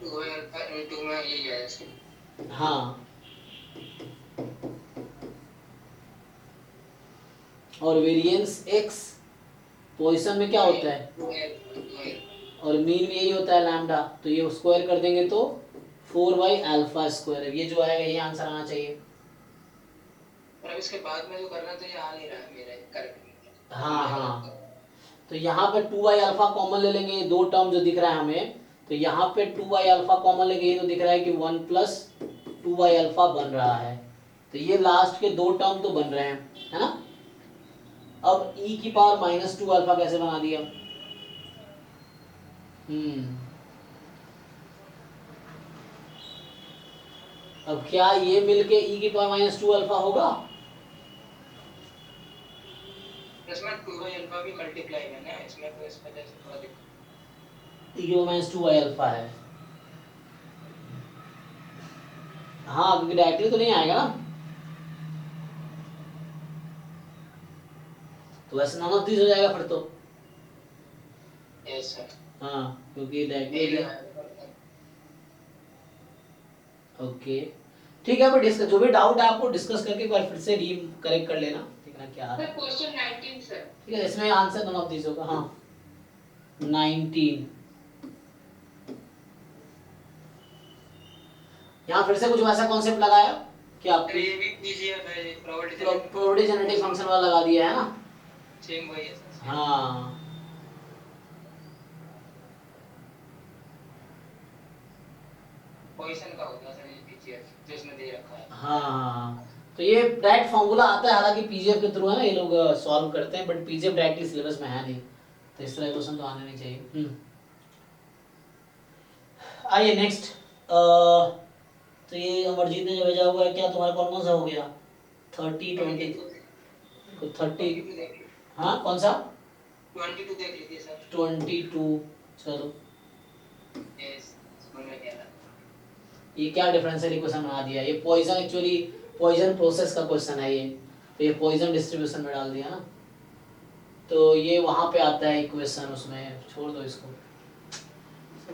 2 अल्फा × में यही है इसकी। हाँ, और वेरिएंस x पोजीशन में क्या होता है, 2 अल्फा। और मीन में यही होता है लैम्डा, तो ये स्क्वायर कर देंगे तो 4/अल्फा², ये जो आएगा ये आंसर आना चाहिए। और अब इसके बाद में जो करना तो ये आ नहीं रहा है मेरा करेक्ट। हाँ हाँ, तो यहाँ पे 2/अल्फा कॉमन ले लेंगे, ये दो टर्म जो दिख रहा है हमें, तो यहाँ पे 2/अल्फा कॉमन लेंगे, ये तो दिख रहा है कि 1 + 2/अल्फा बन रहा है, तो ये लास्ट के दो टर्म तो बन रहे हैं, है ना। अब e की पावर -2 अल्फा कैसे बना दिया, अब क्या ये मिलके e की पावर -2 अल्फा होगा, इसमें 2 अल्फा भी मल्टीप्लाई है ना इसमें, तो इस वजह से थोड़ा दिक्कत। e की पावर -2/अल्फा है, हाँ, क्योंकि डायरेक्टली तो नहीं आएगा ना, तो वैसे नॉन ऑफ दिस हो जाएगा फिर तो, यस सर। हाँ, क्योंकि डायरेक्टली। ओके, ठीक है, अभी डिस्कस, जो भी डाउट है आपको डिस्कस करके एक बार फिर से री करेक्ट कर लेना, ठीक है ना, क्या आ रहा सर है, क्वेश्चन 19 सर। ठीक है, इसमें आंसर नॉन ऑफ दिस होगा, हाँ 19। यहाँ फिर से कुछ वैसा कॉन्सेप्ट लगाया कि सर आपको ये भी पीजीएफ है, प्रोबेबिलिटी प्रोबेबिलिटी जेनेटिक फंक्शन वाला लगा दिया है ना, सेम वही है सर। हाँ, पोजीशन का होगा सर ये पीजीएफ जो इसमें दे रखा है। हाँ हाँ, तो ये डायरेक्ट फॉर्मूला आता है, हालांकि पीजीएफ के थ्रू है ना ये लोग सॉल्व करते हैं, बट पीजीएफ डायरेक्टली सिलेबस में है नहीं, तो इस तरह क्वेश्चन तो आने नहीं चाहिए। आइए नेक्स्ट, तो ये अमरजीत ने जो भेजा हुआ है, क्या तुम्हारा कौन कौन सा हो गया, 30 20 30, हाँ कौन सा, 22 देख लीजिए सर। 22, चलो यस, समझ में गया। ये क्या डिफरेंशियल इक्वेशन बना दिया, ये पॉइजन, एक्चुअली पॉइजन प्रोसेस का क्वेश्चन है ये, तो ये पॉइजन डिस्ट्रीब्यूशन में डाल दिया ना, तो ये वहां पे आता है इक्वेशन, उसमें छोड़ दो इसको,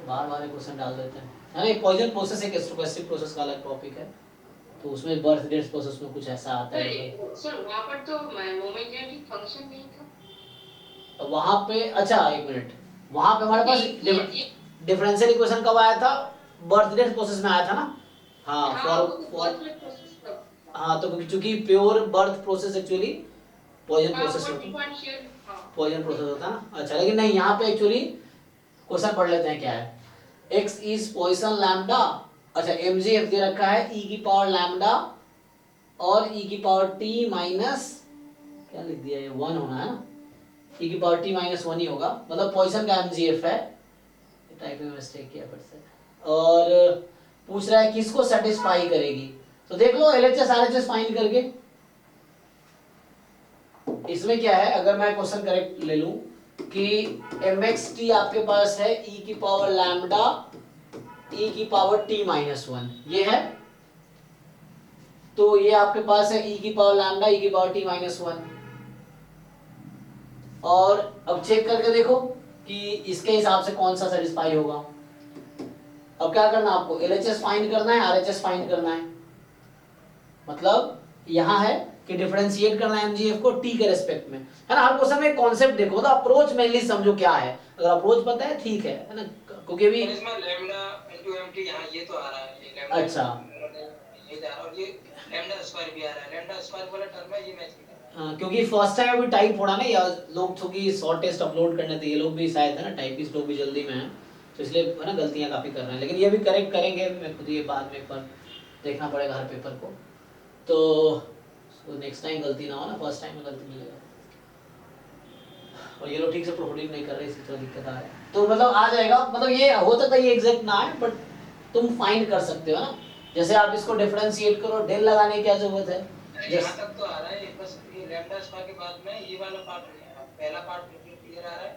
बार बार क्वेश्चन डाल देते हैं, है ना। पॉइजन प्रोसेस एक स्टोकेस्टिक प्रोसेस का अलग टॉपिक है, तो उसमें बर्थ डेट प्रोसेस में कुछ ऐसा आता है, सर वहाँ पर तो मोमेंटरी फंक्शन नहीं था, वहां पे, अच्छा एक मिनट, वहां पे हमारे पास डिफरेंशियल इक्वेशन कब आया था, बर्थ डेट प्रोसेस में आया था ना, हाँ फॉर हाँ, तो चूंकि pure birth process actually Poisson process होता है ना, अच्छा, लेकिन नहीं, यहाँ पे एक्चुअली क्वेश्चन पढ़ लेते हैं क्या है, x इज पॉइसन लैम्डा, अच्छा mgf दे रखा है e की पावर लैम्डा और e की पावर t माइनस, क्या लिख दिया ये 1 होना है ना, e की पावर t -1 ही होगा, मतलब पॉइसन का mgf है, टाइपिंग में मिस्टेक किया फिर से, और पूछ रहा है किसको सेटिस्फाई करेगी, तो देख लो LHS RHS फाइंड करके, इसमें क्या है, अगर मैं क्वेश्चन करेक्ट ले लूं कि mxt आपके पास है e की पावर लैम्डा e की पावर t -1, ये है, तो ये आपके पास है e की पावर लैम्डा e की पावर t -1, और अब चेक करके देखो कि इसके हिसाब से कौन सा सेटिस्फाई होगा। अब क्या करना है आपको, LHS फाइंड करना है, RHS फाइंड करना है। मतलब यहाँ है कि डिफरेंशिएट करना है MGF को t के रेस्पेक्ट में, है ना। हर क्वेश्चन में कॉन्सेप्ट देखो, तो अप्रोच मेनली समझो क्या है। अगर अप्रोच पता है ठीक है ना, क्योंकि अभी इसमें लैम्डा इनटू एमटी यहाँ ये तो आ रहा है, ये लैम्डा अच्छा ये जा रहा है, और ये लैम्डा स्क्वायर भी आ रहा है, लैम्डा स्क्वायर वाला टर्म है, ये मैच नहीं कर रहा है। क्योंकि फर्स्ट टाइम अभी टाइप थोड़ा ना, या लोग क्योंकि शॉर्ट टेस्ट अपलोड करने थे, ये लोग भी शायद है ना, टाइपिस्ट लोग भी जल्दी में हैं, तो इसलिए है ना गलतियां काफ़ी कर रहे हैं, लेकिन ये भी करेक्ट करेंगे। मैं खुद ये बाद में एक बार देखना पड़ेगा हर पेपर को, तो नेक्स्ट टाइम गलती ना हो ना, फर्स्ट टाइम में गलती मिलेगा। और ये लोग ठीक से प्रोफोडिंग नहीं कर रहे, इसी तरह दिक्कत आ रहा है। तो मतलब आ जाएगा, मतलब ये हो सकता है ये एग्जैक्ट ना है, बट तुम फाइंड कर सकते हो ना। जैसे आप इसको डिफरेंशिएट करो, डेल लगाने की क्या जरूरत है, यहाँ तक तो आ रहा है, बस ये लैम्डा स्क्वायर के बाद में ये वाला पार्ट नहीं आ रहा, पहला पार्ट बिल्कुल क्लियर आ रहा है,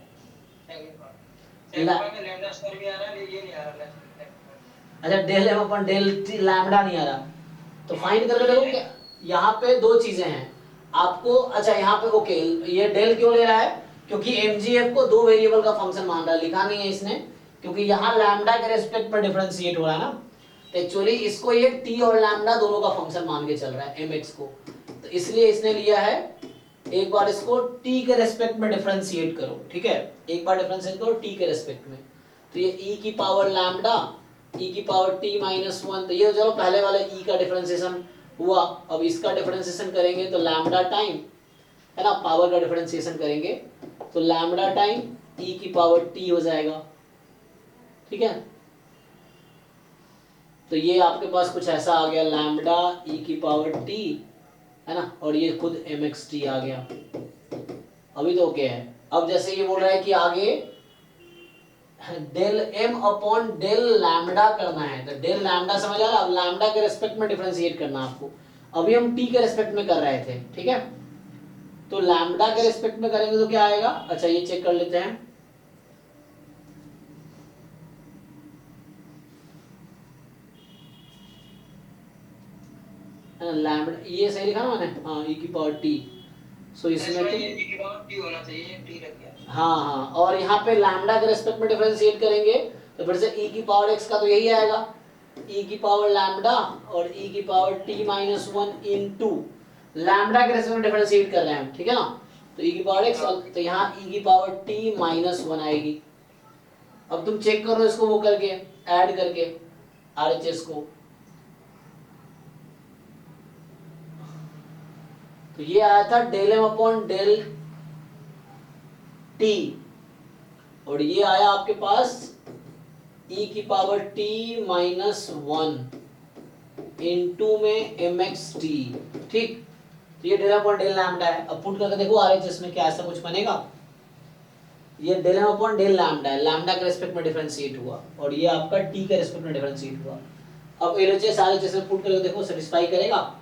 सेकंड पार्ट में लैम्डा स्क्वायर भी आ रहा है, ये नहीं आ रहा है। अच्छा del m upon del lambda नहीं आ रहा, तो फाइंड करके देखो क्या। यहाँ पे दो चीजें हैं आपको, अच्छा यहाँ पे ओके, ये डेल क्यों ले रहा है, क्योंकि MGF को दो वेरिएबल का फंक्शन मान रहा है, लिखा नहीं है इसने, क्योंकि यहाँ लैम्डा के रेस्पेक्ट पर डिफरेंशिएट हो रहा है ना, तो एक्चुअली इसको ये t और लैम्डा दोनों का फंक्शन मान के चल रहा है mx को, तो इसलिए इसने लिया है। एक बार इसको t के रेस्पेक्ट में डिफरेंशिएट करो, ठीक है, एक बार डिफरेंशिएट करो t के रेस्पेक्ट में, तो ये e की पावर लैम्डा e की पावर t माइनस 1, तो ये चलो पहले वाले e का डिफरेंशिएशन हुआ, अब इसका डिफरेंशिएशन करेंगे तो लैम्डा टाइम, है ना, पावर का डिफरेंशिएशन करेंगे तो लैम्डा टाइम e की पावर t हो जाएगा, ठीक है। तो ये आपके पास कुछ ऐसा आ गया, लैम्डा e की पावर t, है ना, और ये खुद mxt आ गया। अभी तो ओके है। अब जैसे ये बोल रहा है कि आगे del m upon del lambda करना है, तो डेल लैम्डा समझ आ रहा है, अब लैम्डा के रेस्पेक्ट में डिफरेंशिएट करना आपको। अभी हम t के रेस्पेक्ट में कर रहे थे, ठीक है, तो लैम्डा के रेस्पेक्ट में करेंगे तो क्या आएगा, अच्छा ये चेक कर लेते हैं। लैम्डा ये सही लिखा ना मैंने, हाँ e की पावर t, सो इसमें तो ये की पावर t होना चाहिए, t रख दिया। हाँ, और यहाँ पे लैम्डा के रेस्पेक्ट में डिफरेंशिएट करेंगे तो फिर से e की पावर x का तो यही आएगा, e की पावर लैम्डा और e की power t minus 1 into lambda के रेस्पेक्ट में डिफरेंशिएट कर रहे हैं, ठीक है ना, तो e की पावर x, तो यहाँ e की पावर t माइनस 1 आएगी। अब तुम चेक करो इसको वो करके, ऐड करके RHS को, तो ये आया था del m upon del t, और ये आया आपके पास e की पावर t माइनस 1 इनटू में mxt, ठीक। तो ये डेल अपॉन डेल लैम्डा है। अब पुट करके देखो RHS में क्या ऐसा कुछ बनेगा, ये डेल अपॉन डेल लैम्डा है, लैम्डा के रेस्पेक्ट में डिफरेंशिएट हुआ, और ये आपका t के रेस्पेक्ट में डिफरेंशिएट हुआ। अब LHS RHS में पुट करके देखो सेटिस्फाई करेगा,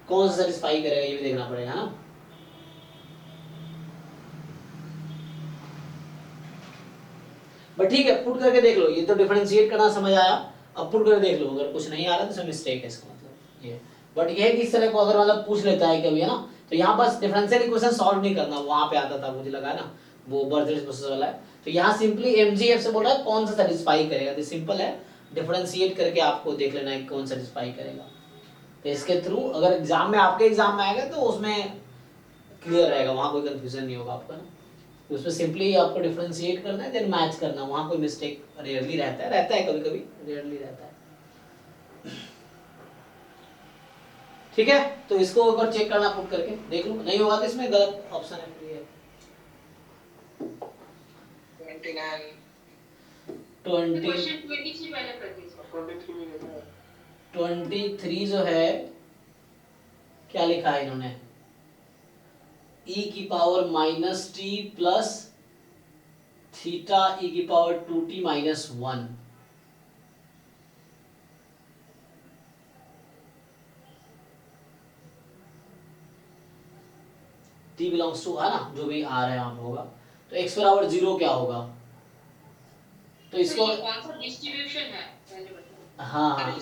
कौन सा सेटिस्फाई करेगा ये भी देखना पड़ेगा ना। बट ठीक है, पुट करके देख लो, ये तो डिफरेंशिएट करना समझ आया, अब पुट करके देख लो, अगर कुछ नहीं आ रहा तो सब मिस्टेक है इसका मतलब ये। बट ये है कि इस तरह को अगर मतलब पूछ लेता है कभी, है ना, तो यहाँ बस डिफरेंशियल इक्वेशन सॉल्व नहीं करना, वहां पे आता था मुझे लगा ना, वो बर्थ प्रोसेस वाला है, तो यहाँ सिंपली MGF से बोल रहा है कौन सा सेटिस्फाई करेगा, तो सिंपल है, डिफरेंशिएट करके आपको देख लेना है कौन सेटिस्फाई करेगा। तो इसके थ्रू अगर एग्जाम में आपके एग्जाम में आएगा तो उसमें क्लियर रहेगा, वहां कोई कंफ्यूजन नहीं होगा आपका ना, तो उसमें सिंपली आपको डिफरेंशिएट करना है, देन मैच करना, वहां कोई मिस्टेक रेयरली रहता है कभी कभी रेयरली रहता है, ठीक है। तो इसको एक बार चेक करना, पुट करके देख लो, नहीं होगा तो इसमें गलत ऑप्शन है, फ्री है। 23 जो है क्या लिखा है इन्होंने, e की power minus t plus theta e की power 2t minus 1, t belongs to है ना, जो भी आ रहा है यहाँ पे होगा, तो x बराबर 0 क्या होगा, तो इसको कौन सा डिस्ट्रीब्यूशन है पहले बताओ। हाँ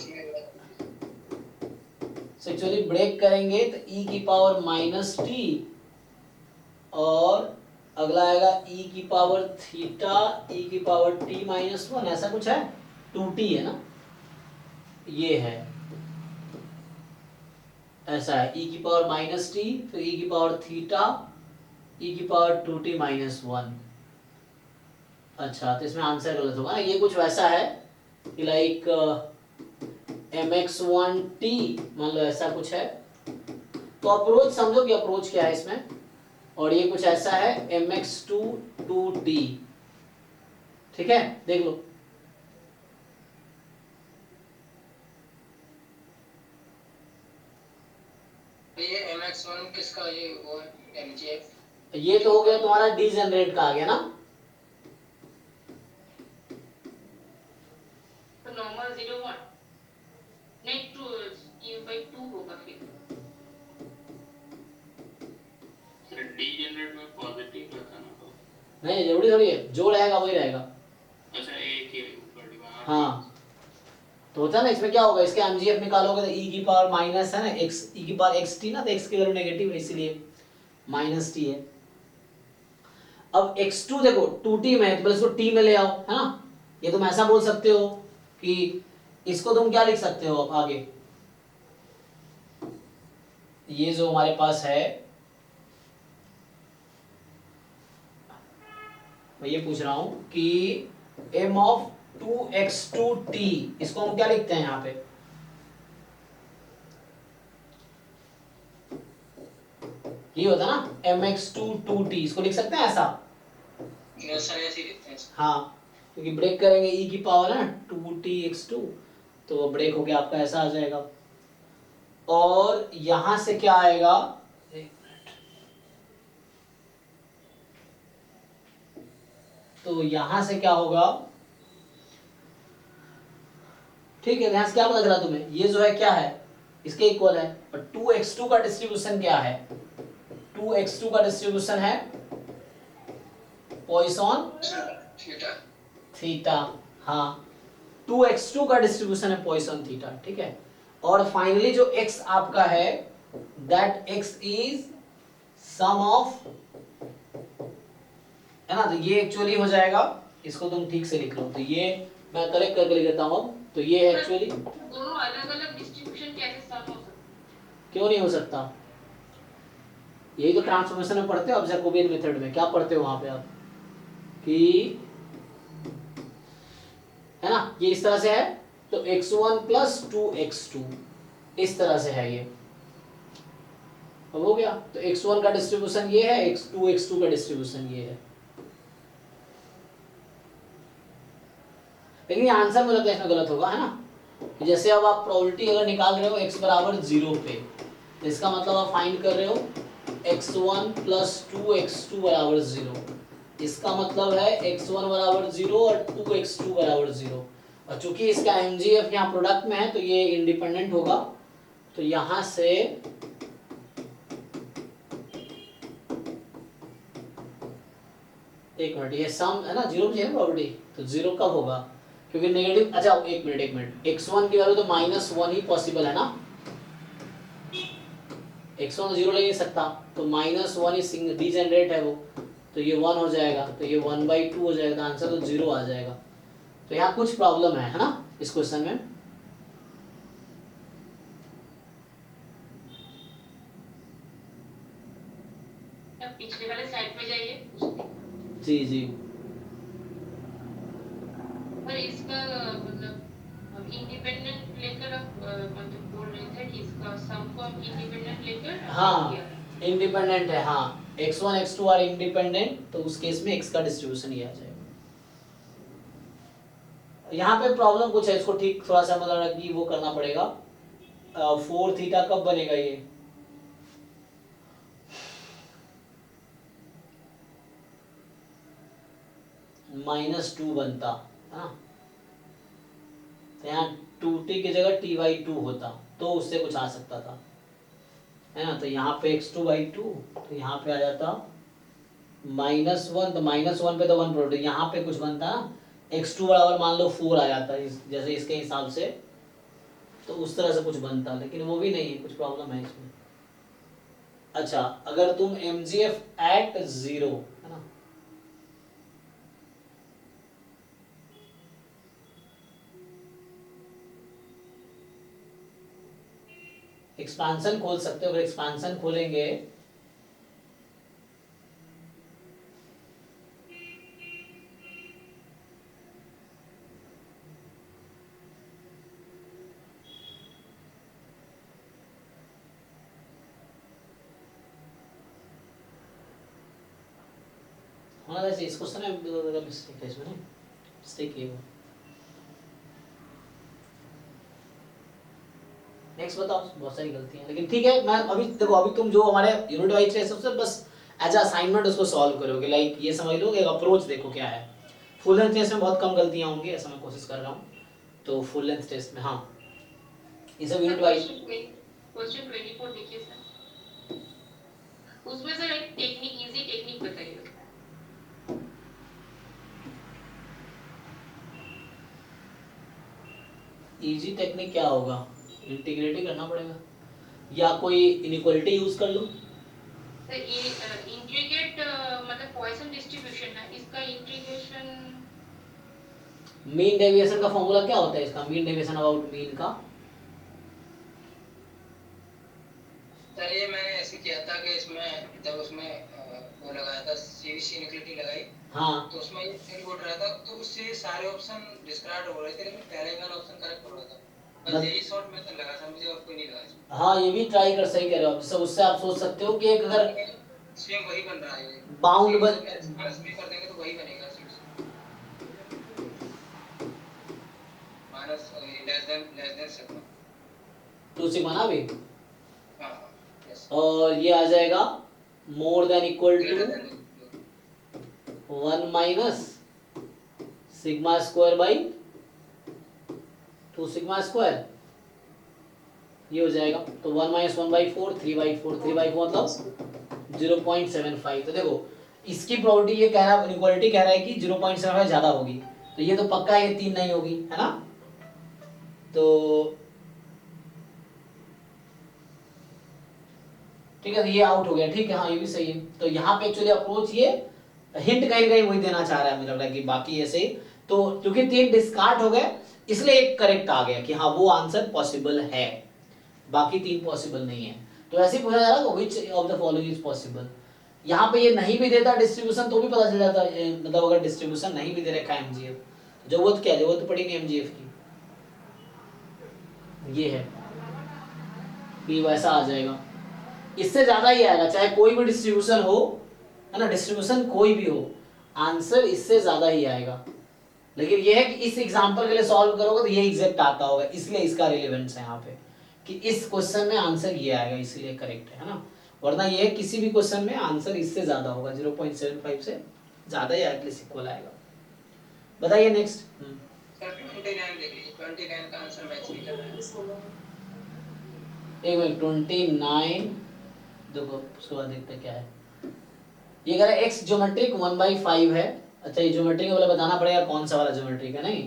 एक्चुअली ब्रेक करेंगे तो e की पावर माइनस टी और अगला आएगा e की पावर थीटा e की पावर t माइनस 1, ऐसा कुछ है, 2t है ना, ये है, ऐसा है, e की पावर माइनस टी, फिर e की पावर थीटा e की पावर 2t माइनस 1। अच्छा, तो इसमें आंसर गलत होगा ना, ये कुछ वैसा है कि लाइक mx1t, मान लो ऐसा कुछ है। तो अप्रोच समझो कि अप्रोच क्या है इसमें, और ये कुछ ऐसा है mx2 2t, ठीक है, देख लो। ये mx1 किसका, ये वो mgf, ये तो हो गया तुम्हारा डीजेनरेट का आ गया ना, तो नॉर्मल 0 1 नहीं 2 2 होगा फिर। सर डी जनरेट में पॉजिटिव रहता ना, तो नहीं जरूरी थोड़ी है, जो रहेगा वही रहेगा। अच्छा एक ही ऊपर डिवाइड। हाँ, तो होता है ना, इसमें क्या होगा, इसके एमजीएफ निकालोगे तो e की पावर माइनस है ना x, e की पावर xt ना, तो x की वैल्यू नेगेटिव है इसीलिए माइनस t है। अब x2 देखो 2t में है तो इसको t में ले आओ, है ना, ये तुम ऐसा बोल सकते हो कि इसको तुम क्या लिख सकते हो अब आगे, ये जो हमारे पास है, मैं ये पूछ रहा हूं कि m ऑफ 2x2t, इसको हम क्या लिखते हैं यहाँ पे, ये होता है ना mx2 2t, इसको लिख सकते हैं ऐसा, सर ऐसे ही लिखते हैं। हाँ, क्योंकि ब्रेक करेंगे e की पावर है ना 2tx2, तो वो ब्रेक हो गया आपका, ऐसा आ जाएगा। और यहां से क्या आएगा, एक मिनट, तो यहां से क्या होगा, ठीक है, यहां से क्या लग रहा तुम्हें, ये जो है क्या है, इसके इक्वल है, और 2x2 का डिस्ट्रीब्यूशन क्या है, 2x2 का डिस्ट्रीब्यूशन है पॉइसन थीटा, थीटा, हाँ, 2x2 का डिस्ट्रीब्यूशन है पॉइसन थीटा, ठीक है। और फाइनली जो x आपका है, that x is sum of, है ना, तो ये एक्चुअली हो जाएगा, इसको तुम ठीक से लिख लो, तो ये मैं करेक्ट करके लिख देता हूं, तो ये एक्चुअली दोनों अलग-अलग डिस्ट्रीब्यूशन कैसे सम हो सकता है? क्यों नहीं हो सकता, यही तो ट्रांसफॉर्मेशन में पढ़ते हो आप, जैकोबियन मेथड में क्या पढ़ते हो वहां पे आप, कि है ना, ये इस तरह से है, तो x1 प्लस 2x2 इस तरह से है ये, अब हो गया, तो x1 का डिस्ट्रीब्यूशन ये है, x2 का डिस्ट्रीब्यूशन ये है। लेकिन आंसर मुझे लगता है इसमें गलत होगा, है ना, जैसे अब आप प्रोबेबिलिटी अगर निकाल रहे हो x बराबर 0 पे, तो इसका मतलब आप फाइंड कर रहे हो x1 प्लस 2x2 बराबर 0, इसका मतलब है x1 बराबर 0 और 2x2 बराबर 0, और चूंकि इसका mgf यहाँ प्रोडक्ट में है तो ये इंडिपेंडेंट होगा, तो यहां से एक मिनट, ये सम है ना, 0 पे है प्रोबेबिलिटी, तो 0 कब होगा, क्योंकि नेगेटिव, अच्छा एक मिनट, x1 की वैल्यू तो -1 ही पॉसिबल है ना, x1 0 ले नहीं सकता, तो -1 ही डीजेनरेट है वो, तो ये 1 हो जाएगा, तो ये 1/2 हो जाएगा, तो आंसर तो 0 आ जाएगा। तो यहाँ कुछ प्रॉब्लम है ना इस क्वेश्चन में, अब पिछले वाले साइड पे जाइए, जी जी, पर इसका मतलब इंडिपेंडेंट लेकर आप मतलब बोल रहे थे कि इसका सम को हम इंडिपेंडेंट लेकर हाँ इंडिपेंडेंट है, हाँ x1 x2 आर इंडिपेंडेंट, तो उस केस में x का डिस्ट्रीब्यूशन ये आ जाएगा। यहाँ पे प्रॉब्लम कुछ है, इसको ठीक थोड़ा सा मतलब कि वो करना पड़ेगा, 4 थीटा कब बनेगा ये, -2 बनता है ना, तो यहाँ 2t की जगह t/2 होता, तो उससे कुछ आ सकता था, है ना, तो यहाँ पे x2/2, तो यहाँ पे आ जाता -1, तो -1 पे तो 1 प्रोडक्ट, यहाँ पे कुछ बनता ना, x2 बराबर मान लो 4 आ जाता है जैसे इसके हिसाब से, तो उस तरह से कुछ बनता, लेकिन वो भी नहीं है, कुछ प्रॉब्लम है इसमें। अच्छा, अगर तुम mgf at 0, है ना, एक्सपांशन खोल सकते हो, अगर एक्सपांशन खोलेंगे होना वैसे इस क्वेश्चन में मिस्टेक है, इसमें मिस्टेक ये हुआ। नेक्स्ट बताओ, बहुत सारी गलतियां हैं लेकिन ठीक है। मैं अभी देखो, अभी तुम जो हमारे यूनिट वाइज है सबसे बस एज अ असाइनमेंट उसको सॉल्व करोगे, लाइक ये समझ लो, एक अप्रोच देखो क्या है। फुल लेंथ टेस्ट में बहुत कम गलतियां होंगी, ऐसा मैं कोशिश कर रहा हूँ। तो फुल लेंथ टेस्ट में हाँ ये सब यूनिट वाइज। क्वेश्चन 24 देखिए सर, उसमें सर एक टेक्निक, इजी टेक्निक बताइए। इजी टेक्निक क्या होगा, इंटीग्रेट ही करना पड़ेगा या कोई इनइक्वालिटी यूज कर लो। सर ये इंटीग्रेट मतलब पॉइसन डिस्ट्रीब्यूशन है, इसका इंटीग्रेशन। मीन डेविएशन का फॉर्मूला क्या होता है इसका, मीन डेविएशन अबाउट मीन का? सर ये मैंने ऐसे किया था कि इसमें जब उसमें वो लगाया था सीवीसी इनइक्वालिटी लगाई, हाँ तो उसमें ये फेल बोल रहा था, तो उससे सारे ऑप्शन डिस्कार्ड हो रहे थे, लेकिन पहले वाला ऑप्शन करेक्ट हो रहा था। बस यही शॉर्ट मेथड लगा था मुझे, और कोई नहीं लगा इसमें। हाँ ये भी ट्राई कर, सही कह रहे हो आप। जैसे उससे आप सोच सकते हो कि एक अगर सेम वही बन रहा है, बाउंड बन माइनस में कर देंगे तो वही बनेगा, minus less than sigma. Two sigma ना भी, हाँ यस, और ये आ जाएगा more than equal to greater than 1 minus sigma square by 2 sigma square, ये हो जाएगा। तो 1 माइनस 1/4, 3/4, 3/4 मतलब 0.75। तो देखो इसकी प्रॉपर्टी ये कह रहा है, इनइक्वालिटी कह रहा है कि 0.75 ज्यादा होगी, तो ये तो पक्का है, ये 3 नहीं होगी, है ना। तो ठीक है, ये आउट हो गया, ठीक है, हाँ ये भी सही है। तो यहाँ पे एक्चुअली अप्रोच ये हिंट कहीं कहीं वही देना चाह रहा है, मुझे लग रहा है कि बाकी ऐसे ही। तो क्योंकि 3 डिस्कार्ड हो गए इसलिए एक करेक्ट आ गया कि हाँ वो आंसर पॉसिबल है, बाकी 3 पॉसिबल नहीं है। तो ऐसे ही पूछा जा रहा है which of the following is possible. यहाँ पे ये नहीं भी देता डिस्ट्रीब्यूशन तो भी पता चल जाता, मतलब अगर डिस्ट्रीब्यूशन नहीं भी दे रखा है एमजीएफ, जरूरत क्या, जरूरत पड़ी नहीं एमजीएफ की, ये है कि वैसा आ जाएगा। इससे ज्यादा ही आएगा, चाहे कोई भी डिस्ट्रीब्यूशन हो, है ना, डिस्ट्रीब्यूशन कोई भी हो, आंसर इससे ज्यादा ही आएगा। लेकिन ये है कि इस एग्जांपल के लिए सॉल्व करोगे तो ये एग्जैक्ट आता होगा, इसलिए इसका रिलेवेंस है यहाँ पे कि इस क्वेश्चन में आंसर ये आएगा, इसलिए करेक्ट है ना। वरना ये है किसी भी क्वेश्चन में आंसर इससे ज्यादा होगा, 0.75 से ज्यादा ही एटलीस्ट इक्वल आएगा। बताइए नेक्स्ट। सर 29 देख लीजिए, 29 का आंसर मैच नहीं कर रहा है। एक मिनट, 29 देखो, उसके बाद देखते हैं क्या है। ये कह रहा है एक्स ज्योमेट्रिक 1/5 है। अच्छा ये ज्योमेट्रिक वाला बताना पड़ेगा कौन सा वाला ज्योमेट्रिक है, नहीं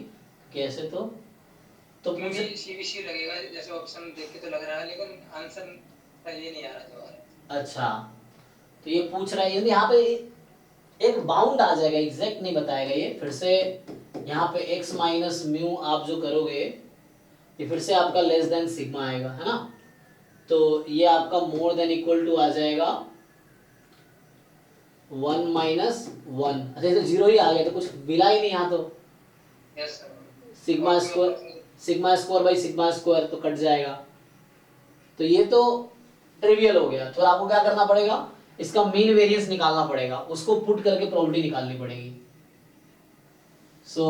कैसे तो क्योंकि सीवीसी लगेगा, जैसे ऑप्शन देख के तो लग रहा है, लेकिन आंसर ये नहीं आ रहा जवाब। अच्छा तो ये पूछ रहा है, यदि यहाँ पे एक बाउंड आ जाएगा, एग्जैक्ट नहीं बताएगा ये, फिर से यहाँ पे x माइनस म्यू आप जो करोगे ये फिर से आपका लेस देन सिग्मा आएगा, है ना। तो ये आपका मोर देन इक्वल टू आ जाएगा 1 माइनस 1। अच्छा तो 0 ही आ गया, तो कुछ मिला ही नहीं यहाँ तो। Yes sir, sigma square by sigma square तो कट जाएगा, तो ये तो ट्रिवियल हो गया। तो आपको क्या करना पड़ेगा, इसका मीन वेरिएंस निकालना पड़ेगा, उसको पुट करके प्रॉपर्टी निकालनी पड़ेगी। सो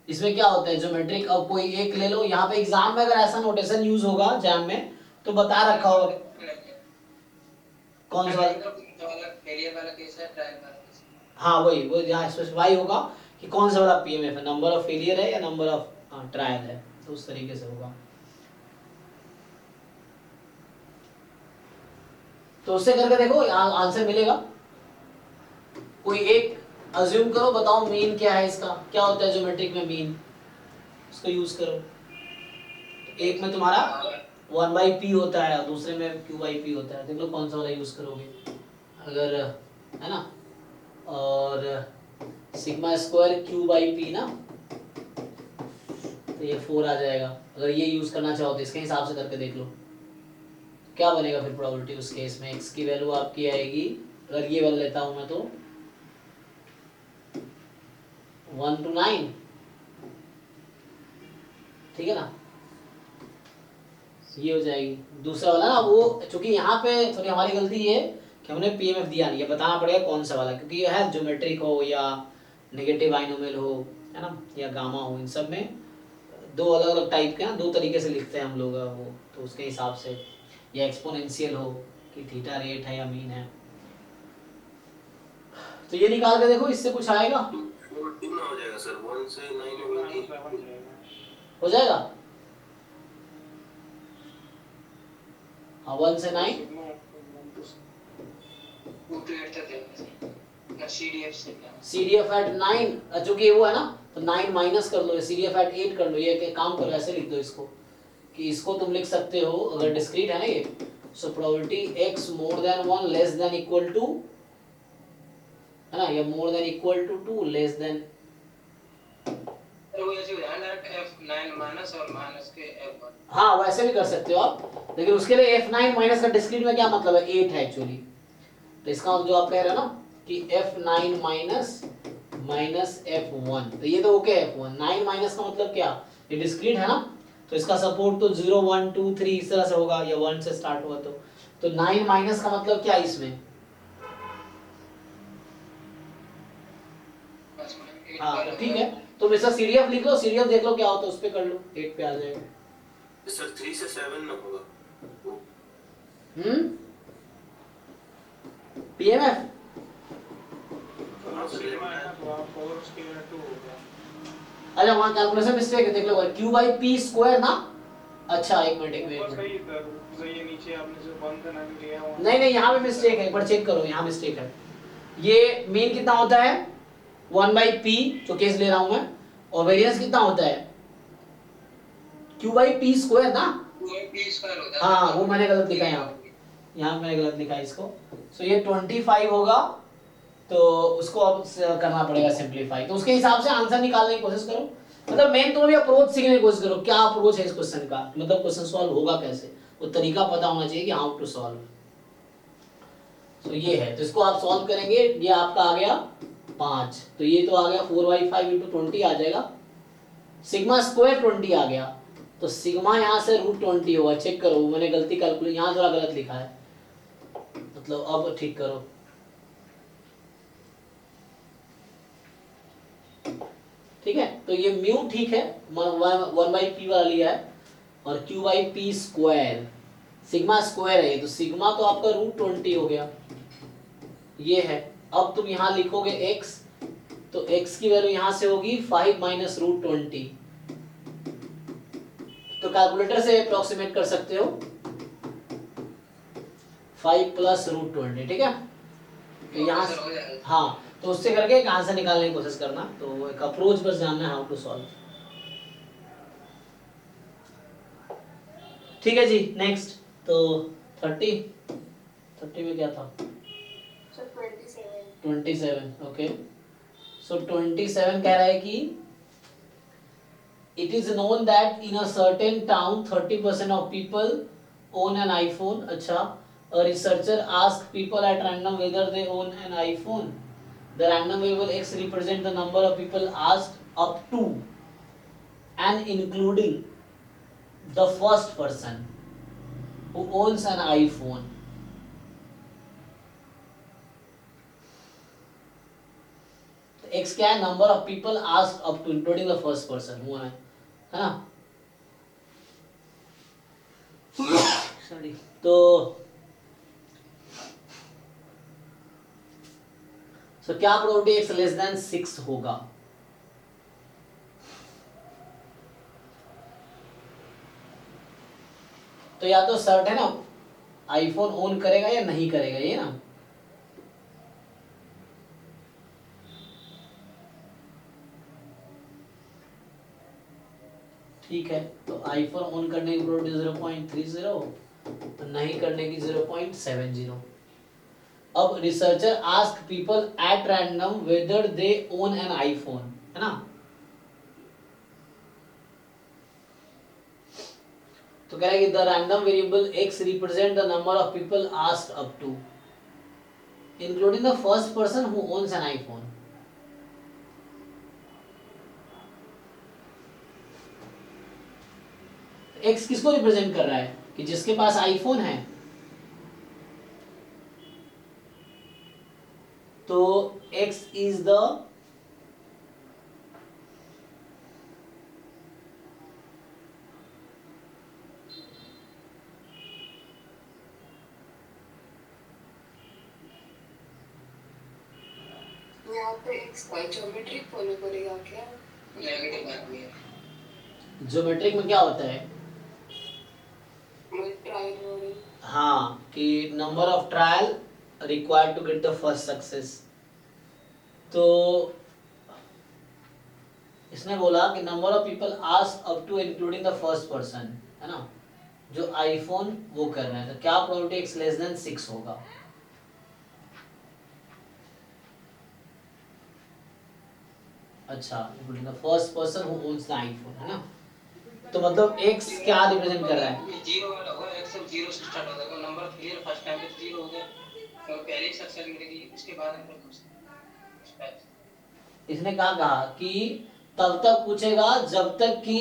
इसमें क्या होता है ज्योमेट्रिक, अब कोई एक ले लो, यहाँ पे एग्जाम में अगर ऐसा नोटेशन यूज होगा जैम में तो बता रखा होगा कौन सा वाला फेलियर वाला केस है, ट्रायल वाला केस। हाँ वही वो यहाँ स्पेसिफाई होगा कि कौन सा वाला पीएमएफ है, नंबर ऑफ फेलियर है या नंबर ऑफ ट्रायल है, तो उस तरीके से होगा। तो उससे करके देखो आंसर मिलेगा। कोई एक अज्यूम करो, बताओ मीन क्या है इसका, क्या होता है ज्योमेट्रिक में मीन, उसको यूज करो। तो एक में तुम्हारा 1/p होता है और दूसरे में q/p होता है, देख लो कौन सा वाला यूज करोगे अगर, है ना। और सिग्मा स्क्वायर q/p ना, तो ये 4 आ जाएगा। अगर ये यूज करना चाहो तो इसके हिसाब से करके देख लो। क्या बनेगा फिर प्रोबेबिलिटी उस केस में? x की वैल्यू आपकी आएगी, अगर ये वाला लेता हूं मैं तो 1 to 9, ठीक है ना, ये हो जाएगी। दूसरा वाला ना, वो चूंकि यहाँ पे थोड़ी हमारी गलती ये है कि हमने पीएमएफ दिया नहीं, ये बताना पड़ेगा कौन सा वाला, क्योंकि ये है ज्योमेट्रिक हो या नेगेटिव बाइनोमियल हो, है ना, या गामा हो, इन सब में दो अलग अलग टाइप के ना, दो तरीके से लिखते हैं हम लोग वो, तो उसके हिसाब से, या एक्सपोनेंशियल हो कि थीटा रेट है या मीन है। तो ये निकाल के देखो, इससे कुछ आएगा, कितना हो जाएगा सर? 1 से 9 हो जाएगा। हाँ 1 से 9 CDF एट 9, चूंकि वो है ना, तो 9 माइनस कर लो, CDF एट 8 कर लो। ये एक काम करो, ऐसे लिख दो इसको, कि इसको तुम लिख सकते हो, अगर डिस्क्रीट है ना ये, so probability x more than 1 less than equal to, है ना, या more than equal to 2 less than, वो ऐसे हो जाएगा F9 माइनस और माइनस के F1। हाँ वैसे भी कर सकते हो आप, लेकिन उसके लिए F9 माइनस का डिस्क्रीट में क्या मतलब है, 8 है एक्चुअली। तो इसका जो आप कह रहे हो ना कि F9 माइनस माइनस F1, तो ये तो ओके है। F1 9 माइनस का मतलब क्या, ये डिस्क्रीट है ना, तो इसका सपोर्ट तो 0 1 2 3 इस तरह से होगा, या 1 से स्टार्ट हुआ तो 9 माइनस का मतलब क्या इसमें, हाँ तो ठीक है, तुम इसका CDF लिख लो, CDF देख लो क्या होता है, उस पे कर लो, 8 पे आ जाएगा। सर 3 से 7 ना होगा? PMF अच्छा वहाँ कैलकुलेशन मिस्टेक है, देख लो Q बाई P स्क्वायर ना। अच्छा एक मिनट ये नीचे आपने जो 1 से 9 लिया है, नहीं नहीं यहाँ पे मिस्टेक है, एक बार चेक करो, यहाँ मिस्टेक है। ये मीन कितना होता है 1 बाई P, जो केस ले रहा हूँ मैं, और वेरिएंस कितना होता है Q बाई P स्क्वायर ना। हाँ वो मैंने गलत लिखा है यहाँ मैंने गलत लिखा है इसको। सो ये 25 होगा, तो उसको अब करना पड़ेगा सिंपलीफाई, तो उसके हिसाब से आंसर निकालने की कोशिश करो। मतलब मेन तुम अभी अप्रोच सीखने की कोशिश करो, क्या अप्रोच है इस क्वेश्चन का, मतलब क्वेश्चन सॉल्व होगा कैसे, वो तरीका पता होना चाहिए कि हाउ टू सॉल्व। तो ये है, तो इसको आप सॉल्व करेंगे, ये आपका आ गया 5, तो ये तो आ गया 4/5 × 20 आ जाएगा, सिग्मा स्क्वायर 20 आ गया, तो सिग्मा यहाँ से √20 होगा। चेक करो, मैंने गलती कैलकुलेट यहाँ थोड़ा गलत लिखा है, मतलब अब ठीक करो। ठीक है, तो ये म्यू ठीक है, 1/p वाला लिया है, और q/p स्क्वायर, सिग्मा स्क्वायर है ये, तो सिग्मा तो आपका √20 हो गया, ये है। अब तुम यहाँ लिखोगे x, तो x की वैल्यू यहाँ से होगी 5 माइनस √20, तो कैलकुलेटर से अप्रोक्सीमेट कर सकते हो 5 प्लस √20, ठीक है। तो यहाँ हाँ, तो उससे करके एक आंसर निकालने की कोशिश करना, तो एक अप्रोच बस जानना है हाउ टू सॉल्व। ठीक है जी, नेक्स्ट तो 30 में क्या था, 27 ओके। सो 27 कह रहा है कि it is known that in a certain town 30% of people own an iPhone। अच्छा, a researcher asked people at random whether they own an iPhone। The random variable x represent the number of people asked up to and including the first person who owns an iPhone। x क्या है, number of people asked up to including the first person हुआ है ना। Sorry, तो क्या probability x less than 6 होगा, तो या तो सर्ट है ना, आईफोन ओन करेगा या नहीं करेगा, ये ना। ठीक है, तो आईफोन ऑन करने की प्रोबेबिलिटी 0.30, नहीं करने की 0.70। अब researcher ask people at random whether they own an iPhone, है ना। तो कह रहा है कि the random variable x represent the number of people asked up to including the first person who owns an iPhone. x किसको represent कर रहा है कि जिसके पास आईफोन है, तो x इज द यहाँ पे एक ज्योमेट्रिक फॉलो करेगा क्या? नेगेटिव बात नहीं है। ज्योमेट्रिक में क्या होता है? Trial model. हाँ, कि number of trial required to get the first success. तो इसने बोला कि number of people asked up to including the first person, है ना, जो आईफोन वो कर रहे हैं, तो क्या प्रोबेबिलिटी x लेस देन 6 होगा? अच्छा, including the first person who owns the iPhone, है ना। तो मतलब x क्या रिप्रेजेंट कर रहा है? ये जीरो वाला होगा, x सब जीरो से स्टार्ट होता है, नंबर क्लियर फर्स्ट टाइम पे जीरो हो गया तो पहले सक्सेस मिलेगी, उसके बाद हम लोग इसने कहा कि तब तक पूछेगा जब तक कि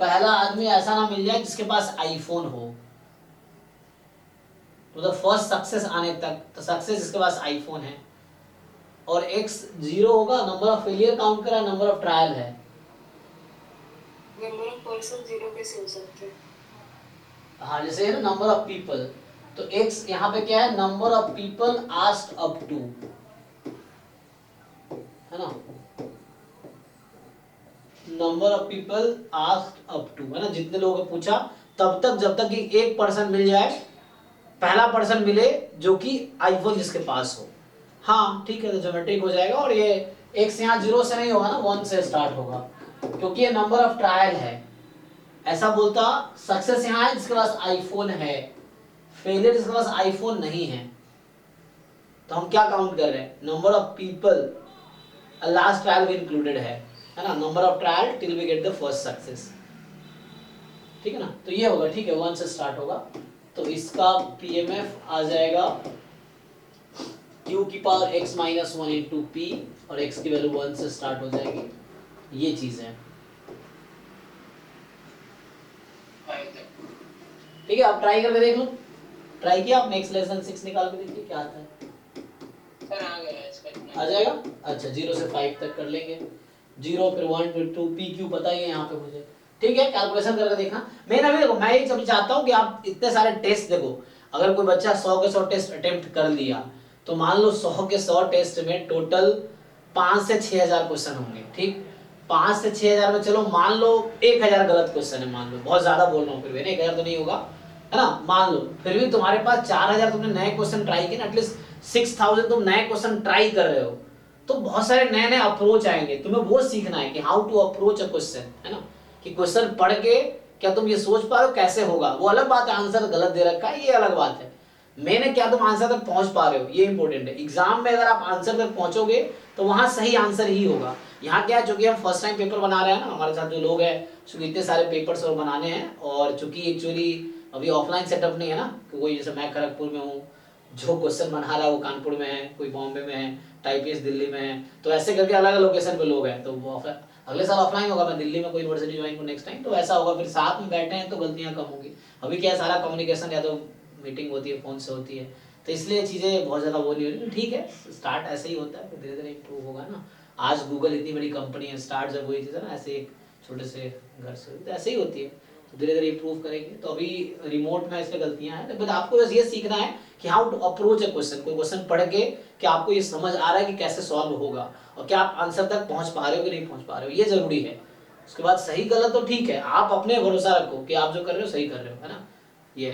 पहला आदमी ऐसा ना मिल जाए जिसके पास आईफोन हो, तो द फर्स्ट सक्सेस आने तक, तो सक्सेस जिसके पास आईफोन है, और x जीरो होगा, नंबर ऑफ फेलियर काउंट करा, नंबर ऑफ ट्रायल है। नंबर ऑफ पर्सन जीरो कैसे हो सकते हैं? हाँ, जैसे है ना नंबर ऑफ पीपल, तो x यहाँ पे क्या है? Number of people asked up to, है ना, number of people asked up to, है ना, जितने लोगों को पूछा तब तक जब तक कि एक पर्सन मिल जाए, पहला पर्सन मिले जो कि आईफोन जिसके पास हो। हाँ ठीक है, तो ज्योमेट्रिक हो जाएगा, और ये x यहाँ जीरो से नहीं होगा ना, 1 से स्टार्ट होगा, क्योंकि ये नंबर ऑफ ट्रायल है। ऐसा बोलता सक्सेस यहाँ है जिसके पास आईफोन है, फेलियर जिसके पास आईफोन नहीं है। तो हम क्या काउंट कर रहे हैं? Number of people, last trial भी इंक्लूडेड है ना, number of trial till we get the first success, ठीक है ना। तो ये होगा, ठीक है, 1 से स्टार्ट होगा, तो इसका पीएमएफ आ जाएगा q की power x minus 1 into P, और x की वैल्यू 1 से स्टार्ट हो जाएगी। ये चीज है, ठीक है। आप ट्राई करके देख लो, ट्राई किया आपने, x लेस देन 6 निकाल के देखिए क्या आता है। सर आ गया इसका, आ जाएगा। अच्छा, 0 से 5 तक कर लेंगे, 0 फिर 1 फिर 2, पी क्यू पता ही है यहाँ पे मुझे, ठीक है। कैलकुलेशन करके देखना। मैं अभी देखो, मैं ये सब चाहता हूँ कि आप इतने सारे टेस्ट देखो, अगर कोई बच्चा 100 के 100 टेस्ट अटेम्प्ट कर लिया, तो मान लो 100 के 100 टेस्ट में टोटल 5 से 6000 क्वेश्चन होंगे, ठीक। 5 से 6000 में चलो मान लो 1000 गलत क्वेश्चन है, मान लो, बहुत ज्यादा बोल रहा हूँ, फिर भी 1000 तो नहीं होगा, है ना, मान लो, फिर भी तुम्हारे पास 4000 तुमने नए क्वेश्चन ट्राई किए ना, एटलीस्ट 6000 तुम नए क्वेश्चन ट्राई कर रहे हो, तो बहुत सारे नए नए अप्रोच आएंगे। तुम्हें वो सीखना है कि how to approach a question, है ना, कि क्वेश्चन पढ़ के क्या तुम ये सोच पा रहे हो कैसे होगा, वो अलग बात है, आंसर गलत दे रखा है ये अलग बात है, मैंने क्या तुम आंसर तक पहुंच पा रहे हो, ये इंपॉर्टेंट है। एग्जाम में अगर आप आंसर तक पहुंचोगे तो वहां सही आंसर ही होगा। यहाँ क्या है, चूंकि हम फर्स्ट टाइम पेपर बना रहे हैं ना, हमारे साथ जो लोग हैं, चूंकि इतने सारे पेपर्स और बनाने हैं, और चूंकि एक्चुअली अभी ऑफलाइन सेटअप नहीं है ना, कोई जैसे मैं खड़गपुर में हूँ, जो क्वेश्चन बना रहा है वो कानपुर में है, कोई बॉम्बे में है, टाइपीएस दिल्ली में है, तो ऐसे करके अलग अलग लोकेशन पे लोग हैं, तो वो अगले साल ऑफलाइन होगा, मैं दिल्ली में कोई यूनिवर्सिटी ज्वाइन करूँ नेक्स्ट टाइम, तो ऐसा होगा, फिर साथ में बैठे हैं तो गलतियां कम होंगी। अभी क्या है, सारा कम्युनिकेशन या तो मीटिंग होती है, फोन से होती है, तो इसलिए चीज़ें बहुत ज़्यादा वो नहीं हो रही, ठीक है, स्टार्ट ऐसे ही होता है, फिर धीरे धीरे इम्प्रूव होगा ना। आज गूगल इतनी बड़ी कंपनी है, स्टार्ट जब वही चीज़ है ना, ऐसे एक छोटे से घर से, तो ऐसे ही होती है, तो धीरे धीरे इम्प्रूव करेंगे। तो अभी रिमोट में इसलिए गलतियां हैं, बट आपको बस ये सीखना है कि how to approach a question, कोई क्वेश्चन पढ़ के कि आपको ये समझ आ रहा है कि कैसे सॉल्व होगा, और क्या आप आंसर तक पहुंच पा रहे हो कि नहीं पहुंच पा रहे हो, ये जरूरी है। उसके बाद सही गलत तो ठीक है, आप अपने भरोसा रखो कि आप जो कर रहे हो सही कर रहे हो, है ना। ये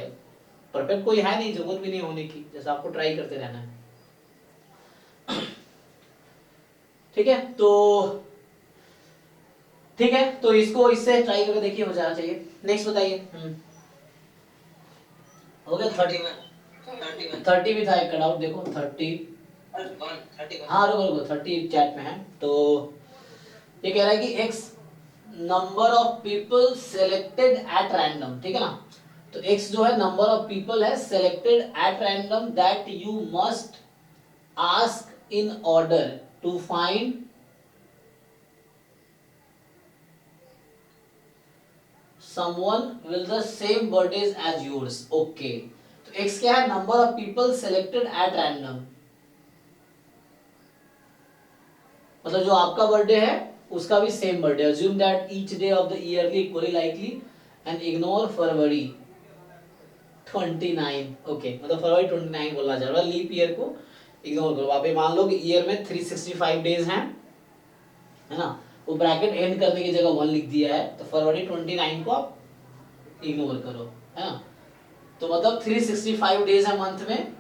परफेक्ट कोई है नहीं, जरूरत भी नहीं होने की, जैसा आपको ट्राई करते रहना है, ठीक है। ठीक है, तो इसको इससे ट्राई करके देखिए, हो जाना चाहिए। नेक्स्ट बताइए। हो गया 30 भी था, एक कट आउट देखो 30, हाँ रुको 30 चैट में है। तो ये कह रहा है कि x number of people selected at random, ठीक है ना। तो x जो है नंबर ऑफ पीपल है selected at random that you must ask in order to find someone with the same birthdays as yours. Okay, तो x क्या है, number of people selected at random, मतलब जो आपका बर्थडे है उसका भी same birthday. Assume that each day of the yearly equally likely and ignore February 29। Okay, मतलब फरवरी 29 बोलना चाह रहा है, लीप ईयर को इग्नोर करो। आप ये मान लो कि ईयर में 365 डेज हैं, है ना, वो ब्रैकेट एंड करने की जगह 1 लिख दिया है, तो फरवरी 29 को आप इग्नोर करो, है ना। तो मतलब 365 डेज है मंथ में,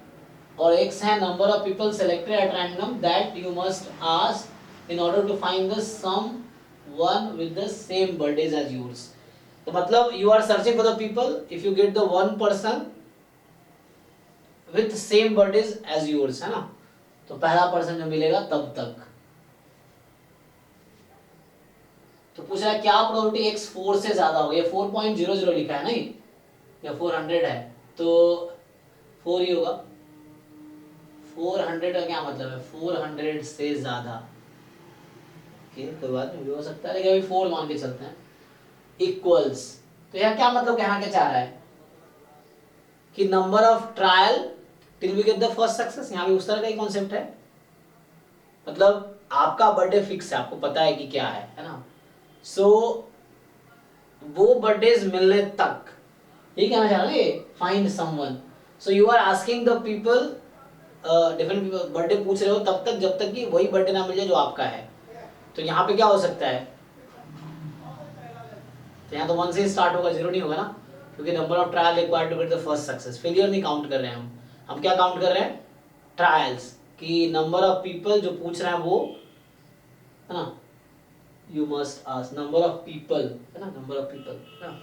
और x है number of people selected at random that you must ask in order to find the someone with the same birthdays as yours. तो मतलब you are searching for the people, if you get the one person with same birthdays as yours, है ना, तो पहला person जो मिलेगा तब तक। तो पूछ रहा है क्या प्रोबेबिलिटी x 4 से ज्यादा हो गया, 4.00 लिखा है नहीं, या 400 है, तो 4 ही होगा। 400 का क्या मतलब है, 400 से ज्यादा, कोई बात नहीं, भी हो सकता है, लेकिन अभी 4 मान के चलते हैं, इक्वल्स। तो यह क्या मतलब कहना क्या चाह रहा है कि number of trial till we get the first success, यहाँ भी उस तरह का ही कॉन्सेप्ट है। मतलब आपका बर्थडे फिक्स है, आपको पता है कि क्या है ना, सो वो बर्थडेज मिलने तक, ये कहना चाह रहे हैं, find someone. So you are asking the people, different people birthday पूछ रहे हो तब तक जब तक कि वही बर्थडे ना मिल जाए जो आपका है। तो यहाँ पे क्या हो सकता है, तो यहाँ तो 1 से स्टार्ट होगा, 0 नहीं होगा ना, क्योंकि number of trial required to get the first success. Failure नहीं काउंट कर रहे हैं हम क्या काउंट कर रहे हैं, ट्रायल्स, कि नंबर ऑफ पीपल जो पूछ रहे हैं वो, है ना, you must ask number of people, है ना, नंबर ऑफ पीपल, है ना,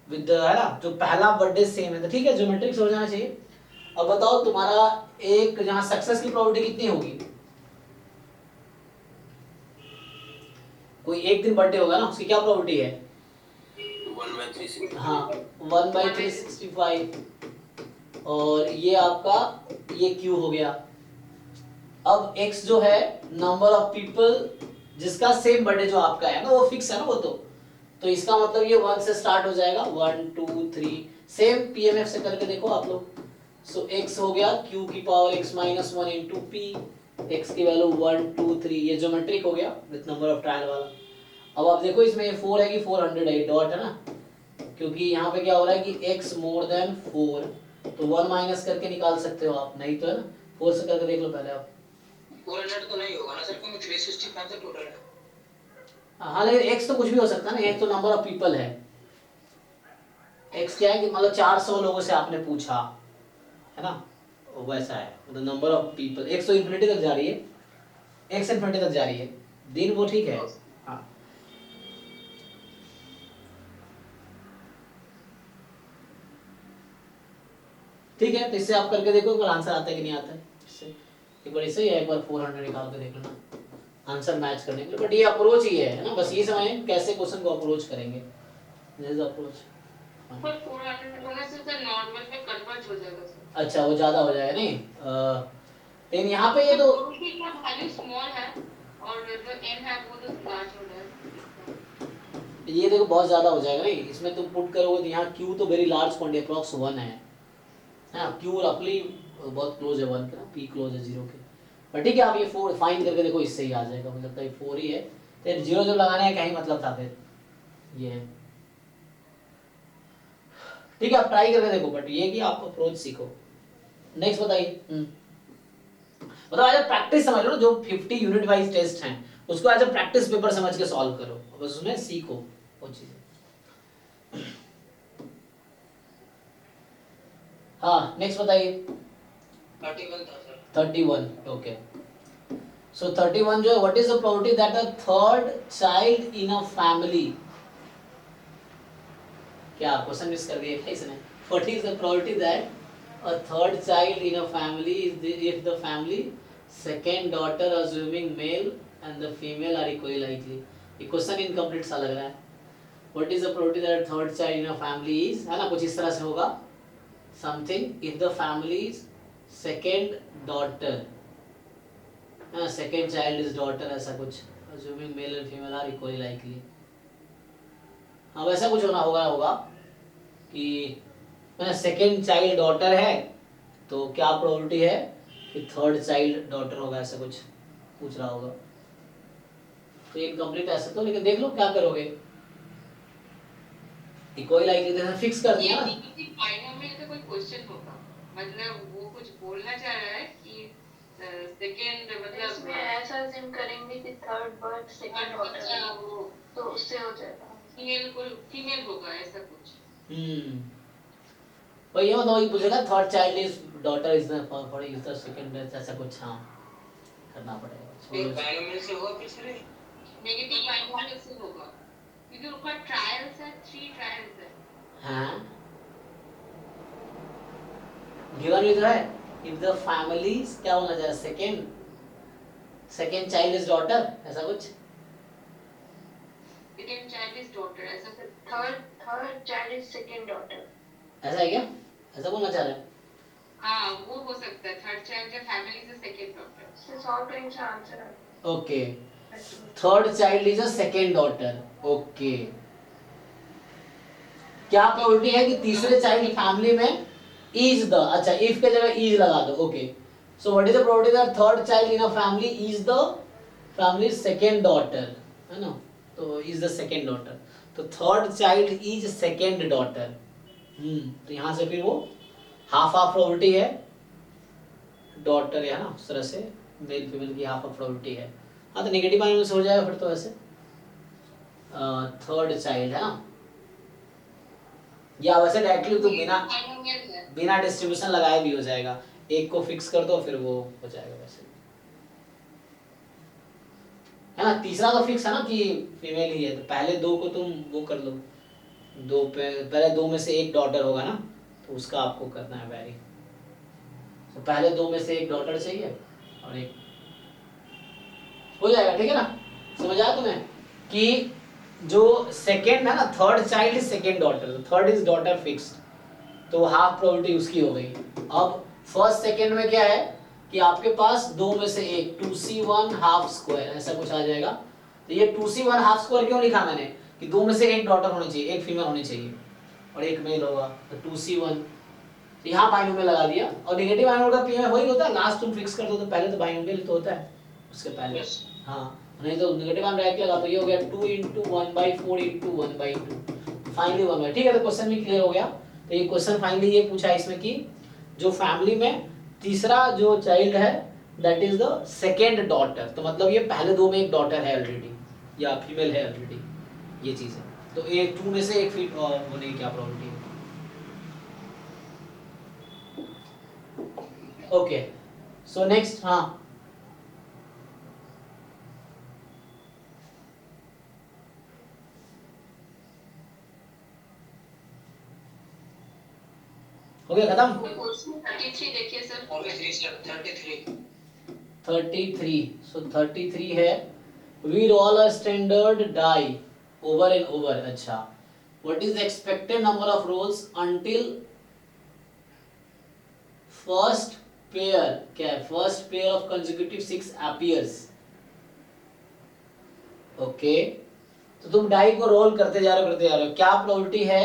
विद, है ना, जो पहला बर्थडे सेम है, तो ठीक है, ज्योमेट्रिक हो जाना चाहिए। अब बताओ तुम्हारा एक जहां सक्सेस की प्रोबेबिलिटी कितनी होगी, कोई एक दिन बर्थडे होगा ना, उसकी क्या प्रोबेबिलिटी है, 1/365। हाँ 1/365, और ये आपका ये क्यू हो गया। अब x जो है नंबर ऑफ पीपल जिसका सेम बर्थडे जो आपका है ना, वो फिक्स है ना, वो तो इसका मतलब ये 1 से स्टार्ट हो जाएगा, 1 2 3, सेम पीएमएफ से करके देखो आप लोग। सो x हो गया q की power x minus 1 into p, x की वैल्यू 1 2 3, ये ज्योमेट्रिक हो गया विथ नंबर ऑफ ट्रायल वाला। अब आप देखो इसमें 4 है कि 400 है, डॉट है ना, क्योंकि यहाँ पे क्या हो रहा है कि x मोर देन 4, तो 1 माइनस करके निकाल सकते हो आप, नहीं तो है ना 4 से करके देख लो पहले आप। 400 तो नहीं होगा ना सर, क्योंकि 365 से टोटल है। हाँ, लेकिन x तो कुछ भी हो सकता है ना, एक तो नंबर ऑफ पीपल है, x क्या है कि मतलब 400 लोगों से आपने पूछा, है ना, वैसा है, मतलब नंबर ऑफ पीपल। x तो इन्फिनिटी तक जा रही है, x इन्फिनिटी तक जा रही है, दिन वो ठीक है। हाँ, ठीक है, तो इससे आप करके देखो एक बार आंसर आता है कि नहीं आता है, इससे एक बार इससे या एक बार 400 निकाल के देख लेना आंसर मैच करने के लिए। बट ये अप्रोच ही है ना, बस ये समझें कैसे क्वेश्चन को अप्रोच करेंगे, दिस इज अप्रोच। पर 400 होने से सर नॉर्मल में कन्वर्ट हो जाएगा सर। अच्छा, वो ज्यादा हो जाएगा नहीं, लेकिन यहाँ पे ये तो वैल्यू स्मॉल है और जो n है वो तो लार्ज हो रहा है। ये देखो बहुत ज्यादा हो जाएगा नहीं, इसमें तुम पुट करोगे तो यहाँ q तो वेरी लार्ज क्वांटिटी अप्रॉक्स 1 है ना, q रफली बहुत क्लोज है 1 के ना, p क्लोज है 0 के। पर ठीक है, आप ये 4 फाइन करके देखो, इससे ही आ जाएगा, मुझे लगता है 4 ही है, तो 0 जब लगाने का क्या ही मतलब था फिर, ये है। ठीक है, आप ट्राई करके देखो, बट ये कि आप अप्रोच सीखो। नेक्स्ट बताइए, मतलब एज अ प्रैक्टिस समझ लो, जो 50 यूनिट वाइज टेस्ट हैं उसको एज अ प्रैक्टिस पेपर समझ के सॉल्व करो, बस उसमें सीखो वो चीजें। हाँ, नेक्स्ट बताइए। 31 था सर। 31, ओके। सो 31 जो है, what is the probability that a third child in a family, क्या क्वेश्चन मिस कर दिया क्या इसने, what is the probability that a third child in a family if the family second daughter assuming male and the female are equally likely। ये question incomplete सा लग रहा है। What is the probability that third child in a family is, है ना, कुछ इस तरह से होगा, something if the family is second daughter, second child is daughter, ऐसा कुछ, assuming male and female are equally likely. हाँ वैसा कुछ होगा कि सेकेंड चाइल्ड डॉटर है तो क्या प्रोबेबिलिटी है कि थर्ड चाइल्ड डॉटर होगा, ऐसा कुछ पूछ रहा होगा। तो इनकम्प्लीट ऐसे तो, लेकिन देख लो क्या करोगे, इक्वली लाइकली फिक्स कर दिया ना। बाइनोमियल का कोई क्वेश्चन होगा, मतलब वो कुछ बोलना चाह रहा है कि सेकंड, मतलब इसमें ऐसा जिम करेंगे कि थर्ड बर्थ सेकंड डॉटर वो तो उससे हो जाएगा। फीमेल होगा ऐसा कुछ। वही मतलब वही पूछेगा, third child is daughter is the second, ऐसा कुछ हाँ करना पड़ेगा। बाइनोमियल से होगा फिर से नेगेटिव बाइनोमियल से होगा क्योंकि ऊपर ट्रायल्स है, 3 ट्रायल्स है। हाँ गिवन भी तो है, इफ द फैमिलीज क्या होना चाहिए, सेकंड चाइल्ड इज डॉटर, ऐसा कुछ। सेकंड चाइल्ड इज डॉटर, ऐसा फिर third child is second daughter, ऐसा है क्या, ऐसा बोलना चाह रहे हैं? हाँ वो हो सकता है, थर्ड चाइल्ड का फैमिली इज सेकंड डॉटर। से सॉल्व करेंगे से आंसर है। Okay, third child is a second daughter. Okay, क्या प्रोबेबिलिटी है कि तीसरे चाइल्ड फैमिली में इज द, अच्छा इफ के जगह इज लगा दो। Okay, so what is the probability that third child in a family is the family second daughter, है ना, तो इज द सेकेंड डॉटर, तो third child is second daughter. तो यहाँ से फिर वो हाफ प्रोबेबिलिटी है, डॉटर है ना, उस तरह से मेल फीमेल की हाफ प्रोबेबिलिटी है। हाँ तो नेगेटिव बाइनोमियल से हो जाएगा फिर तो ऐसे, थर्ड चाइल्ड है ना, या वैसे डायरेक्टली तो बिना डिस्ट्रीब्यूशन लगाए भी हो जाएगा, एक को फिक्स कर दो फिर वो हो जाएगा वैसे, है ना। तीसरा तो फिक्स है ना कि फीमेल ही है, तो पहले दो को तुम वो कर लो, पहले दो में से एक डॉटर होगा ना, तो उसका आपको करना है वैरी। तो पहले दो में से एक डॉटर चाहिए और एक हो जाएगा, ठीक है ना, समझ आया तुम्हें कि जो सेकेंड है ना, third child is second daughter, third is daughter fixed, तो हाफ प्रोबेबिलिटी उसकी हो गई। अब फर्स्ट सेकेंड में क्या है कि आपके पास दो में से एक 2c1 हाफ स्क्वायर ऐसा कुछ आ जाएगा। तो ये 2c1 हाफ स्क्वायर क्यों लिखा मैंने कि दो में से एक डॉटर होनी चाहिए, एक फीमेल होनी चाहिए और एक मेल होगा, तो 2c1, तो यहाँ बाइनोमियल लगा दिया। और नेगेटिव बाइनोमियल का पीएम वही होता है, लास्ट तुम फिक्स कर दो तो पहले तो बाइनोमियल तो होता है उसके पहले, हाँ नहीं तो नेगेटिव वन डायरेक्ट लगा, तो ये हो गया 2 × 1/4 × 1/2, फाइनली 1/, ठीक है। तो क्वेश्चन भी क्लियर हो गया। तो ये क्वेश्चन फाइनली ये पूछा इसमें कि जो फैमिली में तीसरा जो चाइल्ड है that is the second daughter, तो मतलब ये पहले दो में एक डॉटर है ऑलरेडी या फीमेल है ऑलरेडी, ये चीज है। तो ये 2 में से एक होने की क्या प्रोबेबिलिटी है। ओके, सो नेक्स्ट, हाँ हो गया खत्म। 33 देखिए सर, 33, सो 33 है, we roll a standard die over and over। अच्छा, what is the expected number of rolls until first pair, क्या है, first pair of consecutive 6 appears। Okay, तो तुम डाई को रोल करते जा रहे हो, क्या प्रोबेबिलिटी है,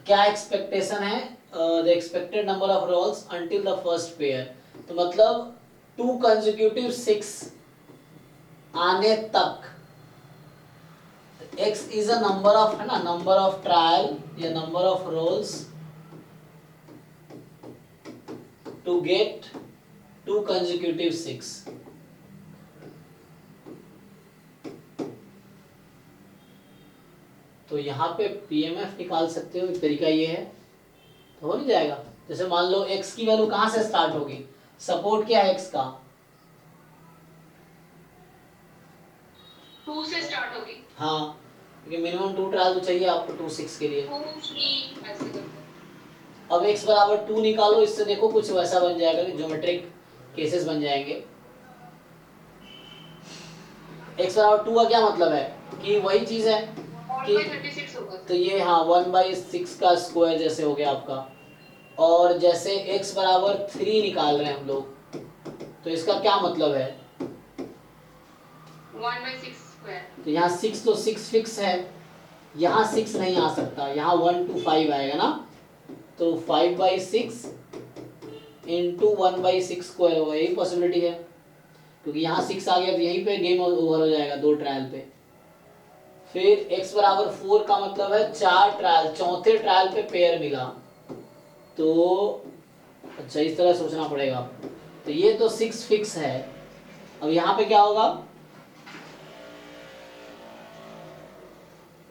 क्या एक्सपेक्टेशन है, the expected number of rolls until the first pair, तो मतलब 2 consecutive 6 आने तक। x is a number of, है ना, नंबर ऑफ ट्रायल या number of rolls to get 2 consecutive 6। तो यहाँ पे पीएमएफ निकाल सकते हो, एक तरीका ये है, तो हो नहीं जाएगा। जैसे मान लो x की वैल्यू कहाँ से स्टार्ट होगी, सपोर्ट क्या है x का, 2 से स्टार्ट होगी, हाँ क्योंकि मिनिमम 2 ट्रायल तो चाहिए आपको 2 6 के लिए। 2 3 ऐसे करते हैं। अब x बराबर 2 निकालो, इससे देखो कुछ वैसा बन जाएगा कि ज्योमेट्रिक केसेस बन जाएंगे। x बराबर 2 का क्या मतलब है कि वही चीज है कि 1/36 होगा तो ये हाँ 1/6 का स्क्वायर जैसे हो गया आपका। और जैसे x बराबर 3 निकाल रहे हैं हम लोग, तो इसका क्या मतलब है? 1/6 स्क्वायर। तो यहाँ 6 तो 6 फिक्स है, यहाँ 6 नहीं आ सकता, यहाँ 1 to 5 आएगा ना, तो 5/6 इंटू 1/6 स्क्वायर होगा, यही पॉसिबिलिटी है। क्योंकि यहाँ 6 आ गया तो यहीं पे गेम ओवर हो जाएगा 2 ट्रायल पे। फिर x बराबर 4 का मतलब है 4 ट्रायल, चौथे ट्रायल पे पेयर मिला, तो अच्छा इस तरह सोचना पड़ेगा। तो ये तो 6 फिक्स है, अब यहाँ पे क्या होगा?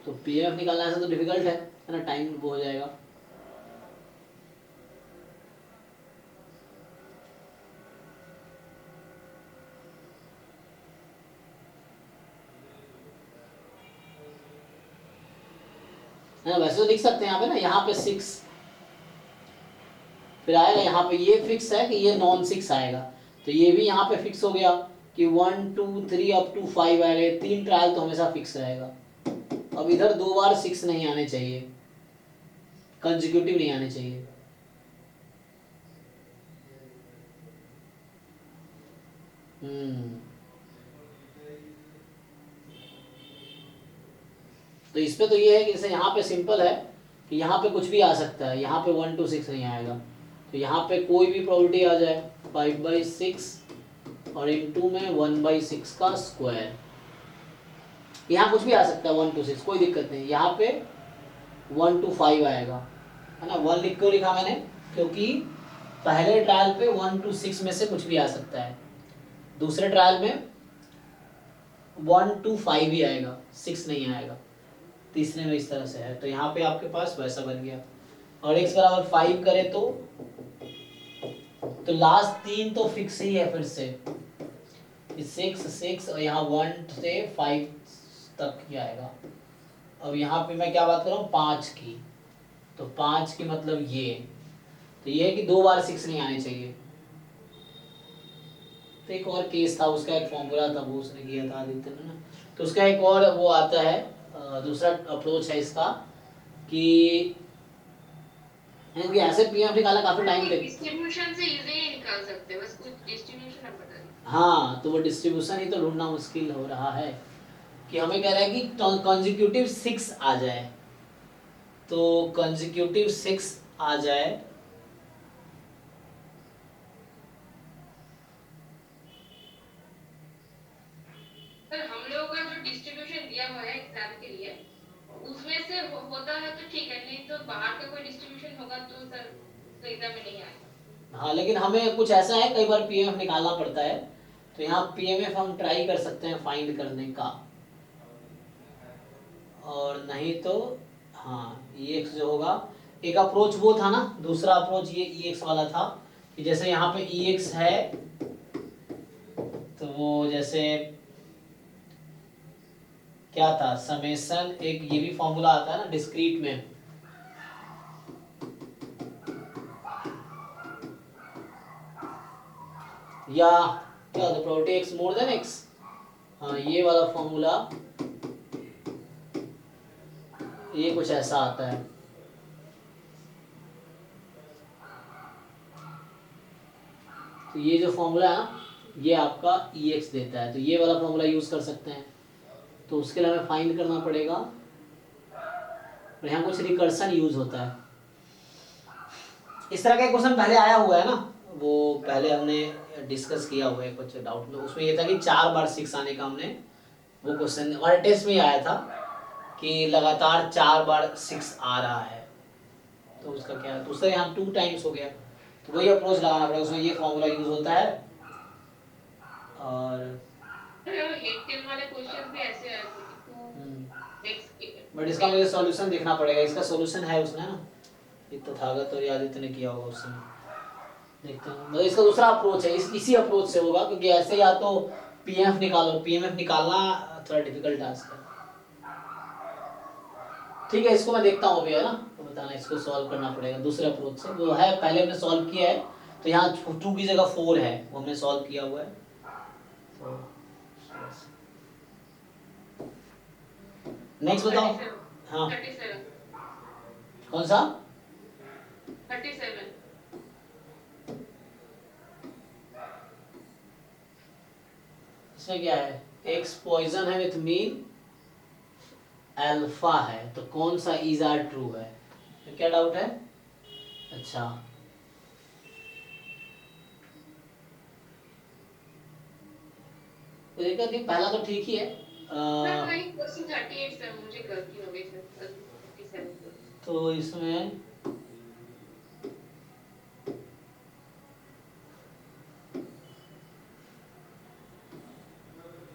तो पीएफ निकालना ऐसा तो डिफिकल्ट है ना, टाइम वो हो जाएगा। है ना, वैसे तो लिख सकते हैं यहाँ पे ना, यहाँ पे 6 फिर आएगा, यहाँ पे ये फिक्स है कि ये नॉन 6 आएगा, तो ये भी यहाँ पे फिक्स हो गया कि 1 2 3 अप टू 5 आएगा, 3 ट्रायल तो हमेशा फिक्स रहेगा। अब इधर 2 बार 6 नहीं आने चाहिए, कंसेक्यूटिव नहीं आने चाहिए। तो इस पे तो ये है कि जैसे यहाँ पे सिंपल है कि यहाँ पे कुछ भी आ सकता है, यहाँ पे 1 to 6 नहीं आएगा, तो यहाँ पे कोई भी प्रोबेबिलिटी आ जाए 5/6 और इनटू में 1/6 का स्क्वायर, यहाँ कुछ भी आ सकता है 1 to 6, कोई दिक्कत नहीं। यहाँ पे 1 to 5 आएगा, है ना। 1 लिख क्यों लिखा मैंने? क्योंकि पहले ट्रायल पे 1 to 6 में से कुछ भी आ सकता है, दूसरे ट्रायल में 1 to 5 ही आएगा, 6 नहीं आएगा, तीसरे में इस तरह से है। तो यहाँ पे आपके पास वैसा बन गया। और x बराबर 5 करे तो लास्ट 3 तो फिक्स ही है, फिर से 6 और यहाँ 1 से 5 तक ही आएगा। अब यहाँ पे मैं क्या बात कर रहा हूँ 5 की, तो 5 की मतलब ये, तो ये है कि 2 बार 6 नहीं आने चाहिए। तो एक और केस था, उसका एक फॉर्मूला था, वो उसने किया था आदित्य ने ना, तो उसका एक और वो आता है, दूसरा अप्रोच है इसका कि ऐसे पीएफ निकाला काफी टाइम तक। डिस्ट्रीब्यूशन से इजीली निकाल सकते हैं, बस कुछ डिस्ट्रीब्यूशन आप बता दीजिए। हाँ, तो वो डिस्ट्रीब्यूशन ही तो ढूंढना मुश्किल हो रहा है कि हमें कह रहा है कि कंसेक्यूटिव 6 आ जाए, तो कंसेक्यूटिव 6 आ जाए सर हम लोगों का जो डिस्ट्रीब्यूशन दिया हुआ है एग्जाम के लिए, उसमें से होता है तो ठीक है, नहीं तो बाहर का कोई डिस्ट्रीब्यूशन होगा तो सर तो एग्जाम में नहीं आएगा। हाँ, लेकिन हमें कुछ ऐसा है कई बार पीएमएफ निकालना पड़ता है, तो यहाँ पीएमएफ हम ट्राई कर सकते हैं फाइंड करने का, और नहीं तो हाँ EX जो होगा, एक अप्रोच वो था ना, दूसरा अप्रोच ये EX वाला था कि जैसे यहाँ पे EX है तो वो जैसे क्या था, समेशन, एक ये भी फॉर्मूला आता है ना डिस्क्रीट में, या क्या होता है probability x more then x, हाँ ये वाला फॉर्मूला, ये कुछ ऐसा आता है। तो ये जो फॉर्मूला है ना, ये आपका EX देता है, तो ये वाला फॉर्मूला यूज कर सकते हैं। तो उसके लिए हमें फाइंड करना पड़ेगा, और यहाँ कुछ रिकर्सन यूज होता है। इस तरह का क्वेश्चन पहले आया हुआ है ना, वो पहले हमने डिस्कस किया हुआ है कुछ डाउट में, उसमें ये था कि 4 बार 6 आने का हमने वो क्वेश्चन हमारे टेस्ट में आया था कि लगातार 4 बार 6 आ रहा है, तो उसका क्या है, तो उसका यहाँ 2 टाइम्स हो गया, तो वही अप्रोच लगाना पड़ेगा, उसमें ये फॉर्मूला यूज होता है। और हेड टेल वाले क्वेश्चन भी ऐसे आए बट इसका मुझे सॉल्यूशन देखना पड़ेगा, इसका सॉल्यूशन है उसने ना, ये तथागत और आदित्य ने किया होगा उस समय, देखते हैं। मतलब इसका दूसरा अप्रोच है, इसी अप्रोच से होगा, क्योंकि ऐसे या तो पीएमएफ निकालो, पीएमएफ निकालना थोड़ा डिफिकल्ट टास्क है। ठीक है, इसको मैं देखता हूँ अभी, है ना, तो बताना, इसको सॉल्व करना पड़ेगा दूसरे अप्रोच से, वो है पहले हमने सॉल्व किया है, तो यहाँ 2 की जगह 4 है, वो हमने सॉल्व किया हुआ है। तो नेक्स्ट बताओ। 37 हाँ 37 कौन सा? 37 इसमें क्या है? एक्स पॉइजन है विथ मीन अल्फा है, तो कौन सा इज आर ट्रू है? तो क्या डाउट है? अच्छा तो देखा कि पहला तो ठीक ही है। सर वही क्वेश्चन 38 सर, मुझे गलती हो गई सर, 37 तो इसमें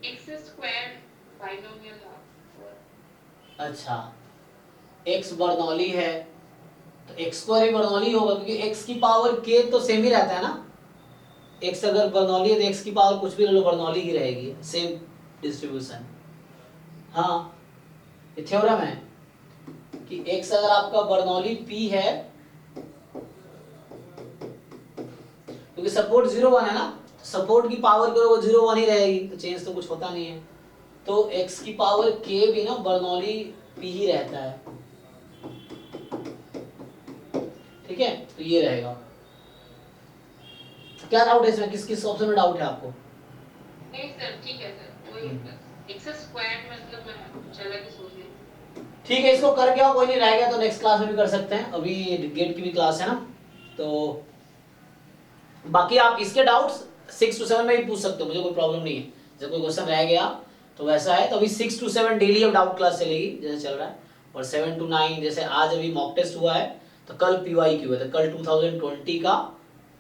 x स्क्वायर बाइनोमियल। अच्छा x बर्नौली है तो x स्क्वायर भी बर्नौली होगा, क्योंकि x की पावर k तो सेम ही रहता है ना। x अगर बर्नौली है तो x की पावर कुछ भी ले लो बर्नौली ही रहेगी, सेम डिस्ट्रीब्यूशन। हाँ ये थ्योरम है कि x अगर आपका बर्नौली p है, क्योंकि सपोर्ट 0 1 है ना, सपोर्ट की पावर करो वो 0 1 ही रहेगी, तो चेंज तो कुछ होता नहीं है। तो x की पावर k भी ना बर्नौली p ही रहता है, ठीक है। तो ये रहेगा। क्या डाउट है इसमें? किस किस ऑप्शन में डाउट है आपको? नहीं सर ठीक है सर, वही x स्क्वायर मतलब मैं चला के सोच रही हूँ। ठीक है, इसको करके आओ, कोई नहीं रह गया तो नेक्स्ट क्लास में भी कर सकते हैं, अभी गेट की भी क्लास है ना। तो बाकी आप इसके डाउट्स 6 to 7 में भी पूछ सकते हो, मुझे कोई प्रॉब्लम नहीं है। जब कोई क्वेश्चन रह गया तो वैसा है, तो अभी 6 to 7 डेली अब डाउट क्लास चलेगी जैसे चल रहा है, और 7 to 9 जैसे आज अभी मॉक टेस्ट हुआ है, तो कल PYQ है, तो कल 2020 का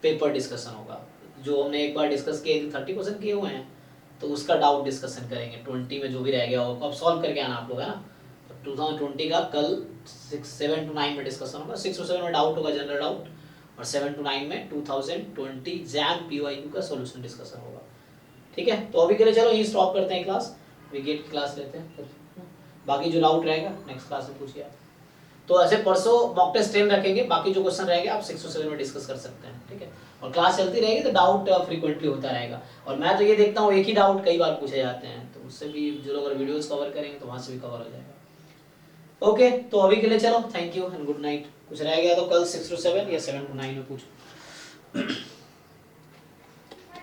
पेपर डिस्कशन होगा। जो हमने एक बार डिस्कस किए 30% किए हुए हैं, तो उसका डाउट डिस्कशन करेंगे। 20 में जो भी रह गया होगा अब सॉल्व करके आना आप लोग, है ना। तो 2020 का कल 7 to 9 में डिस्कशन होगा। 6 to 7 में डाउट होगा, जनरल डाउट, और 7 to 9 में 2020 जैम PYQ का सॉल्यूशन डिस्कशन होगा, ठीक है। तो अभी के लिए चलो ये स्टॉप करते हैं क्लास, विकेट की क्लास लेते हैं फिर, बाकी जो डाउट रहेगा नेक्स्ट क्लास में पूछिए आप। तो ऐसे परसों मॉक टेस्ट 10 रखेंगे, बाकी जो क्वेश्चन रहेंगे आप 6 to 7 में डिस्कस कर सकते हैं, ठीक है। और क्लास चलती रहेगी तो डाउट फ्रीक्वेंटली होता रहेगा। और मैं तो ये देखता हूँ एक ही डाउट कई बार पूछे जाते हैं, तो उससे भी जो लोग अगर वीडियोस कवर करेंगे तो वहाँ से भी कवर हो जाएगा। ओके तो अभी के लिए चलो, thank you and good night. कुछ रह गया तो कल 6 to 7 या 7 to 9 में पूछो।